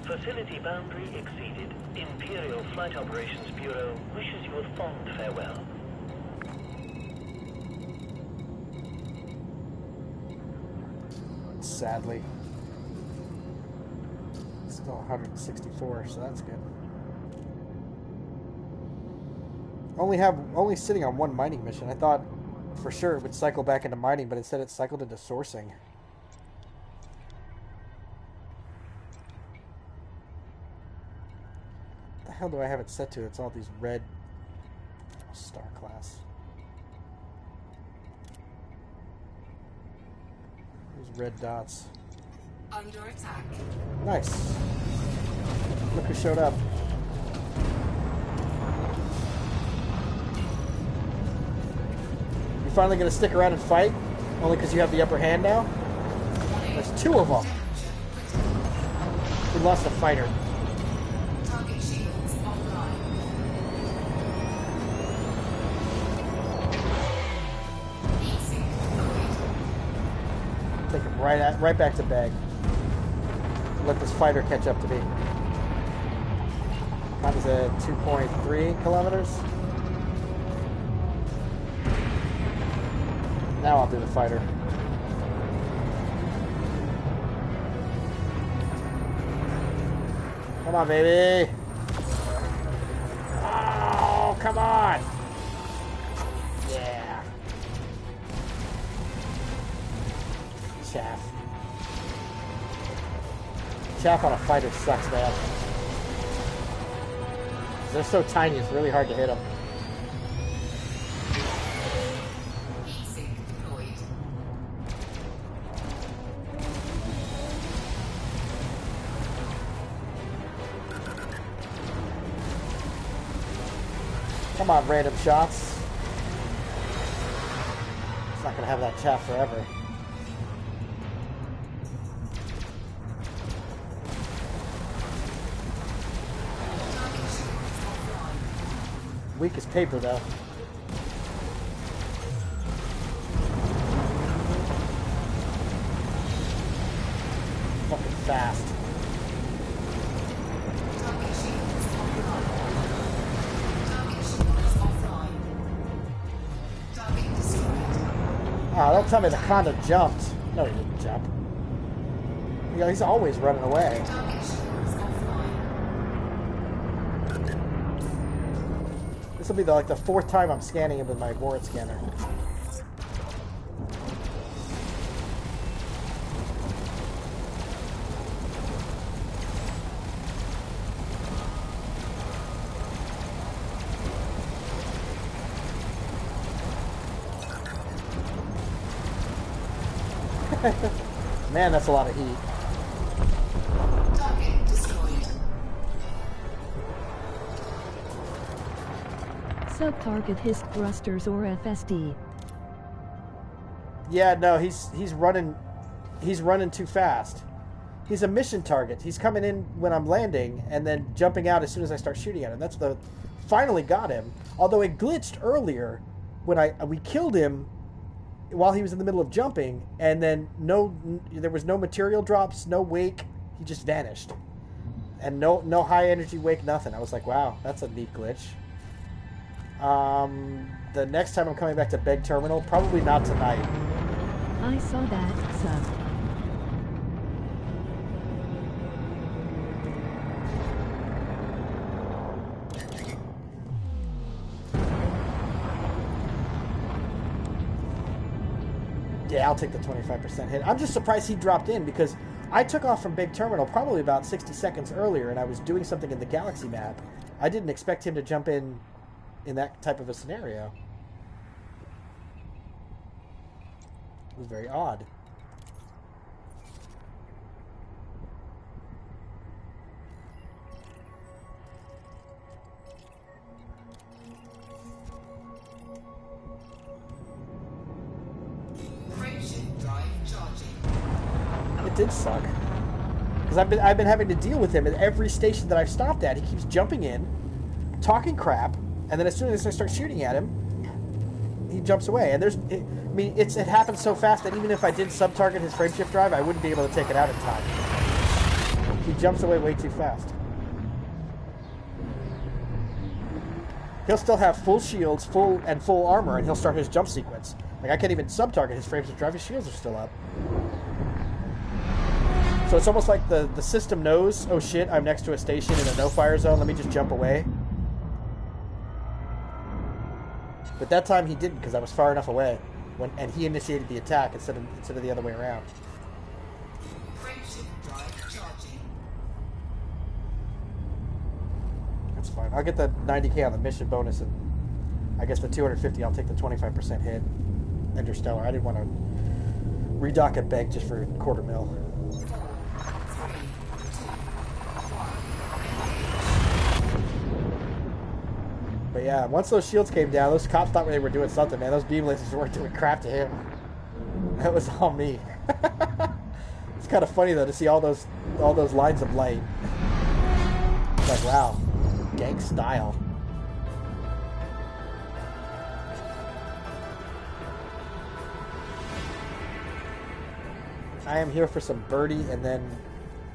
Facility boundary exceeded. Imperial Flight Operations Bureau wishes you a fond farewell.
Sadly. Still 164, so that's good. Only sitting on one mining mission. I thought for sure it would cycle back into mining, but instead it cycled into sourcing. What the hell do I have it set to? It's all these red star class. These red dots.
Under attack.
Nice. Look who showed up. You finally gonna stick around and fight? Only because you have the upper hand now? There's two of them. lost a fighter.
Target shields offline. Heat sink deployed.
Take him right back to bag. Let this fighter catch up to me. Time is at 2.3 kilometers. Now I'll do the fighter. Come on, baby. Oh, come on. Yeah. Chaff. Chaff on a fighter sucks, man. They're so tiny, it's really hard to hit them.
Heat sink deployed.
Come on, random shots. It's not gonna have that chaff forever. Weak as paper, though. Fucking fast.
Target shields offline. Target shields offline. Target destroyed.
Oh, don't tell me the Conda jumped. No, he didn't jump. You know, he's always running away.
Target shields offline.
This will be like the fourth time I'm scanning him with my warrant scanner. Man, that's a lot of heat.
Target destroyed.
Sub-target his thrusters or FSD.
Yeah, no, he's running too fast. He's a mission target. He's coming in when I'm landing and then jumping out as soon as I start shooting at him. Finally got him. Although it glitched earlier when we killed him while he was in the middle of jumping, and then there was no material drops, no wake. He just vanished, and no high energy wake, nothing. I was like, wow, that's a neat glitch. The next time I'm coming back to Beg Terminal, probably not tonight.
I saw that, sub.
Yeah, I'll take the 25% hit. I'm just surprised he dropped in, because I took off from Big Terminal probably about 60 seconds earlier, and I was doing something in the Galaxy map. I didn't expect him to jump in that type of a scenario. It was very odd.
Frameshift drive charging.
It did suck, because I've been having to deal with him at every station that I've stopped at. He keeps jumping in, talking crap, and then as soon as I start shooting at him, he jumps away. And it happens so fast that even if I did sub-target his frameshift drive, I wouldn't be able to take it out in time. He jumps away way too fast. He'll still have full shields, full armor, and he'll start his jump sequence. Like, I can't even sub-target his frameshift drive. His shields are still up. So it's almost like the system knows, oh shit, I'm next to a station in a no-fire zone, let me just jump away. But that time he didn't, because I was far enough away, and he initiated the attack instead of the other way around.
Frameshift drive charging.
That's fine. I'll get the 90k on the mission bonus, and I guess the 250, I'll take the 25% hit. Interstellar. I didn't want to redock a bank just for $250,000. But yeah, once those shields came down, those cops thought they were doing something, man. Those beam lasers weren't doing crap to him. That was all me. This kind of funny though to see all those lines of light. It's like, wow, gang style. I am here for some birdie and then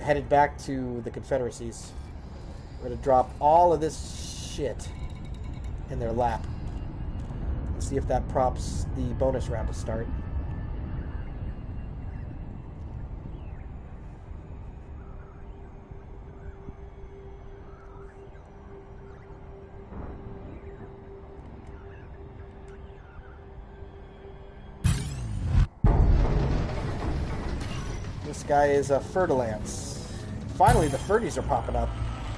headed back to the Confederacies. We're going to drop all of this shit in their lap and see if that prompts the bonus round to start. This guy is a Fertilance. Finally, the Ferdies are popping up.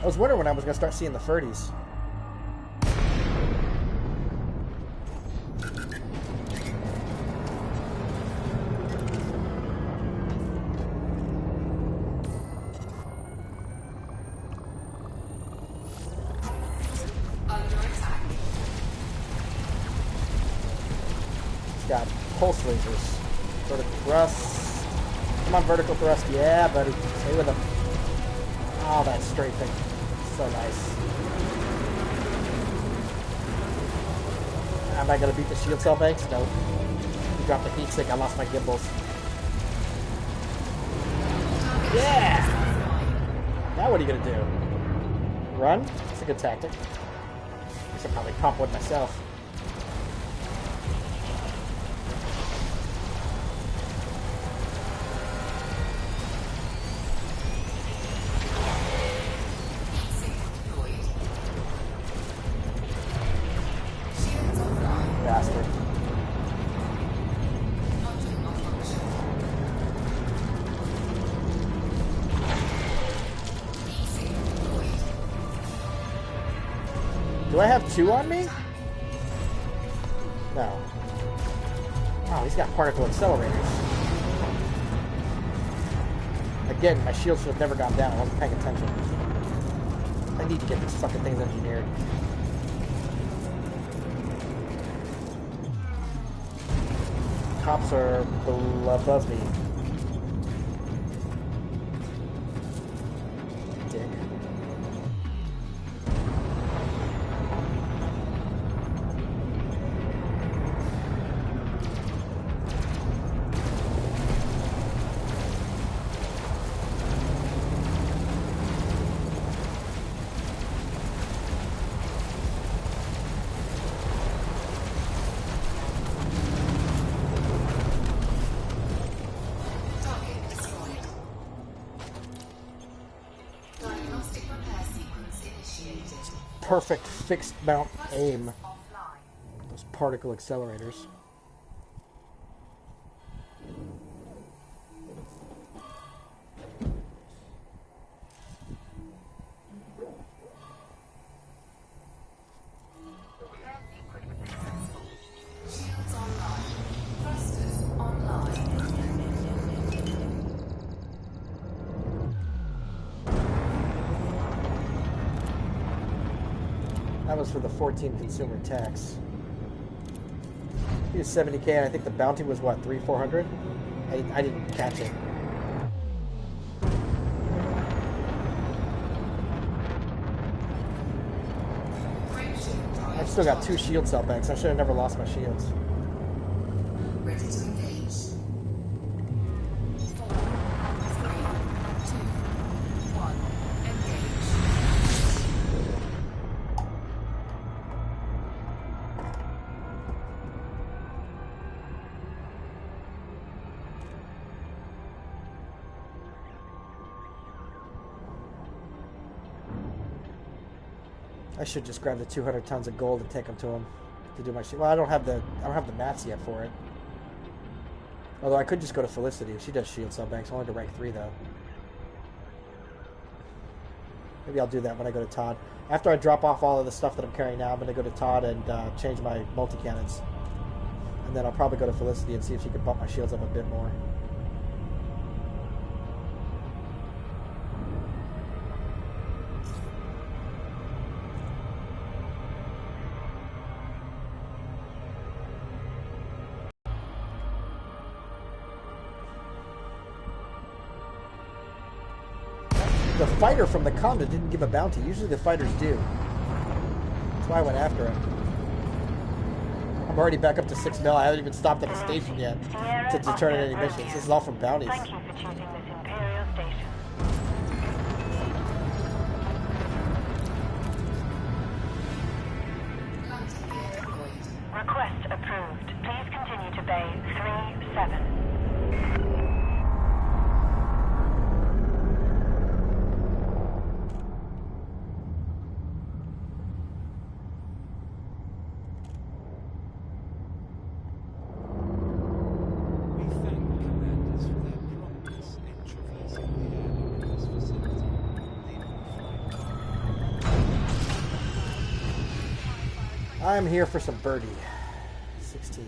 I was wondering when I was going to start seeing the Ferdies.
Under attack.
It's got pulse lasers. Vertical thrust. Come on, vertical thrust. Yeah, buddy. Stay with him. Oh, that strafing. So nice. Am I going to beat the shield cell banks? No. He dropped the heat sink. I lost my gimbals. Yeah! Now what are you going to do? Run? It's a good tactic. I should probably pump one myself. Bastard. Do I have two on me? No. Oh, he's got particle accelerators. Again, my shield should have never gone down. I wasn't paying attention. I need to get these fucking things engineered. Cops are above me. Dick.
Target destroyed. Diagnostic repair sequence initiated.
Perfect fixed mount aim.
Offline.
Those particle accelerators.
Shields online. Thrusters online.
That was for the 14 consumer tax. He was 70K, and I think the bounty was what, 300-400? I didn't catch it. I've still got 2 shield cell banks. I should have never lost my shields.
Ready to engage. 4, 3, 2, 1. Engage.
I should just grab the 200 tons of gold and take them to him to do my shit. Well, I don't have the mats yet for it. Although I could just go to Felicity. She does shield cell banks. Only to rank 3 though. Maybe I'll do that when I go to Todd. After I drop off all of the stuff that I'm carrying now, I'm going to go to Todd and change my multi-cannons. And then I'll probably go to Felicity and see if she can bump my shields up a bit more. The fighter from the Conda didn't give a bounty. Usually the fighters do. That's why I went after him. I'm already back up to 6 mil. I haven't even stopped at the station yet to deter any missions. This is all from bounties.
Thank you for choosing this Imperial station.
Landing gear deployed.
Request approved. Please continue to Bay 37.
We thank commanders for their promptness in traversing the airlock of this facility, leaving flight.
I'm here for some birdie. 16.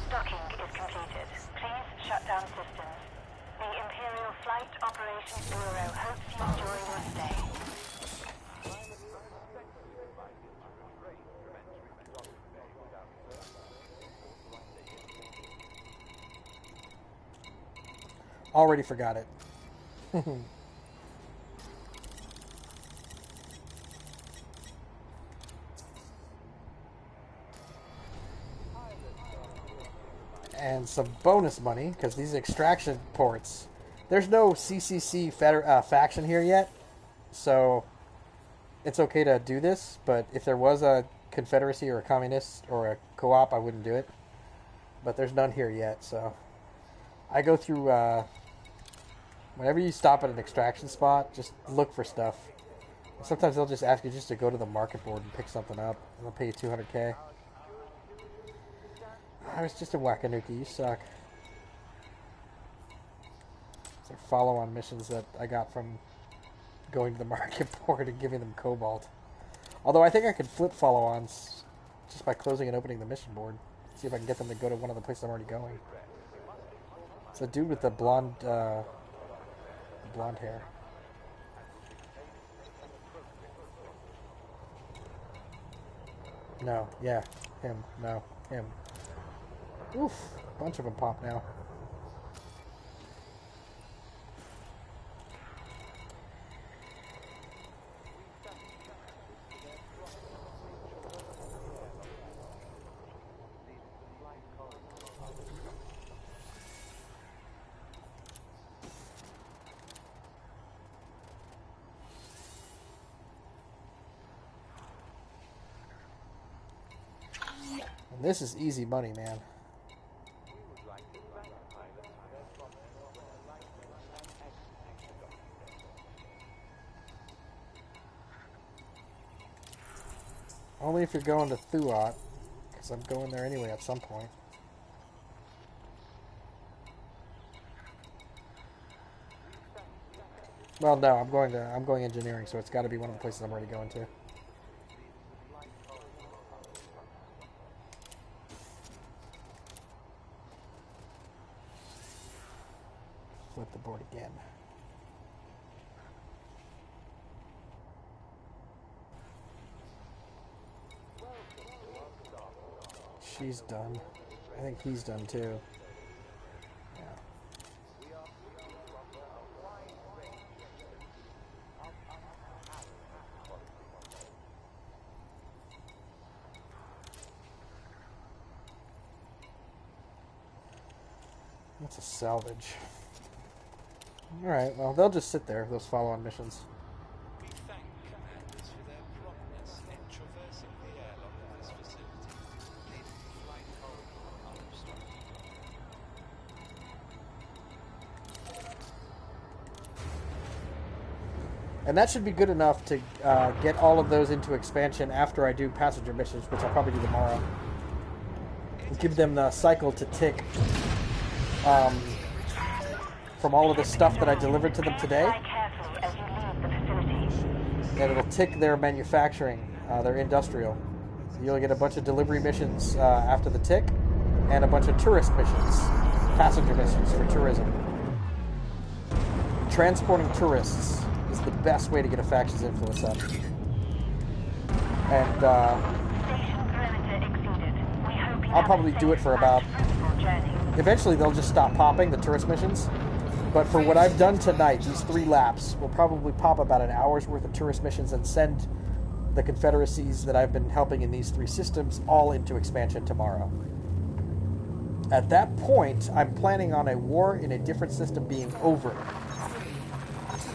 Docking is completed. Please shut down systems. The Imperial Flight Operations Bureau hopes you enjoy your stay.
Already forgot it. And some bonus money, because these extraction ports, there's no CCC faction here yet, so it's okay to do this, but if there was a Confederacy or a Communist or a co-op, I wouldn't do it. But there's none here yet, so I go through, whenever you stop at an extraction spot, just look for stuff. Sometimes they'll just ask you just to go to the market board and pick something up, and they'll pay you 200k. I was just a Wakanuki, you suck. These are follow-on missions that I got from going to the market board and giving them cobalt. Although I think I could flip follow-ons just by closing and opening the mission board. See if I can get them to go to one of the places I'm already going. It's a dude with the blonde hair. No, yeah, him. No, him. Oof, a bunch of them pop now. And this is easy money, man. Only if you're going to Thuat, because I'm going there anyway at some point. Well, no, I'm going engineering, so it's got to be one of the places I'm already going to. Flip the board again. She's done. I think he's done too. Yeah. That's a salvage. Alright, well, they'll just sit there, those follow-on missions.
We thank commanders for their promptness in traversing the airlock of this facility, leaving the flight corridor unobstructed.
And that should be good enough to get all of those into expansion after I do passenger missions, which I'll probably do tomorrow. Give them the cycle to tick from all of the stuff that I delivered to them today. And it'll tick their manufacturing, their industrial. So you'll get a bunch of delivery missions after the tick, and a bunch of tourist missions, passenger missions for tourism. Transporting tourists is the best way to get a faction's influence up. And I'll probably do it for about... Eventually they'll just stop popping, the tourist missions. But for what I've done tonight, these 3 laps will probably pop about an hour's worth of tourist missions and send the confederacies that I've been helping in these 3 systems all into expansion tomorrow. At that point, I'm planning on a war in a different system being over.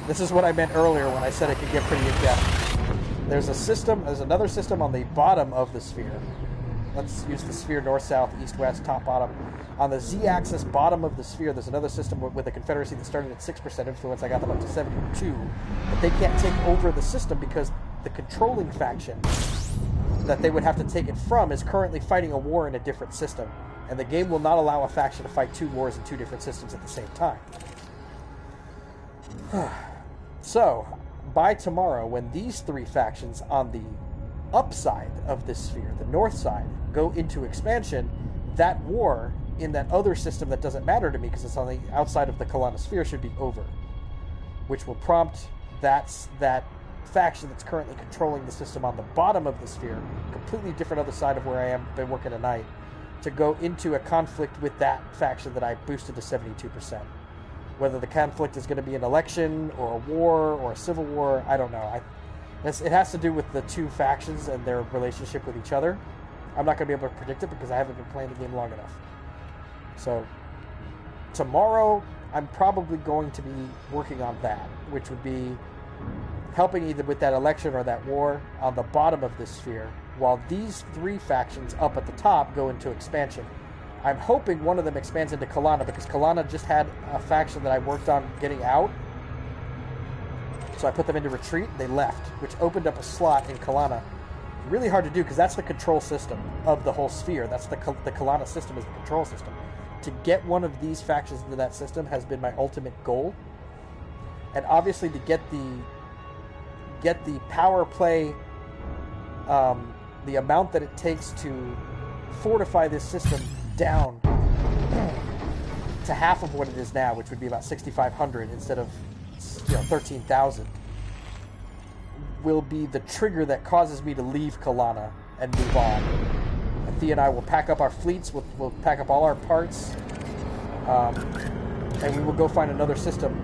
This is what I meant earlier when I said it could get pretty in-depth. There's another system on the bottom of the sphere. Let's use the sphere north, south, east, west, top, bottom. On the z-axis, bottom of the sphere, there's another system with a confederacy that started at 6% influence. I got them up to 72. But they can't take over the system because the controlling faction that they would have to take it from is currently fighting a war in a different system. And the game will not allow a faction to fight 2 wars in 2 different systems at the same time. So, by tomorrow, when these 3 factions on the upside of this sphere, the north side, go into expansion, that war in that other system that doesn't matter to me because it's on the outside of the Kalana sphere should be over. Which will prompt that faction that's currently controlling the system on the bottom of the sphere, completely different other side of where I am been working tonight, to go into a conflict with that faction that I boosted to 72%. Whether the conflict is going to be an election or a war or a civil war, I don't know. It has to do with the 2 factions and their relationship with each other. I'm not going to be able to predict it because I haven't been playing the game long enough. So, tomorrow, I'm probably going to be working on that, which would be helping either with that election or that war on the bottom of this sphere, while these 3 factions up at the top go into expansion. I'm hoping one of them expands into Kalana, because Kalana just had a faction that I worked on getting out. So I put them into retreat, they left, which opened up a slot in Kalana. Really hard to do, because that's the control system of the whole sphere. That's the Kalana system is the control system. To get one of these factions into that system has been my ultimate goal. And obviously to get the power play, the amount that it takes to fortify this system down to half of what it is now, which would be about 6,500 instead of 13,000, will be the trigger that causes me to leave Kalana and move on. And Thea and I will pack up our fleets, we'll pack up all our parts, and we will go find another system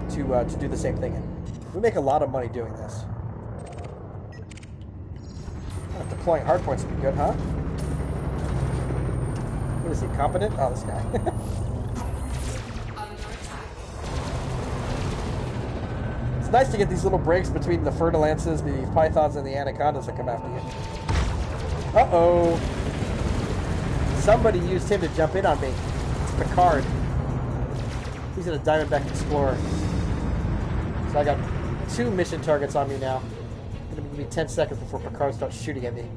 to do the same thing in. We make a lot of money doing this. Deploying hardpoints would be good, huh? What is he, competent? Oh, this guy. It's nice to get these little breaks between the Fertilances, the Pythons, and the Anacondas that come after you. Uh-oh. Somebody used him to jump in on me. It's Picard. He's in a Diamondback Explorer. So I got 2 mission targets on me now. It's going to give me 10 seconds before Picard starts shooting at me.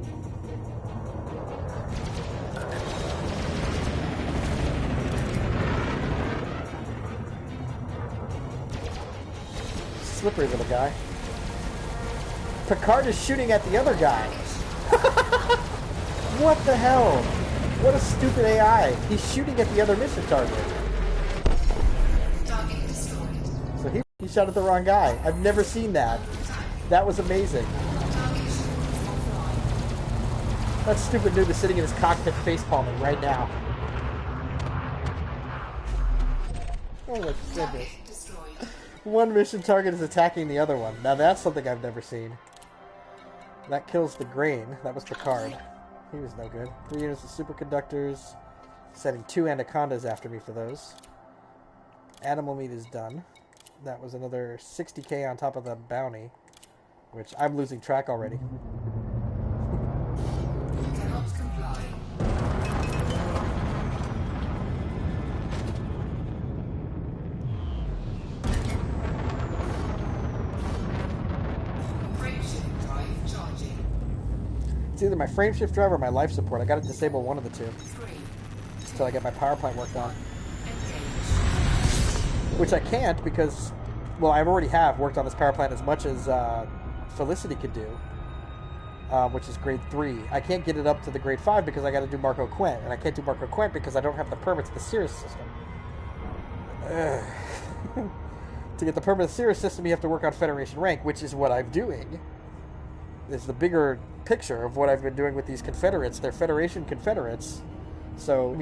Slippery little guy. Picard is shooting at the other guy. What the hell? What a stupid AI. He's shooting at the other mission target. So he shot at the wrong guy. I've never seen that. That was amazing. That stupid noob is sitting in his cockpit facepalming right now. Oh my goodness. One mission target is attacking the other one. Now that's something I've never seen. That kills the grain. That was Picard. He was no good. 3 units of superconductors. Setting 2 anacondas after me for those. Animal meat is done. That was another 60k on top of the bounty, which I'm losing track already.
Cannot comply. Frameshift drive charging.
It's either my frameshift drive or my life support. I gotta disable one of the 2
3.
until I get my power plant worked on. Which I can't because, well, I already have worked on this power plant as much as Felicity could do, which is grade 3. I can't get it up to the grade 5 because I got to do Marco Quent, and I can't do Marco Quent because I don't have the permits of the Cirrus system. To get the permit of the Cirrus system, you have to work on Federation rank, which is what I'm doing. Is the bigger picture of what I've been doing with these Confederates. They're Federation Confederates, so